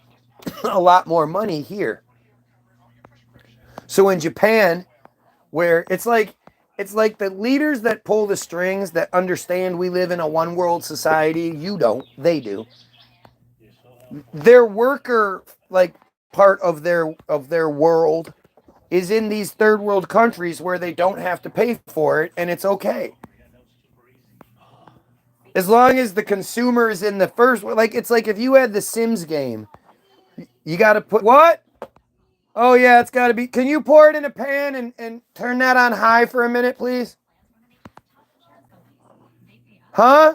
a lot more money here. So in Japan, where it's like the leaders that pull the strings that understand we live in a one world society, you don't, they do. Their worker part of their world is in these third world countries where they don't have to pay for it and it's okay. As long as the consumer is in the first, it's like if you had the Sims game, you got to put what? Oh yeah, it's got to be. Can you pour it in a pan and turn that on high for a minute, please? Huh?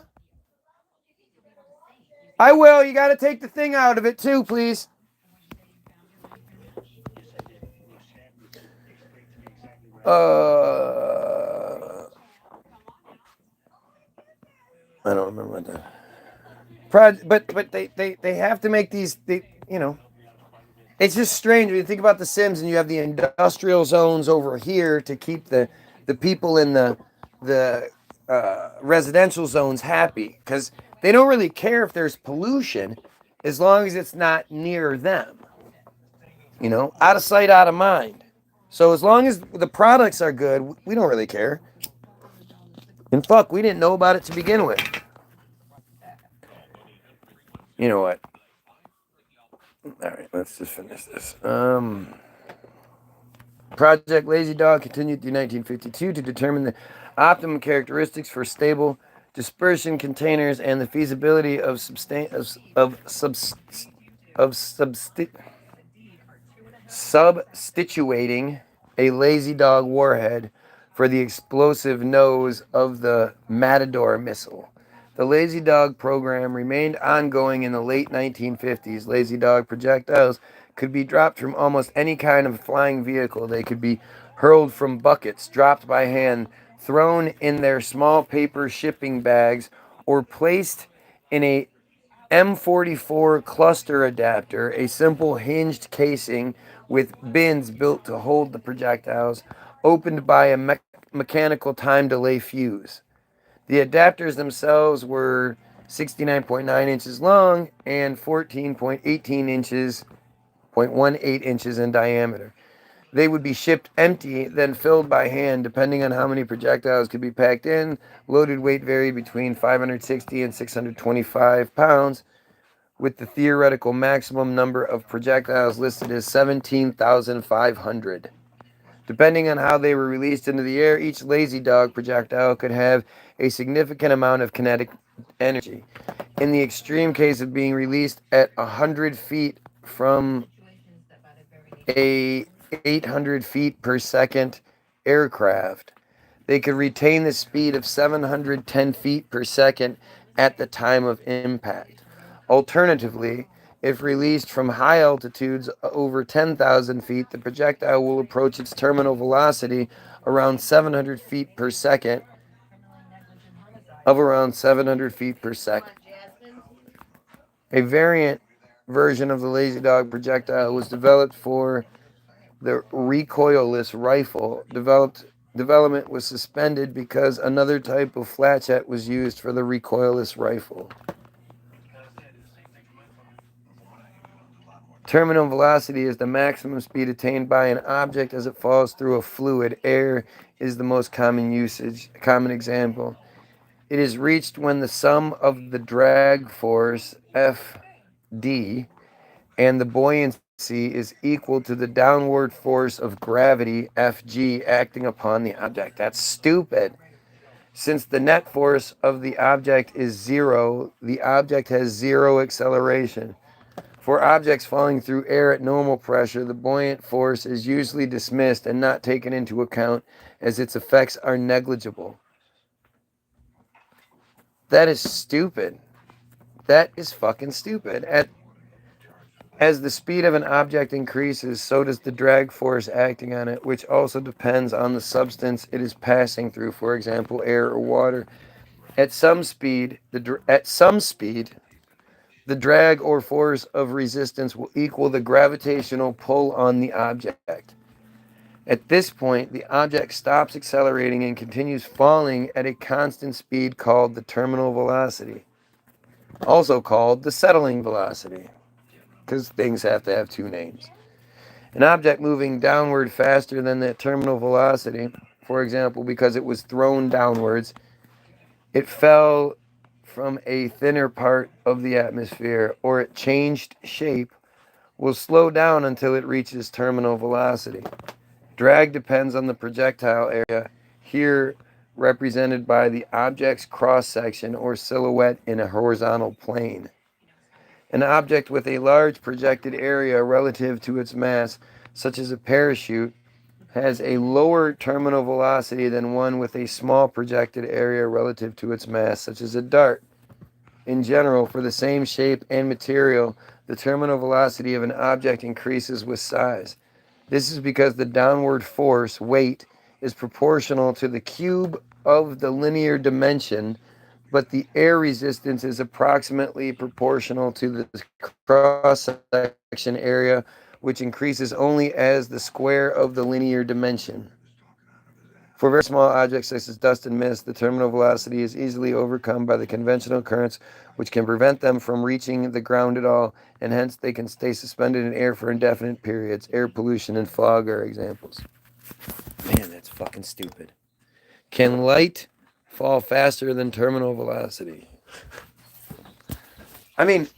I will. You got to take the thing out of it too, please. I don't remember what but they have to make these, it's just strange when you think about the Sims and you have the industrial zones over here to keep the people in the residential zones happy, because they don't really care if there's pollution as long as it's not near them. Out of sight, out of mind. So as long as the products are good, we don't really care. And fuck, we didn't know about it to begin with. You know what? All right, let's just finish this. Project Lazy Dog continued through 1952 to determine the optimum characteristics for stable dispersion containers and the feasibility of substituting a Lazy Dog warhead for the explosive nose of the Matador missile. The Lazy Dog program remained ongoing in the late 1950s. Lazy Dog projectiles could be dropped from almost any kind of flying vehicle. They could be hurled from buckets, dropped by hand, thrown in their small paper shipping bags, or placed in a M44 cluster adapter, a simple hinged casing with bins built to hold the projectiles, opened by a mechanical time delay fuse. The adapters themselves were 69.9 inches long and 14.18 inches, 0.18 inches in diameter. They would be shipped empty, then filled by hand, depending on how many projectiles could be packed in. Loaded weight varied between 560 and 625 pounds, with the theoretical maximum number of projectiles listed as 17,500. Depending on how they were released into the air, each Lazy Dog projectile could have a significant amount of kinetic energy. In the extreme case of being released at 100 feet from a 800 feet per second aircraft, they could retain the speed of 710 feet per second at the time of impact. Alternatively, if released from high altitudes over 10,000 feet, the projectile will approach its terminal velocity around 700 feet per second, of around 700 feet per second. A variant version of the Lazy Dog projectile was developed for the recoilless rifle. Development was suspended because another type of flatchet was used for the recoilless rifle. Terminal velocity is the maximum speed attained by an object as it falls through a fluid. Air is the most common example. It is reached when the sum of the drag force, Fd, and the buoyancy is equal to the downward force of gravity, Fg, acting upon the object. That's stupid. Since the net force of the object is zero, the object has zero acceleration. For objects falling through air at normal pressure, the buoyant force is usually dismissed and not taken into account as its effects are negligible. That is stupid. That is fucking stupid. As the speed of an object increases, so does the drag force acting on it, which also depends on the substance it is passing through, for example, air or water. At some speed, the drag or force of resistance will equal the gravitational pull on the object. At this point, the object stops accelerating and continues falling at a constant speed called the terminal velocity, also called the settling velocity, because things have to have two names. An object moving downward faster than the terminal velocity, for example, because it was thrown downwards, it fell from a thinner part of the atmosphere, or it changed shape, will slow down until it reaches terminal velocity. Drag depends on the projectile area, here represented by the object's cross-section or silhouette in a horizontal plane. An object with a large projected area relative to its mass, such as a parachute, has a lower terminal velocity than one with a small projected area relative to its mass, such as a dart. In general, for the same shape and material, the terminal velocity of an object increases with size. This is because the downward force, weight, is proportional to the cube of the linear dimension, but the air resistance is approximately proportional to the cross-section area, which increases only as the square of the linear dimension. For very small objects such as dust and mist, the terminal velocity is easily overcome by the conventional currents, which can prevent them from reaching the ground at all, and hence they can stay suspended in air for indefinite periods. Air pollution and fog are examples. Man, that's fucking stupid. Can light fall faster than terminal velocity? I mean,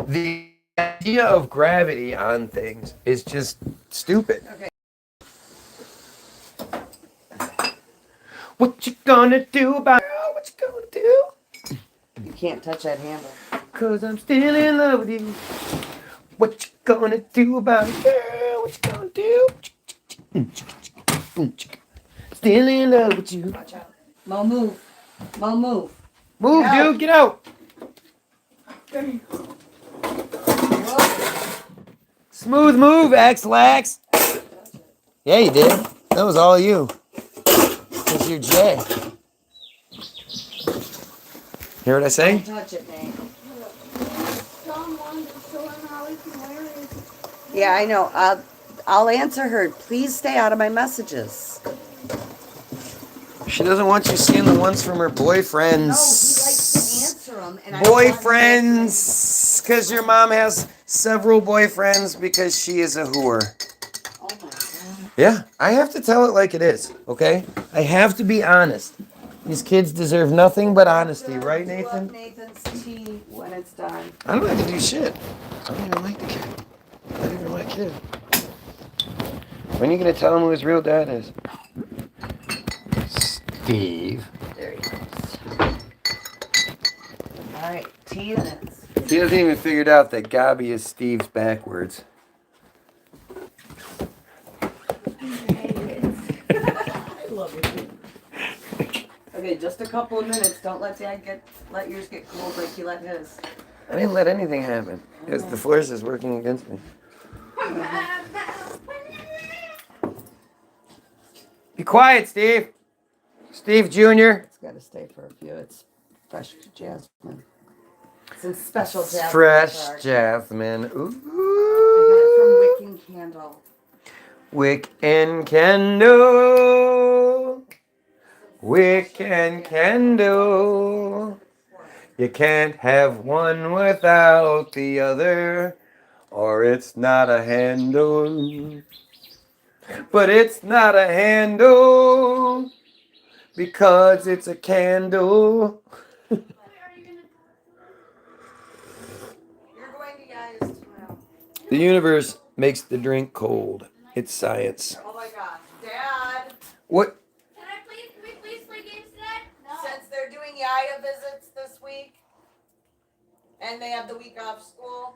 the idea of gravity on things is just stupid. Okay. What you gonna do about it? What you gonna do? You can't touch that handle. 'Cause I'm still in love with you. What you gonna do about it, girl? What you gonna do? Still in love with you. Watch out. Mo, move. Mo, move. Move, Get out. dude. Get out. Whoa. Smooth move, X-Lax. Yeah, you did. That was all you. Because you're Jay. Hear what I say? Don't touch it, Nate. Someone just showing how we can wear it. Yeah, I know. I'll answer her. Please stay out of my messages. She doesn't want you seeing the ones from her boyfriends. No, he likes to answer them. And I don't want him Boyfriends. Because your mom has several boyfriends because she is a whore. answering. Oh my god. Yeah, I have to tell it like it is, okay? I have to be honest. These kids deserve nothing but honesty, right, Do up Nathan? Nathan's tea when it's done. I don't have to do shit. I don't even like the kid. Not even my kid. When are you gonna tell him who his real dad is? Steve. There he goes. All right, tea minutes. He hasn't even figured out that Gabi is Steve's backwards. I love it. Okay, just a couple of minutes. Don't let let yours get cold like you let his. I didn't let anything happen because the force is working against me. Be quiet, Steve. Steve Jr. It's got to stay for a few. It's fresh jasmine. Some special jasmine. Fresh dark. jasmine. I got it from Ooh. Wiccan Candle. Wick and candle. Wick and candle. You can't have one without the other, or it's not a handle. But it's not a handle because it's a candle. You're going to guys tomorrow. The universe makes the drink cold. It's science. Oh my gosh. Dad, What? Can we please play games today? No. since they're doing Yaya visits this week, and they have the week off school.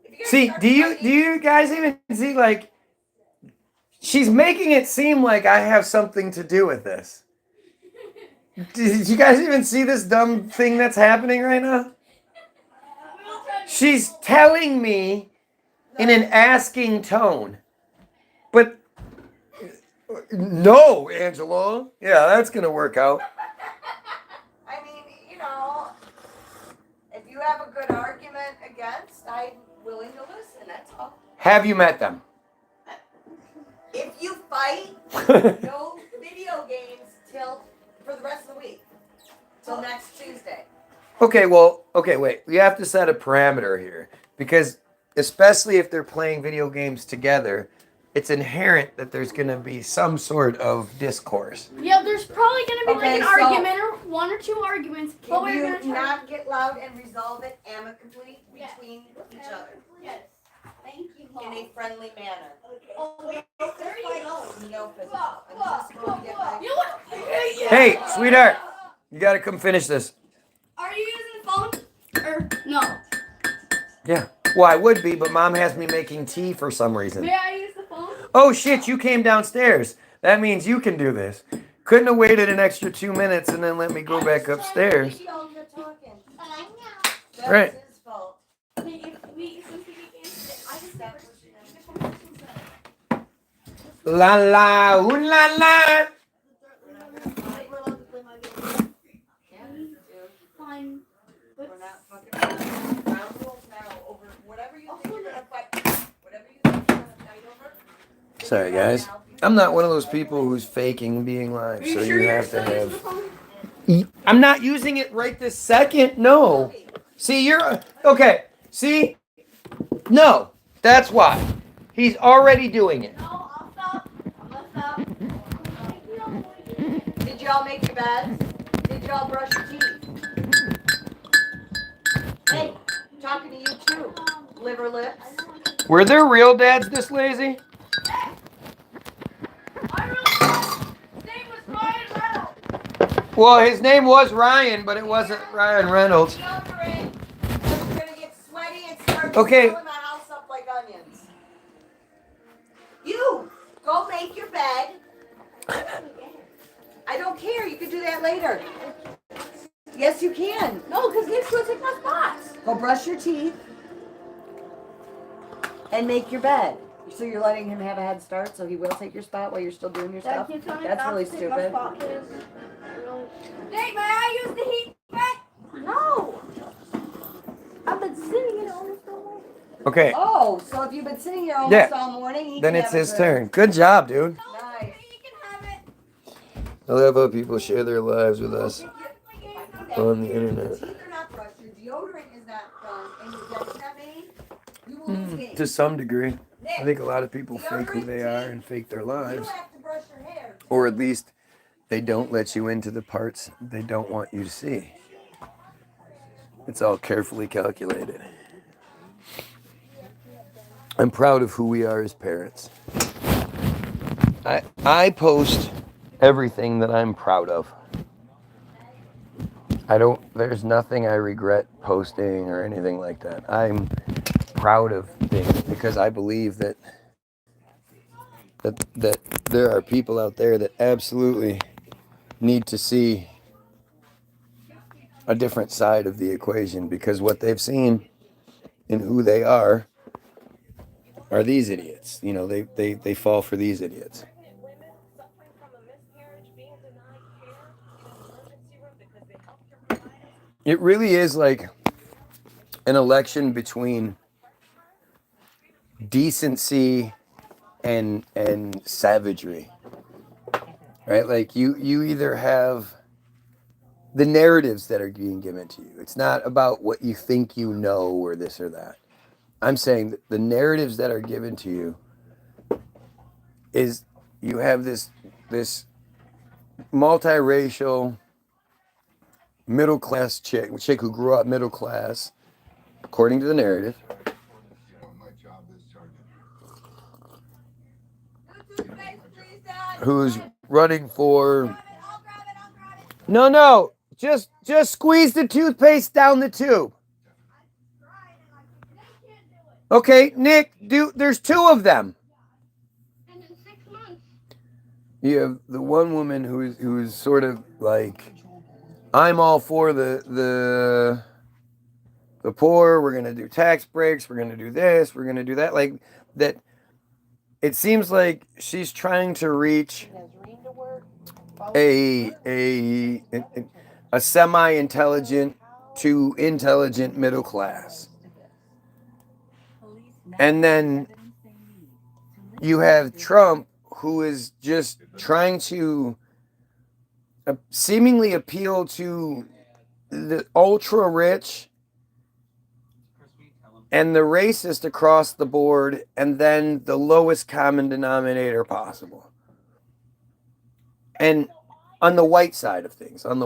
if you guys See, start do fighting- you guys even see, like, she's making it seem like I have something to do with this. Did you guys even see this dumb thing that's happening right now? She's telling me in an asking tone. But no, Angela. Yeah, that's going to work out. I mean, if you have a good argument against, I'm willing to listen. That's all. Have you met them? If you fight, no video games for the rest of the week. Till next Tuesday. Okay, wait. We have to set a parameter here because especially if they're playing video games together, it's inherent that there's going to be some sort of discourse. Yeah, there's probably gonna be Okay, like an so- argument or one or two arguments. But Can we're you gonna try. not get loud and resolve it amicably Yeah. between each other Yes. Thank you, in a friendly manner? Oh, wait. There you go. No physical. I'm just going to get my. You know what? Yeah. Hey, sweetheart, you got to come finish this. Are you using the phone? Or no? Yeah. Well, I would be, but Mom has me making tea for some reason. May I use the phone? Oh, shit, you came downstairs. That means you can do this. Couldn't have waited an extra 2 minutes and then let me go back upstairs. You're talking. I know. That's Right. his fault. Since we can't, I just never. La la, ooh la la. Fine. We're not fucking around. Ground rules now over whatever you think you're gonna fight. Whatever you think you're gonna fight over. Sorry, guys. I'm not one of those people who's faking being live, so you have to have. I'm not using it right this second. No. See, you're okay. See? No. That's why. He's already doing it. No, I'll stop. I'm gonna stop. Did y'all make your beds? Did y'all brush your teeth? Hey, talking to you too. Liver lips. Were their real dads this lazy? His name was Ryan Reynolds. Well, his name was Ryan, but it wasn't Ryan Reynolds. Deodorant. We're gonna get sweaty and start Okay. filling the house up like onions. You go make your bed. care. You can do that later. Yes, you can. No, because Nick's gonna take my spots. Go brush your teeth and make your bed. So you're letting him have a head start, so he will take your spot while you're still doing your stuff. That's really stupid. Nick, may I use the heat vent? No. I've been sitting in it almost all morning. Okay, Oh, so if you've been sitting here almost Yeah. all morning, he then can it's have a his turn. turn. Good job, dude. Nice. He can have it. I love how people share their lives with us Okay. on the internet. Teeth are not brushed, your deodorant is not done, and your bed's not made, you will lose game. To some degree. I Nick, think a lot of people fake who they are and fake their you lives. have to brush your hair. Or at least they don't let you into the parts they don't want you to see. It's all carefully calculated. I'm proud of who we are as parents. I post everything that I'm proud of. There's nothing I regret posting or anything like that. I'm proud of things because I believe that there are people out there that absolutely need to see a different side of the equation, because what they've seen and who they are these idiots. You know, they fall for these idiots. It really is like an election between decency and savagery, right? Like you either have the narratives that are being given to you. It's not about what you think you know or this or that. I'm saying that the narratives that are given to you is you have this multiracial middle class chick who grew up middle class, according to the narrative. Who's running for? No, just squeeze the toothpaste down the tube. Okay, Nick, there's two of them. And in 6 months. You have the one woman who's sort of like, I'm all for the poor. We're gonna do tax breaks. We're gonna do this. We're gonna do that. Like that. It seems like she's trying to reach a semi-intelligent to intelligent middle class. And then you have Trump, who is just trying to seemingly appeal to the ultra rich and the racist across the board, and then the lowest common denominator possible. And on the white side of things, not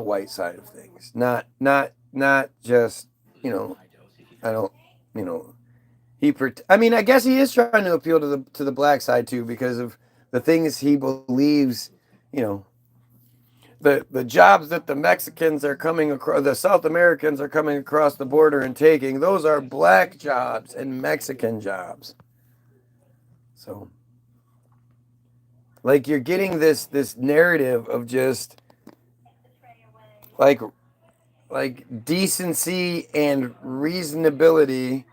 just, I don't, I guess he is trying to appeal to the black side too, because of the things he believes, the jobs that the Mexicans are coming across, the South Americans are coming across the border and taking, those are black jobs and Mexican jobs. So, like, you're getting this narrative of just like decency and reasonability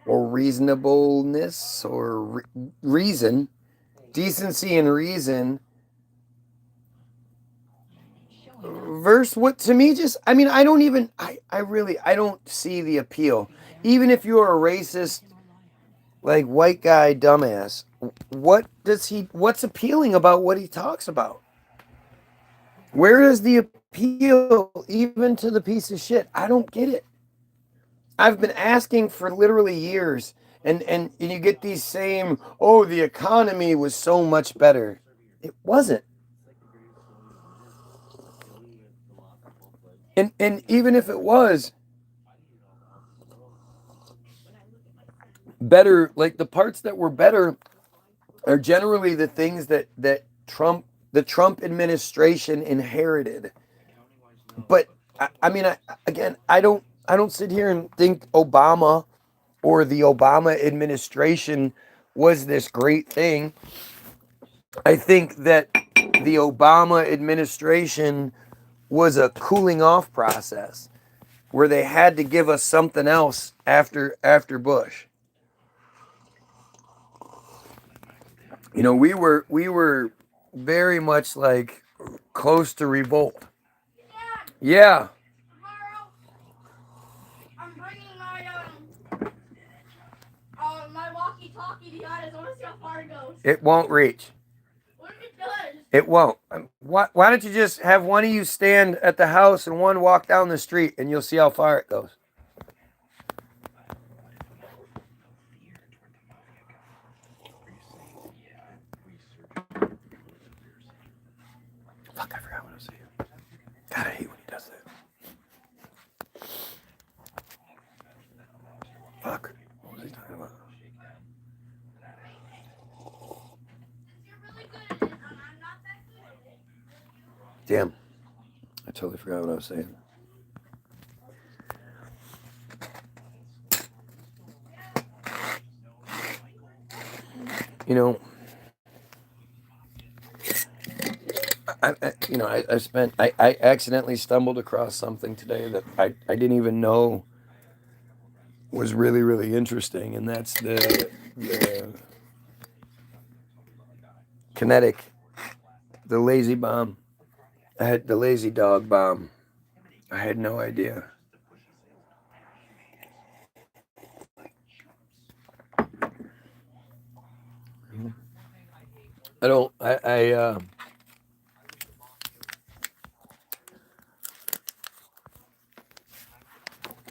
or reasonableness or reason, decency and reason versus what to me just, I don't see the appeal. Even if you're a racist, like, white guy dumbass, what's appealing about what he talks about? Where is the appeal even to the piece of shit? I don't get it. I've been asking for literally years, and you get these same, the economy was so much better. It wasn't. And even if it was better, like, the parts that were better are generally the things that the Trump administration inherited. But I don't sit here and think Obama or the Obama administration was this great thing. I think that the Obama administration was a cooling off process where they had to give us something else after Bush. You know, we were very much like close to revolt. Dad, Yeah, tomorrow I'm bringing my walkie-talkie to Giannis. I want to see how far it goes. it won't reach. What if it does? It won't. Why don't you just have one of you stand at the house and one walk down the street, and you'll see how far it goes. Fuck, I forgot what I was saying. God, I hate when he does that. Fuck. What was he talking about? You're really good at it, and I'm not that good at it. Damn. I totally forgot what I was saying. You know, I accidentally stumbled across something today that I didn't even know was really, really interesting, and that's the kinetic, the lazy bomb. I had the lazy dog bomb. I had no idea.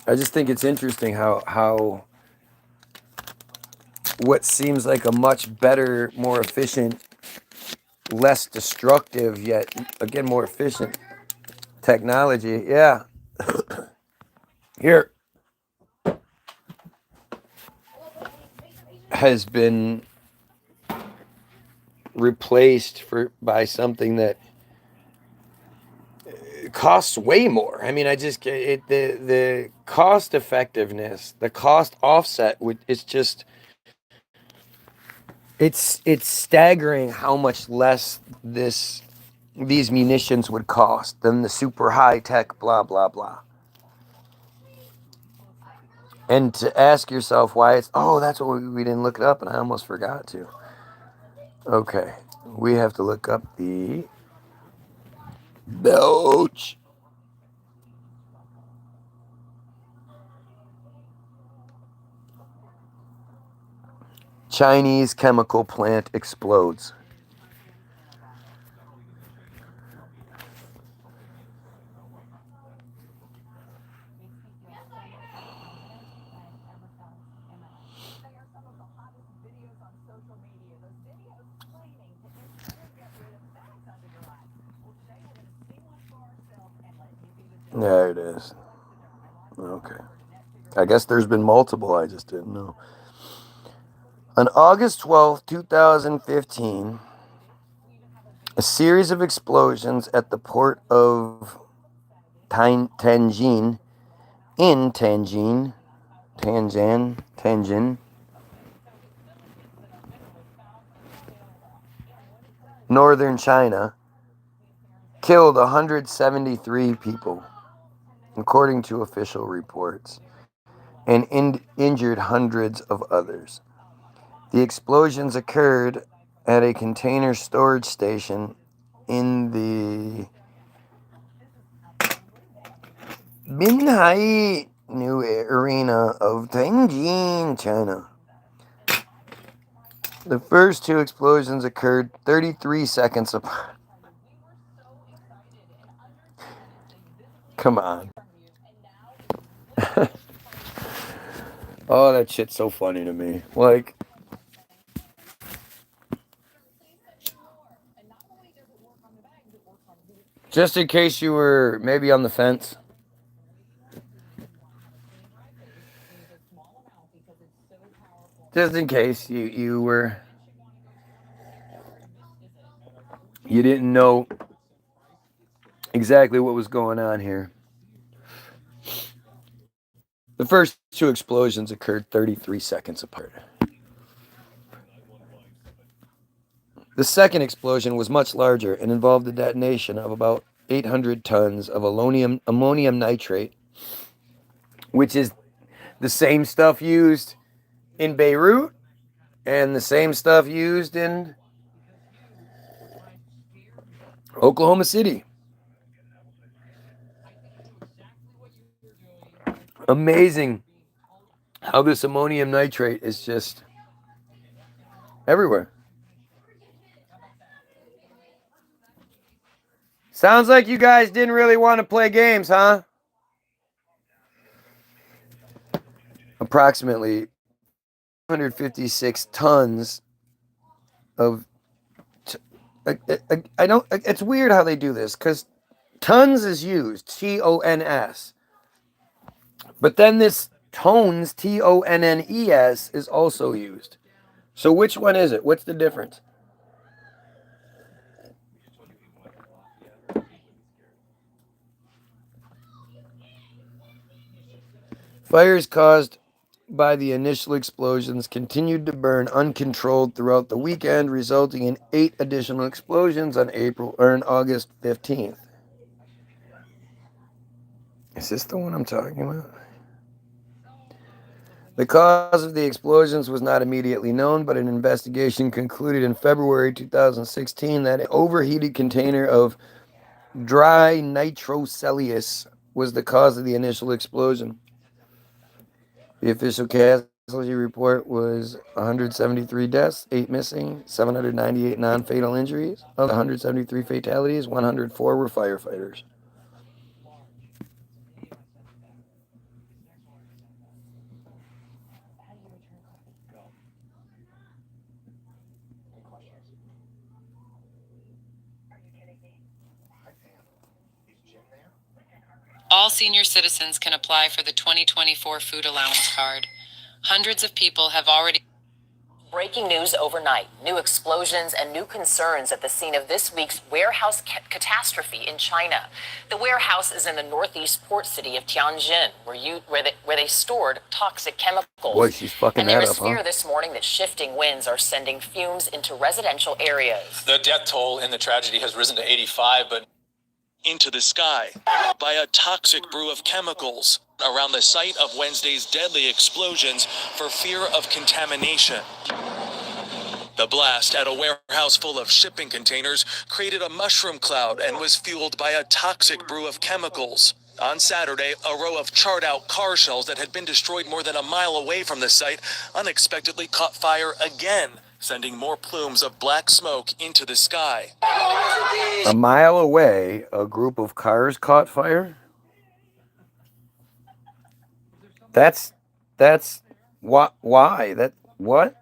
I just think it's interesting how what seems like a much better, more efficient, less destructive, yet again more efficient technology, yeah, here has been replaced by something that costs way more. I mean, the cost effectiveness, the cost offset, it's just it's staggering how much less these munitions would cost than the super high tech blah blah blah. And to ask yourself why that's what we didn't look it up, and I almost forgot to. Okay, we have to look up the belch. Chinese chemical plant explodes. There it is. Okay. I guess there's been multiple, I just didn't know. On August 12th, 2015, a series of explosions at the port of Tianjin, in Tianjin, northern China, killed 173 people, according to official reports, and injured hundreds of others. The explosions occurred at a container storage station in the Binhai New Arena of Tianjin, China. The first two explosions occurred 33 seconds apart. Come on. Oh, that shit's so funny to me. Like, just in case you were maybe on the fence. Just in case you didn't know exactly what was going on here. The first two explosions occurred 33 seconds apart. The second explosion was much larger and involved the detonation of about 800 tons of ammonium nitrate, which is the same stuff used in Beirut and the same stuff used in Oklahoma City. Amazing how this ammonium nitrate is just everywhere. Sounds like you guys didn't really want to play games, huh? Approximately 156 tons of I don't. It's weird how they do this because tons is used, TONS, but then this tones, TONNES, is also used. So which one is it? What's the difference? Fires caused by the initial explosions continued to burn uncontrolled throughout the weekend, resulting in 8 additional explosions on August 15th. Is this the one I'm talking about? The cause of the explosions was not immediately known, but an investigation concluded in February 2016 that an overheated container of dry nitrocellulose was the cause of the initial explosion. The official casualty report was 173 deaths, 8 missing, 798 non-fatal injuries. Of the 173 fatalities, 104 were firefighters. All senior citizens can apply for the 2024 food allowance card. Hundreds of people have already... Breaking news overnight. New explosions and new concerns at the scene of this week's warehouse catastrophe in China. The warehouse is in the northeast port city of Tianjin, where they stored toxic chemicals. Boy, she's fucking and there that is up, fear huh? this morning that shifting winds are sending fumes into residential areas. The death toll in the tragedy has risen to 85, but into the sky by a toxic brew of chemicals around the site of Wednesday's deadly explosions for fear of contamination. The blast at a warehouse full of shipping containers created a mushroom cloud and was fueled by a toxic brew of chemicals. On Saturday, a row of charred-out car shells that had been destroyed more than a mile away from the site unexpectedly caught fire again, sending more plumes of black smoke into the sky. A mile away, a group of cars caught fire? That's why? What?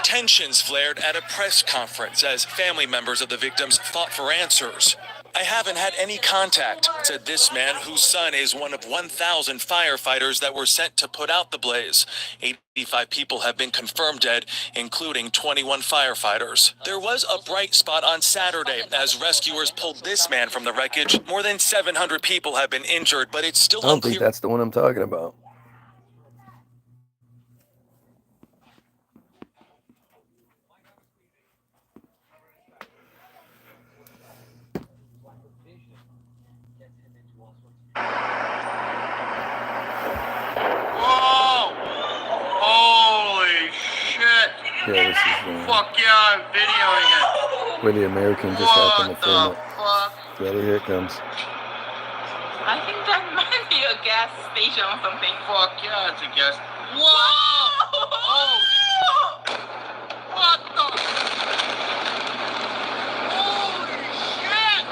Tensions flared at a press conference as family members of the victims fought for answers. I haven't had any contact, said this man whose son is one of 1,000 firefighters that were sent to put out the blaze. 85 people have been confirmed dead, including 21 firefighters. There was a bright spot on Saturday as rescuers pulled this man from the wreckage. More than 700 people have been injured, but it's still I don't unclear. think that's the one I'm talking about. Whoa! Holy shit! Yeah, this is Fuck yeah, I'm videoing it. where the American just happened to film What it. the fuck? Yeah, here it comes. I think that might be a gas station or something. Fuck yeah, it's a guess. Whoa! Oh! What the? Holy shit!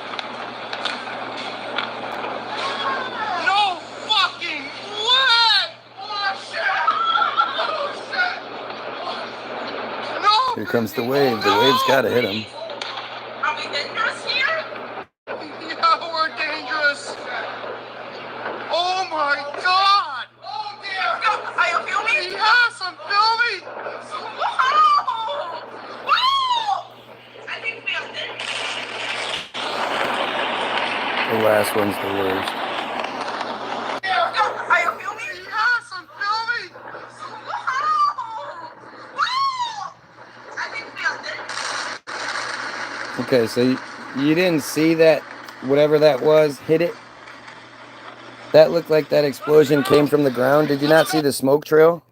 No fucking way! Oh shit! Oh shit! No! Here comes the wave. The wave's gotta hit him. Are we dangerous here? Yeah, we're dangerous. Oh my god! Oh dear! Are you filming? Yes, I'm filming! Wow! Wow! I think we are dead. The last one's the worst. Are you filming? Yes, I'm filming! Wow! Wow! I think we are dead. Okay, so you didn't see that, whatever that was, hit it? That looked like that explosion came from the ground. Did you not see the smoke trail?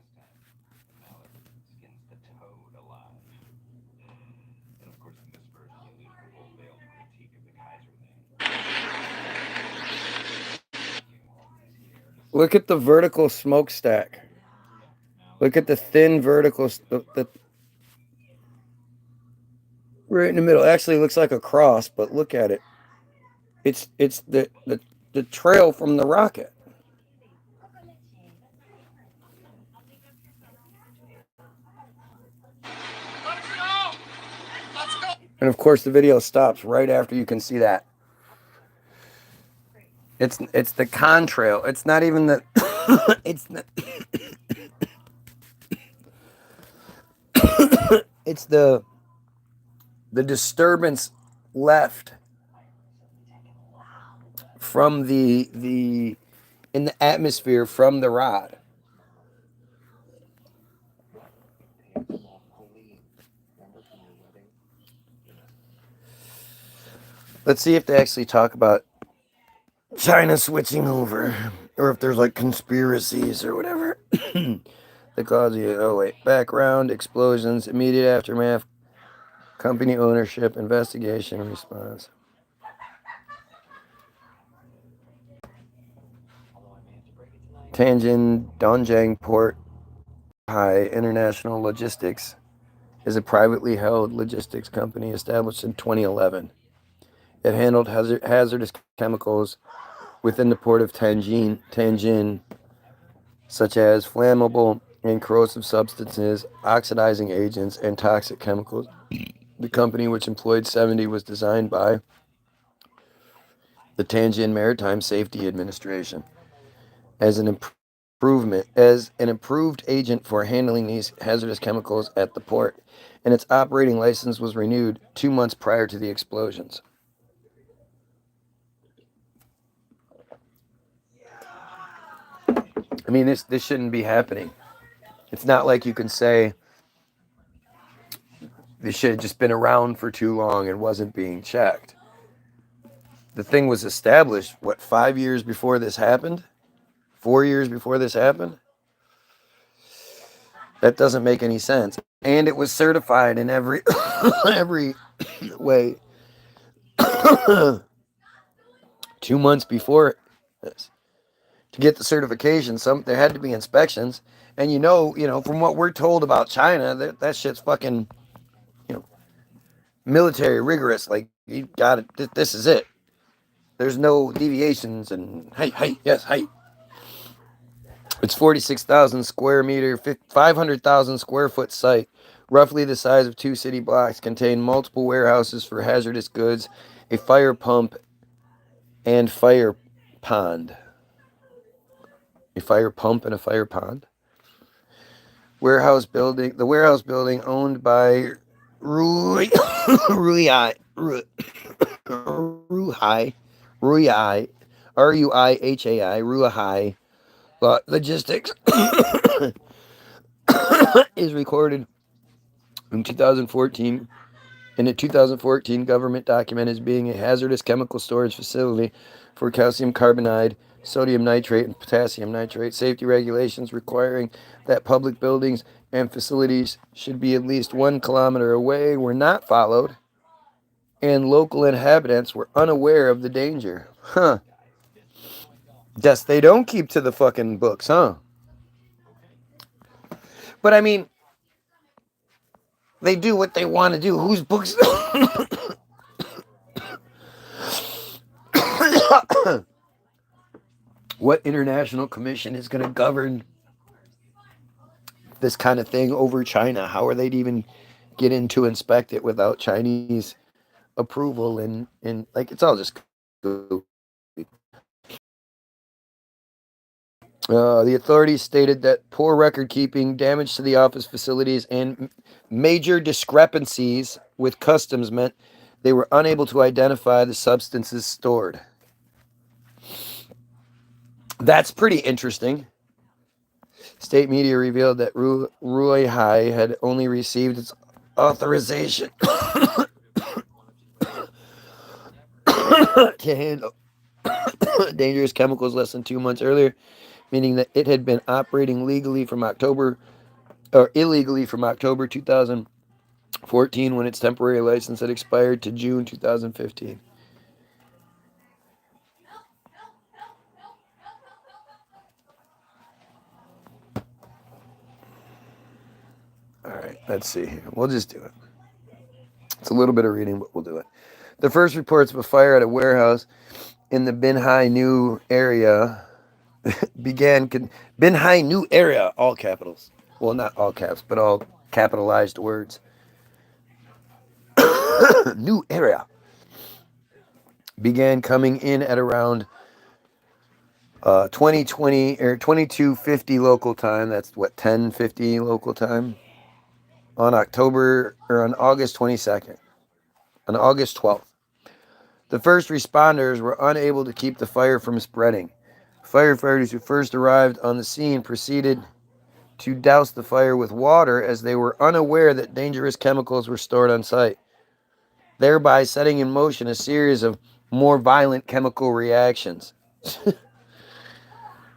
Look at the vertical smokestack. Look at the thin vertical, right in the middle. Actually, looks like a cross, but look at it. It's the trail from the rocket. And of course, the video stops right after you can see that. It's the contrail. It's not even the. It's not, it's the disturbance left from the in the atmosphere from the rod. Let's see if they actually talk about China switching over, or if there's like conspiracies or whatever. The cause of, oh wait, background, explosions, immediate aftermath, company ownership, investigation, response. Tianjin Dongjiang Port High International Logistics is a privately held logistics company established in 2011. It handled hazardous chemicals within the port of Tianjin, such as flammable and corrosive substances, oxidizing agents, and toxic chemicals. The company, which employed 70, was designed by the Tianjin Maritime Safety Administration as an improved agent for handling these hazardous chemicals at the port, and its operating license was renewed 2 months prior to the explosions. I mean, this shouldn't be happening. It's not like you can say this should have just been around for too long and wasn't being checked. The thing was established, what, 5 years before this happened? 4 years before this happened? That doesn't make any sense. And it was certified in every every way 2 months before this. To get the certification, there had to be inspections. And you know, from what we're told about China, that shit's fucking, military rigorous. Like, you got it. This is it. There's no deviations. And height, yes, height. It's 46,000 square meter, 500,000 square foot site, roughly the size of 2 city blocks, contain multiple warehouses for hazardous goods, a fire pump, and fire pond. A fire pump and a fire pond. The warehouse building owned by Ruihai Ruihai Logistics is recorded in 2014 in a 2014 government document as being a hazardous chemical storage facility for calcium carbonide, sodium nitrate, and potassium nitrate. Safety regulations requiring that public buildings and facilities should be at least 1 kilometer away were not followed, and local inhabitants were unaware of the danger. Huh. Guess they don't keep to the fucking books, huh? But I mean, they do what they want to do. Whose books? What international commission is going to govern this kind of thing over China? How are they to even get in to inspect it without Chinese approval? And like, it's all just the authorities stated that poor record keeping, damage to the office facilities, and major discrepancies with customs meant they were unable to identify the substances stored. That's pretty interesting. State media revealed that Ruihai had only received its authorization to handle dangerous chemicals less than 2 months earlier, meaning that it had been operating illegally from October 2014 when its temporary license had expired to June 2015. All right, let's see here. We'll just do it. It's a little bit of reading, but we'll do it. The first reports of a fire at a warehouse in the Binhai New area Binhai New area, all capitals. Well, not all caps, but all capitalized words. New area began coming in at around 2020 or 2250 local time. That's what, 1050 local time on August 22nd, on August 12th. The first responders were unable to keep the fire from spreading. Firefighters who first arrived on the scene proceeded to douse the fire with water as they were unaware that dangerous chemicals were stored on site, thereby setting in motion a series of more violent chemical reactions.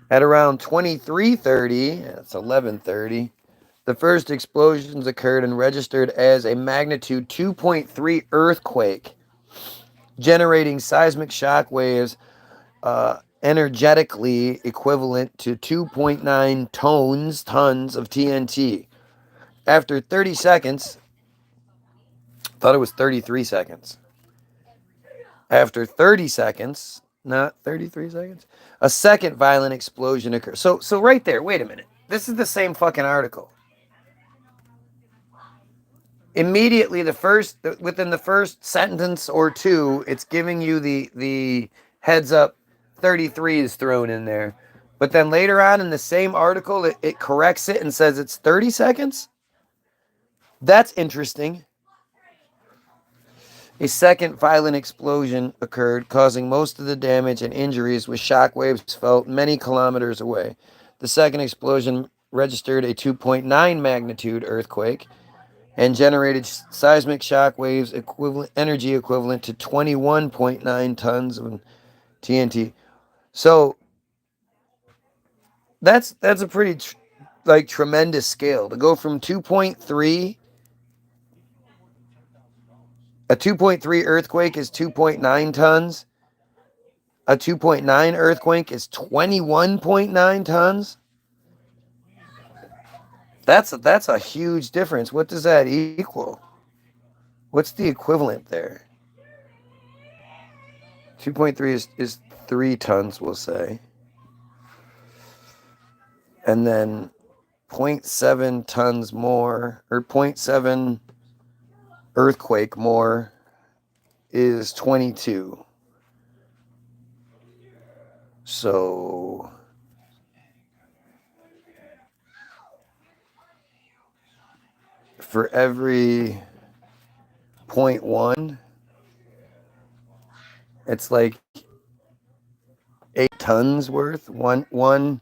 At around 23:30, that's 11:30, the first explosions occurred and registered as a magnitude 2.3 earthquake, generating seismic shock waves energetically equivalent to 2.9 tons of TNT. After 30 seconds, thought it was 33 seconds. After 30 seconds, not 33 seconds, a second violent explosion occurred. So right there, wait a minute. This is the same fucking article. Immediately, within the first sentence or two, it's giving you the heads up. 33 is thrown in there, but then later on in the same article, it corrects it and says it's 30 seconds. That's interesting. A second violent explosion occurred, causing most of the damage and injuries, with shockwaves felt many kilometers away. The second explosion registered a 2.9 magnitude earthquake and generated seismic shock waves energy equivalent to 21.9 tons of TNT. So that's a pretty tremendous scale to go from 2.3. A 2.3 earthquake is 2.9 tons. A 2.9 earthquake is 21.9 tons. That's a huge difference. What does that equal? What's the equivalent there? 2.3 is 3 tons, we'll say. And then 0.7 tons more, or 0.7 earthquake more, is 22. So for every 0.1, it's like 8 tons worth. One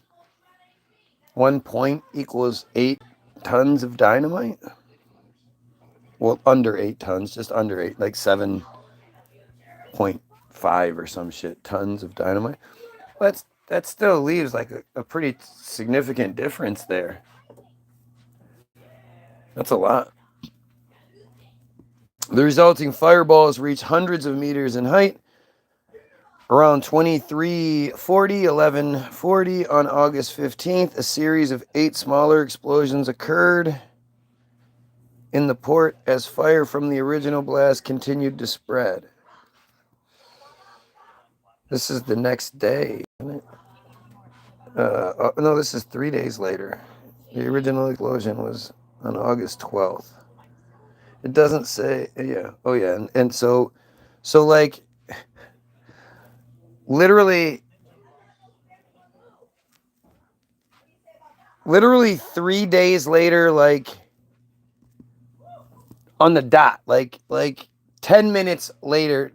point equals 8 tons of dynamite. Well, under 8 tons, just under 8, like 7.5 or some shit tons of dynamite. That still leaves like a pretty significant difference there. That's a lot. The resulting fireballs reached hundreds of meters in height. Around 11:40 on August 15th, a series of 8 smaller explosions occurred in the port as fire from the original blast continued to spread. This is the next day, isn't it? No, this is 3 days later. The original explosion was on August 12th. It doesn't say, yeah. Oh, yeah. And so like, literally 3 days later, like, on the dot, like 10 minutes later,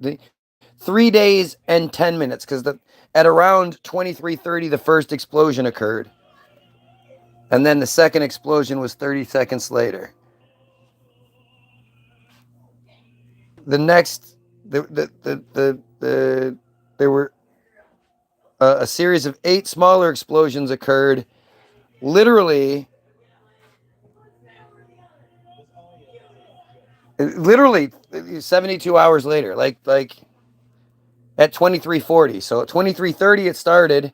3 days and 10 minutes, because at around 23:30, the first explosion occurred. And then the second explosion was 30 seconds later. The there were a series of 8 smaller explosions occurred literally 72 hours later, like at 23:40. So at 23:30 it started,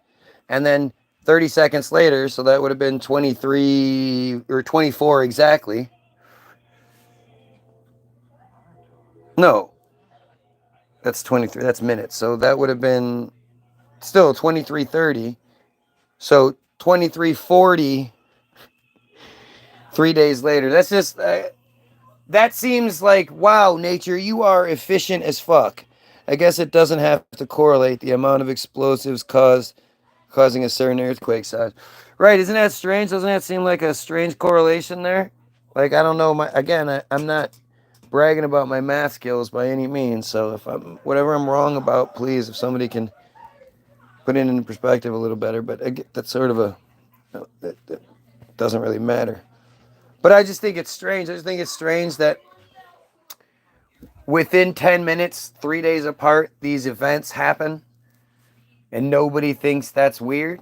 and then 30 seconds later, so that would have been 23 or 24 exactly. No, that's 23. That's minutes. So that would have been still 23:30. So 23:40. 3 days later. That's just that seems like, wow, nature, you are efficient as fuck. I guess it doesn't have to correlate the amount of explosives causing a certain earthquake size. Right? Isn't that strange? Doesn't that seem like a strange correlation there? Like, I don't know. I'm not bragging about my math skills by any means. So if whatever I'm wrong about, please, if somebody can put it in perspective a little better. But that's sort of that doesn't really matter. But I just think it's strange. I just think it's strange that within 10 minutes, 3 days apart, these events happen and nobody thinks that's weird.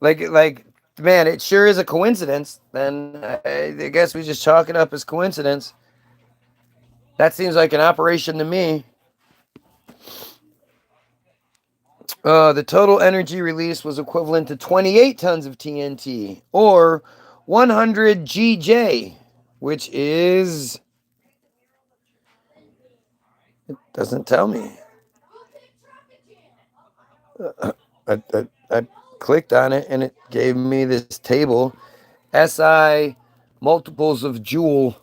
Like, man, it sure is a coincidence. Then I guess we just chalk it up as coincidence. That seems like an operation to me. The total energy release was equivalent to 28 tons of TNT, or 100 GJ, which is... It doesn't tell me. I clicked on it, and it gave me this table. SI multiples of joule.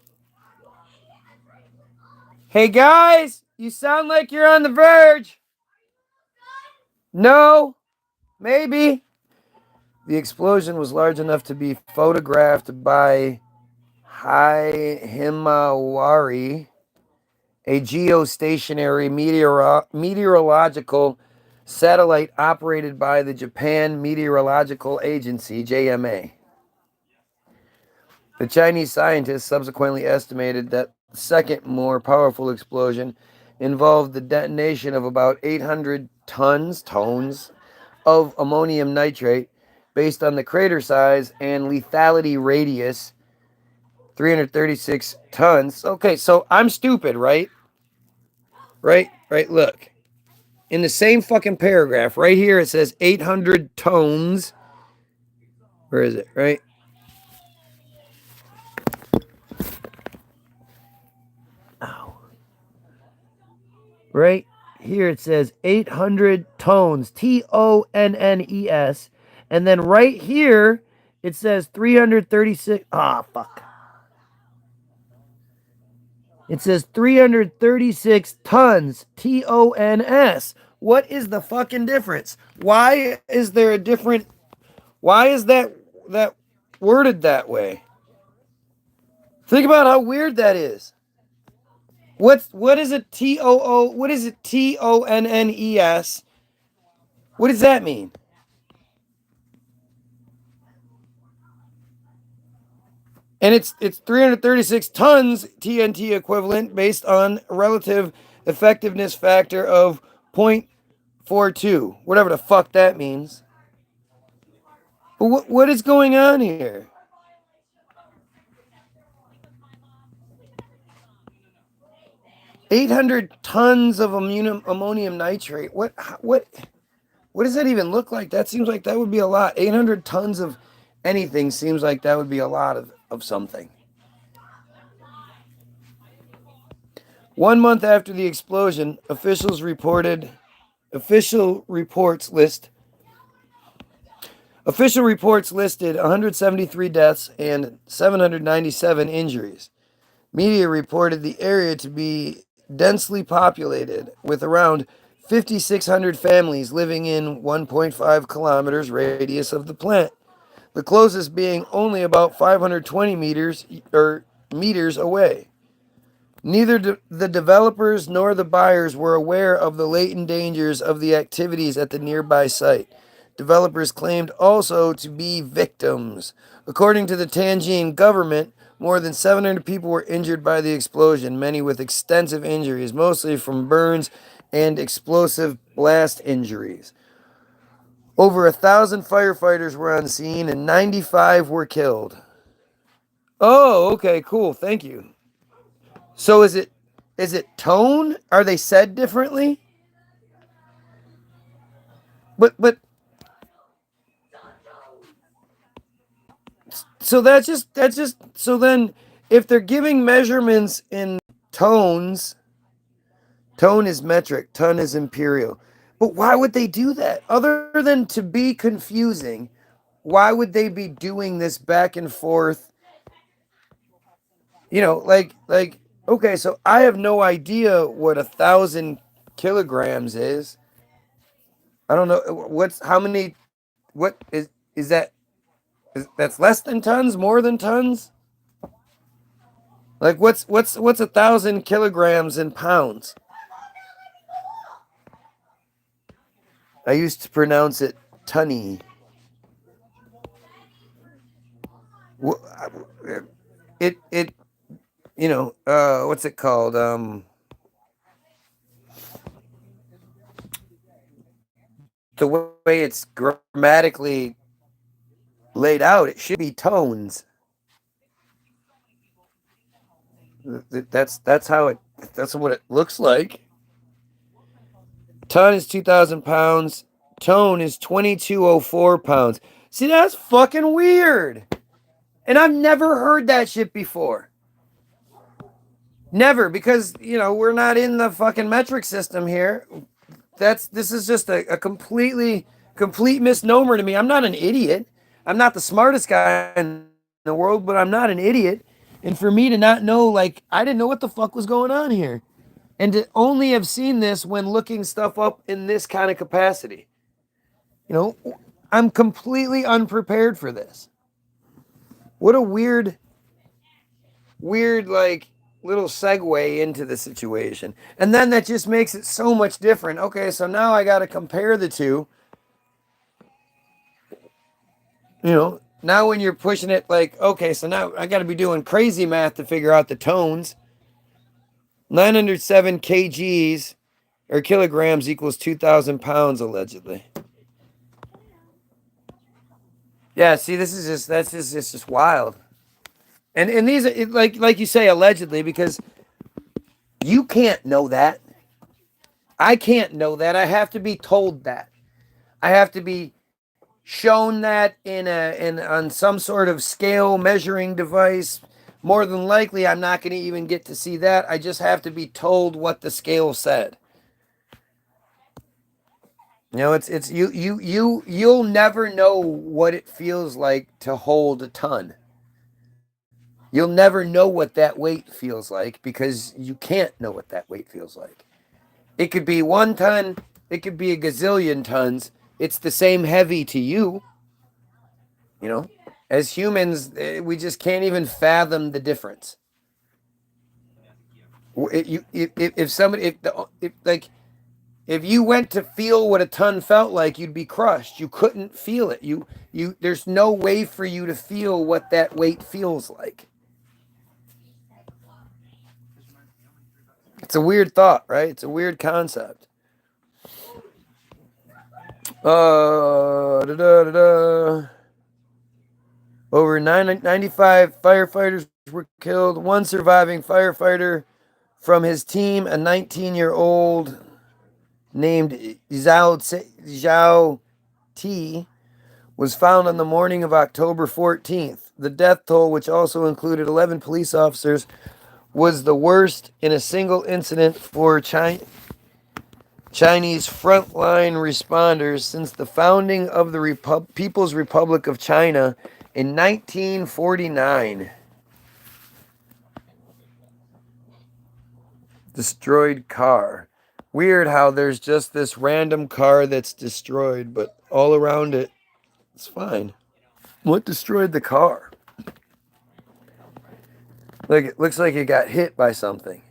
Hey, guys! You sound like you're on the verge. No, maybe. The explosion was large enough to be photographed by Himawari, a geostationary meteorological satellite operated by the Japan Meteorological Agency, JMA. The Chinese scientists subsequently estimated that the second, more powerful explosion involved the detonation of about 800 tons of ammonium nitrate based on the crater size and lethality radius, 336 tons. Okay, so I'm stupid, right? Right, look. In the same fucking paragraph, right here, it says 800 tons. Where is it, right? Ow. Right here it says 800 tons, TONNES, and then right here it says 336. Fuck. It says 336 tons, TONS. What is the fucking difference? Why is there a different? Why is that worded that way? Think about how weird that is. What is a TOO? What is it? TONNES? What does that mean? And it's 336 tons TNT equivalent based on relative effectiveness factor of 0.42, whatever the fuck that means. But what is going on here? $800 tons of ammonium nitrate. What does that even look like? That seems like that would be a lot. 800 tons of anything seems like that would be a lot of something. 1 month after the explosion, official reports listed 173 deaths and 797 injuries. Media reported the area to be densely populated, with around 5,600 families living in 1.5 kilometers radius of the plant, the closest being only about 520 meters away. Neither the developers nor the buyers were aware of the latent dangers of the activities at the nearby site. Developers claimed also to be victims. According to the Tianjin government, More than 700 people were injured by the explosion, many with extensive injuries, mostly from burns and explosive blast injuries. Over 1,000 firefighters were on scene and 95 were killed. Oh, okay, cool. Thank you. So is it tone? Are they said differently? But so that's just so then if they're giving measurements in tones, tone is metric, ton is imperial. But why would they do that? Other than to be confusing, why would they be doing this back and forth? You know, like okay, so I have no idea what 1,000 kilograms is. I don't know how many. What is that? That's less than tons, more than tons. Like what's 1,000 kilograms in pounds? I used to pronounce it tunny. It you know, what's it called? The way it's grammatically laid out, it should be tones. That's how it. That's what it looks like. Ton is 2,000 pounds. Tone is 2,204 pounds. See, that's fucking weird. And I've never heard that shit before. Never, because, you know, we're not in the fucking metric system here. This is just a complete misnomer to me. I'm not an idiot. I'm not the smartest guy in the world, but I'm not an idiot. And for me to not know, like, I didn't know what the fuck was going on here. And to only have seen this when looking stuff up in this kind of capacity. You know, I'm completely unprepared for this. What a weird, like, little segue into the situation. And then that just makes it so much different. Okay, so now I got to compare the two. You know, now when you're pushing it like, okay, so now I got to be doing crazy math to figure out the tones. 907 kgs or kilograms equals 2,000 pounds allegedly. Yeah, see, that's just wild. And these like you say allegedly, because you can't know that. I can't know that. I have to be told that. I have to be shown that on some sort of scale measuring device. More than likely, I'm not going to even get to see that. I just have to be told what the scale said. You know, it's you'll never know what it feels like to hold a ton. You'll never know what that weight feels like because you can't know what that weight feels like. It could be 1 ton, it could be a gazillion tons. It's the same heavy to you. You know? As humans, we just can't even fathom the difference. If you went to feel what a ton felt like, you'd be crushed. You couldn't feel it. There's no way for you to feel what that weight feels like. It's a weird thought, right? It's a weird concept. Over 95 firefighters were killed. One surviving firefighter from his team, a 19-year-old named Zhao Ti, was found on the morning of October 14th. The death toll, which also included 11 police officers, was the worst in a single incident for Chinese frontline responders since the founding of the People's Republic of China in 1949. Destroyed car. Weird how there's just this random car that's destroyed, but all around it, it's fine. What destroyed the car? Like, it looks like it got hit by something.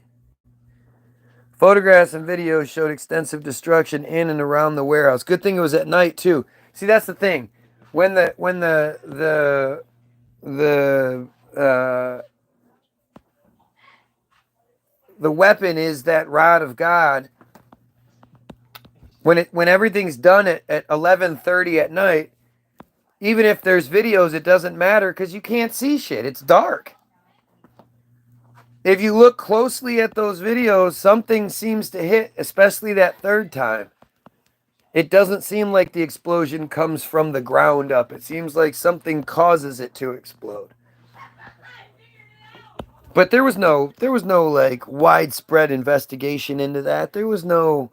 Photographs and videos showed extensive destruction in and around the warehouse. Good thing it was at night too. See, that's the thing. When the the weapon is that rod of God. When everything's done at 11:30 at night, even if there's videos, it doesn't matter because you can't see shit. It's dark. If you look closely at those videos, something seems to hit, especially that third time. It doesn't seem like the explosion comes from the ground up. It seems like something causes it to explode. But there was no like widespread investigation into that. There was no,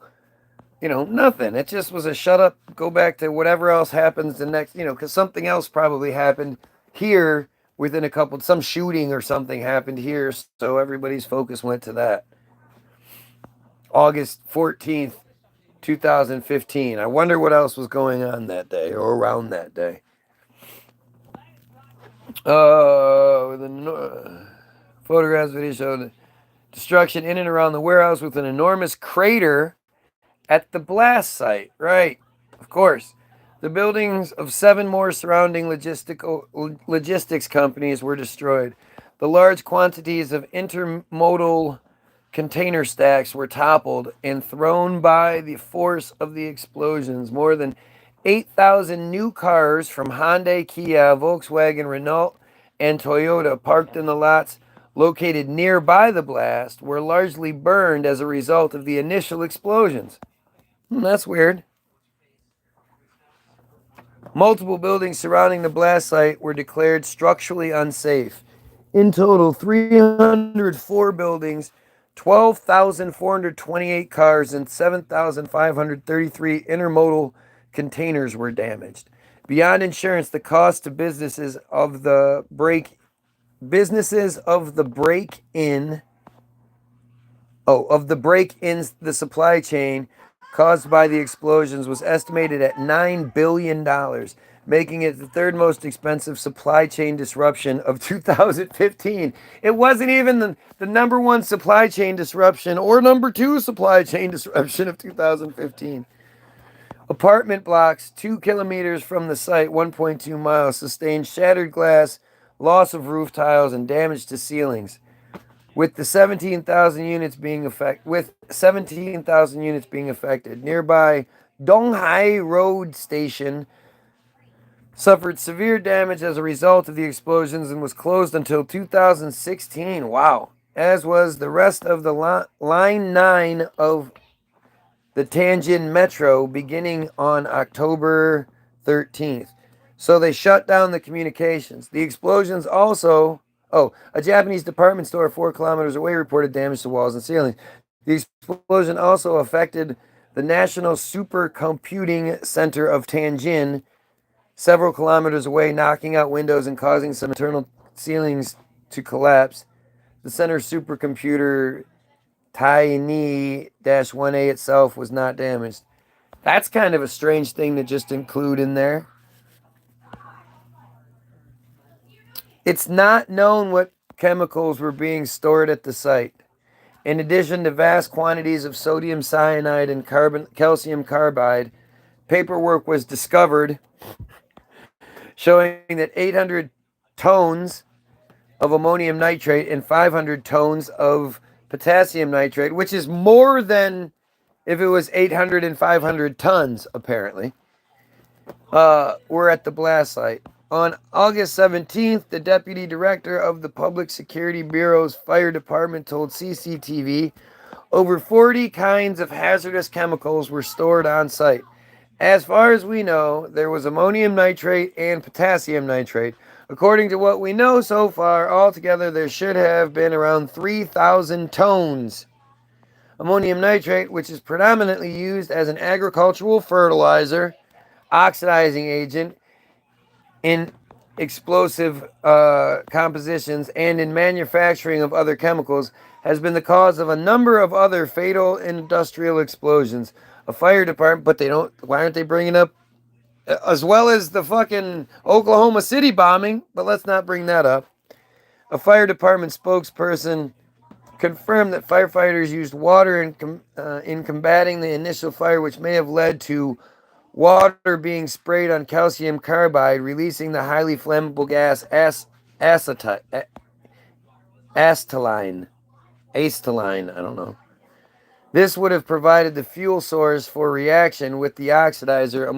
nothing. It just was a shut up, go back to whatever else happens the next, because something else probably happened here within some shooting or something happened here. So everybody's focus went to that. August 14th, 2015. I wonder what else was going on that day or around that day. Photographs, video showed destruction in and around the warehouse with an enormous crater at the blast site. Right, of course. The buildings of 7 more surrounding logistics companies were destroyed. The large quantities of intermodal container stacks were toppled and thrown by the force of the explosions. More than 8,000 new cars from Hyundai, Kia, Volkswagen, Renault, and Toyota parked in the lots located nearby the blast were largely burned as a result of the initial explosions. That's weird. Multiple buildings surrounding the blast site were declared structurally unsafe. In total, 304 buildings, 12,428 cars, and 7,533 intermodal containers were damaged. Beyond insurance, the cost to businesses of the break-ins the supply chain caused by the explosions was estimated at $9 billion, making it the third most expensive supply chain disruption of 2015. It wasn't even the number one supply chain disruption or number 2 supply chain disruption of 2015. Apartment blocks 2 kilometers from the site, 1.2 miles, sustained shattered glass, loss of roof tiles, and damage to ceilings. With 17,000 units being affected, nearby Donghai Road Station suffered severe damage as a result of the explosions and was closed until 2016. Wow. As was the rest of the Line 9 of the Tianjin Metro beginning on October 13th. So they shut down the communications. The explosions also... a Japanese department store 4 kilometers away reported damage to walls and ceilings. The explosion also affected the National Supercomputing Center of Tianjin, several kilometers away, knocking out windows and causing some internal ceilings to collapse. The center's supercomputer Tiny-1A itself was not damaged. That's kind of a strange thing to just include in there. It's not known what chemicals were being stored at the site. In addition to vast quantities of sodium cyanide and calcium carbide, paperwork was discovered showing that 800 tons of ammonium nitrate and 500 tons of potassium nitrate, which is more than if it was 800 and 500 tons, apparently, were at the blast site. On August 17th, the deputy director of the Public Security Bureau's fire department told CCTV over 40 kinds of hazardous chemicals were stored on site. As far as we know, there was ammonium nitrate and potassium nitrate. According to what we know so far, altogether there should have been around 3,000 tons. Ammonium nitrate, which is predominantly used as an agricultural fertilizer, oxidizing agent, in explosive compositions and in manufacturing of other chemicals, has been the cause of a number of other fatal industrial explosions. A fire department, but why aren't they bringing up, as well as the fucking Oklahoma City bombing, but let's not bring that up. A fire department spokesperson confirmed that firefighters used water in combating the initial fire, which may have led to water being sprayed on calcium carbide, releasing the highly flammable gas acetylene. acetylene, I don't know. This would have provided the fuel source for reaction with the oxidizer,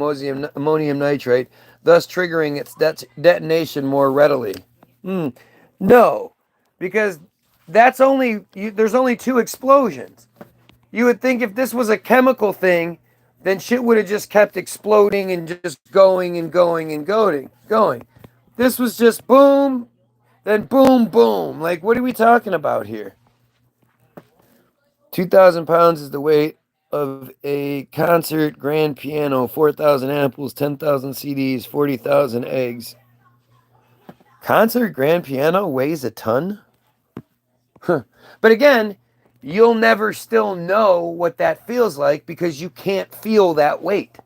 ammonium nitrate, thus triggering its detonation more readily. No, because there's only 2 explosions. You would think if this was a chemical thing, then shit would have just kept exploding and just going and going and going. This was just boom, then boom, boom. Like, what are we talking about here? 2,000 pounds is the weight of a concert grand piano, 4,000 apples, 10,000 CDs, 40,000 eggs. Concert grand piano weighs a ton? Huh. But again, you'll never still know what that feels like because you can't feel that weight.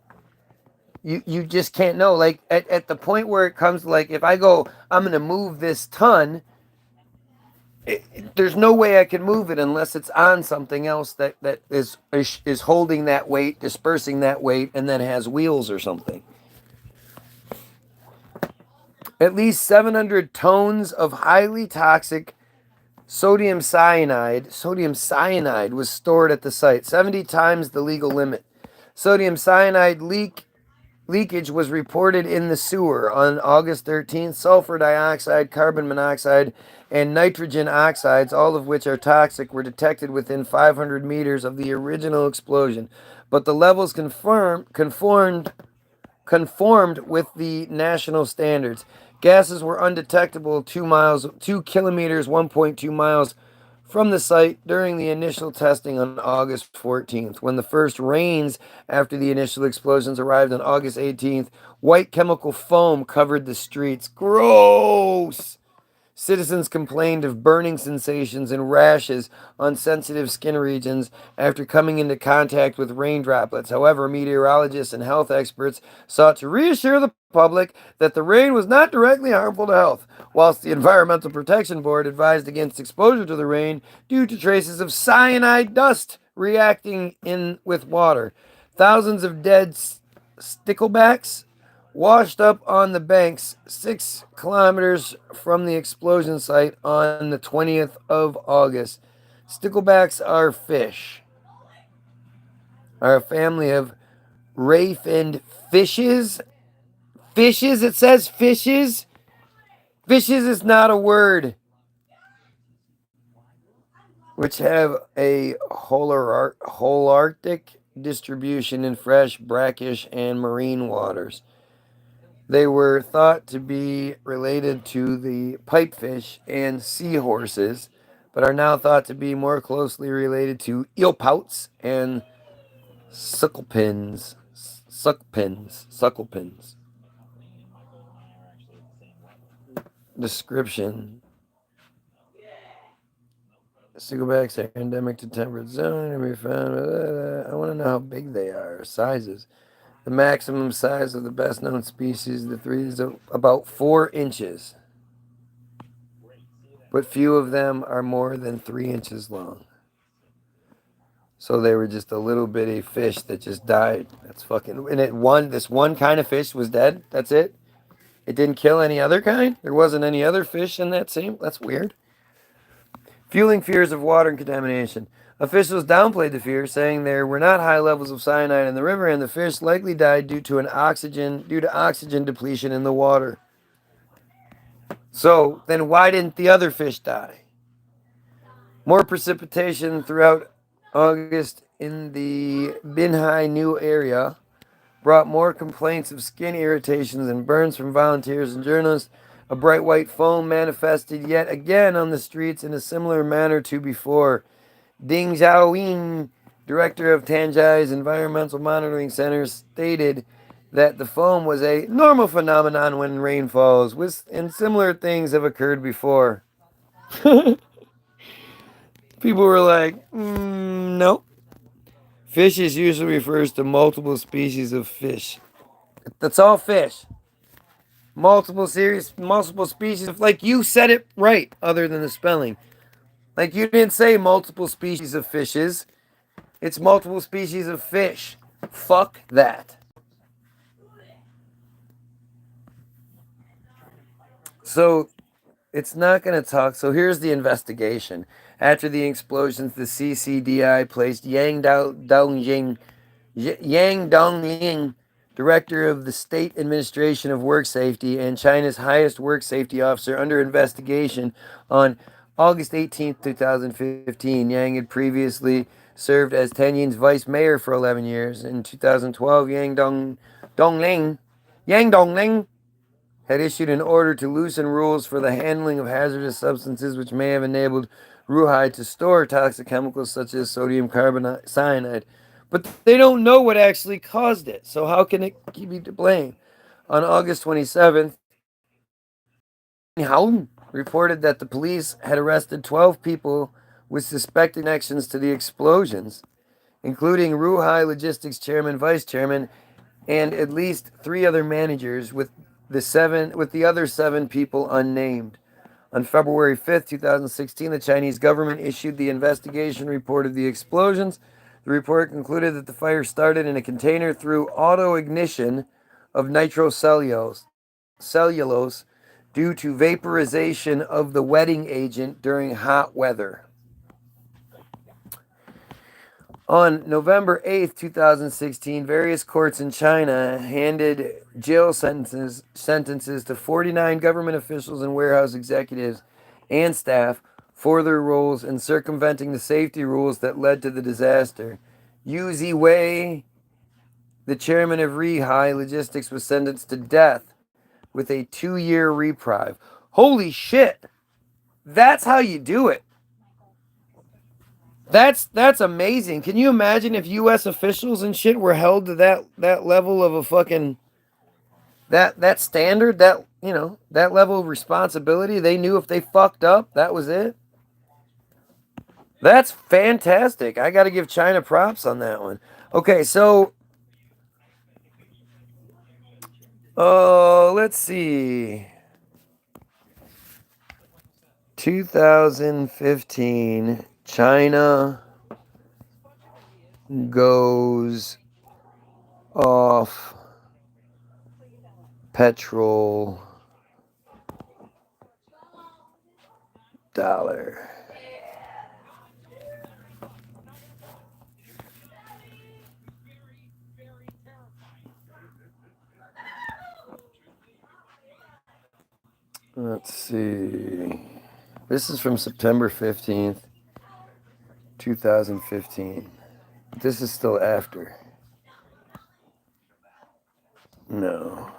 You just can't know. Like at the point where it comes to, like, if I go, I'm going to move this ton, there's no way I can move it unless it's on something else that is holding that weight, dispersing that weight, and then has wheels or something. At least 700 tons of highly toxic sodium cyanide was stored at the site, 70 times the legal limit. Sodium cyanide leakage was reported in the sewer on August 13th. Sulfur dioxide, carbon monoxide, and nitrogen oxides, all of which are toxic, were detected within 500 meters of the original explosion. But the levels conformed with the national standards. Gases were undetectable 2 kilometers, 1.2 miles from the site during the initial testing on August 14th. When the first rains after the initial explosions arrived on August 18th, white chemical foam covered the streets. Gross! Citizens complained of burning sensations and rashes on sensitive skin regions after coming into contact with rain droplets. However, meteorologists and health experts sought to reassure the public that the rain was not directly harmful to health, whilst the Environmental Protection Board advised against exposure to the rain due to traces of cyanide dust reacting in with water. Thousands of dead sticklebacks washed up on the banks 6 kilometers from the explosion site on the 20th of August. Sticklebacks are fish. Are a family of ray-finned fishes. Fishes, it says fishes. Fishes is not a word. Which have a holarctic distribution in fresh, brackish, and marine waters. They were thought to be related to the pipefish and seahorses, but are now thought to be more closely related to eelpouts and sucklepins. Description. Sticklebacks are endemic to temperate zone and be found. I want to know how big they are, sizes. The maximum size of the best known species, the 3, is about 4 inches. But few of them are more than 3 inches long. So they were just a little bitty fish that just died. That's fucking. And this one kind of fish was dead. That's it. It didn't kill any other kind. There wasn't any other fish in that same. That's weird. Fueling fears of water contamination. Officials downplayed the fear, saying there were not high levels of cyanide in the river, and the fish likely died due to oxygen depletion in the water. So then, why didn't the other fish die? More precipitation throughout August in the Binhai New area brought more complaints of skin irritations and burns from volunteers and journalists. A bright white foam manifested yet again on the streets in a similar manner to before. Ding Xiaoying, director of Tanjai's Environmental Monitoring Center, stated that the foam was a normal phenomenon when rain falls, and similar things have occurred before. People were like, no. Fishes usually refers to multiple species of fish. That's all fish. Multiple species. Like, you said it right, other than the spelling. Like, you didn't say multiple species of fishes. It's multiple species of fish. Fuck that. So, it's not going to talk. So, here's the investigation. After the explosions, the CCDI placed Yang Dongying, director of the State Administration of Work Safety and China's highest work safety officer, under investigation on August 18th, 2015. Yang had previously served as Tianyin's vice mayor for 11 years. In 2012, Dongling had issued an order to loosen rules for the handling of hazardous substances, which may have enabled Ruhai to store toxic chemicals such as sodium cyanide. But they don't know what actually caused it, so how can it be to blame? On August 27th, Haun reported that the police had arrested 12 people with suspected connections to the explosions, including Ruhai Logistics chairman, vice chairman, and at least 3 other managers, with the other 7 people unnamed. On February 5th, 2016, the Chinese government issued the investigation report of the explosions. The report concluded that the fire started in a container through auto ignition of nitrocellulose due to vaporization of the wetting agent during hot weather. On November 8th, 2016, various courts in China handed jail sentences to 49 government officials and warehouse executives and staff for their roles in circumventing the safety rules that led to the disaster. Yu Ziwei, the chairman of Ruhai Logistics, was sentenced to death with a 2-year reprieve. Holy shit! That's how you do it. That's amazing. Can you imagine if U.S. officials and shit were held to that level of a fucking that standard, that level of responsibility? They knew if they fucked up, that was it. That's fantastic. I got to give China props on that one. Okay, so let's see. 2015, China goes off petrol dollar. Let's see. This is from September 15th, 2015. This is still after. No.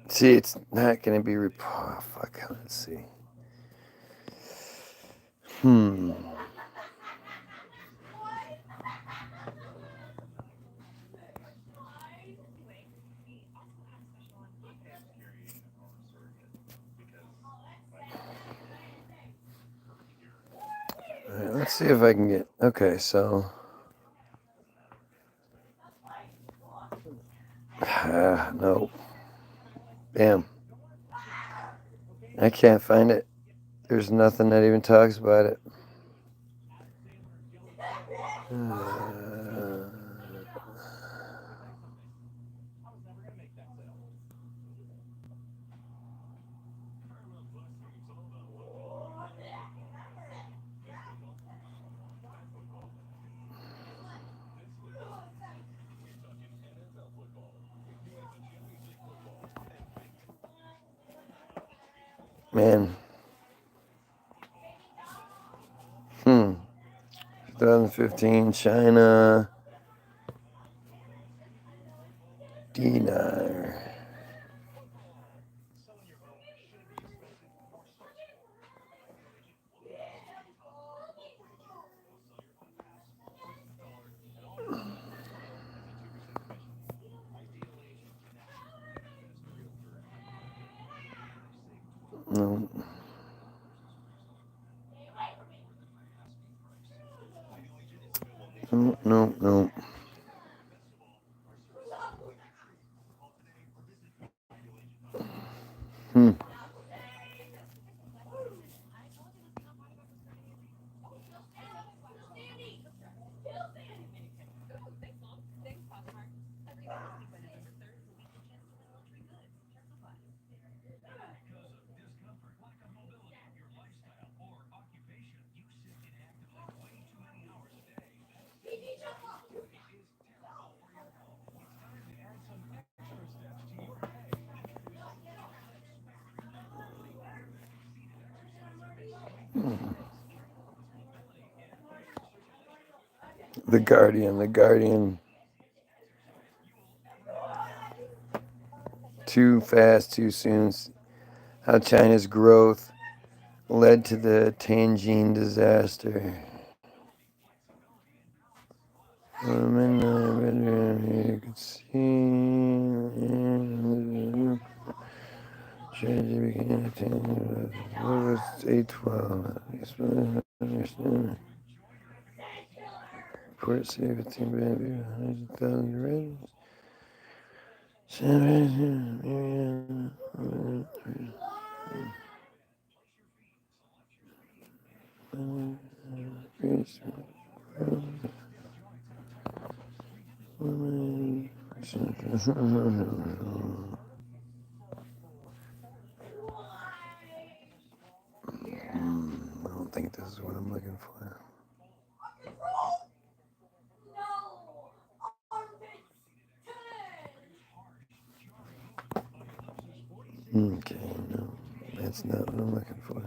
See, it's not going to be fuck, let's see. All right, let's see if I can get, okay, so no. Damn. I can't find it. There's nothing that even talks about it. Man. 2015, China. Dinar. No. No. The Guardian. Too fast, too soon. How China's growth led to the Tianjin disaster. You could see. Strategy began what was 812? Understand. Port City, 15 million, 100,000 residents. I don't think this is what I'm looking for. Okay, no, that's not what I'm looking for.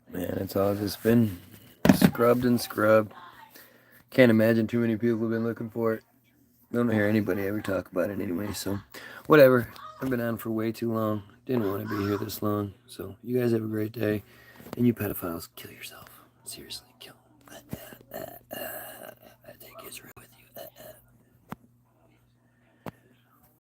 Man, it's all just been scrubbed and scrubbed. Can't imagine too many people have been looking for it. Don't hear anybody ever talk about it anyway, so whatever. I've been on for way too long. Didn't want to be here this long. So you guys have a great day. And you pedophiles, kill yourself. Seriously, kill that.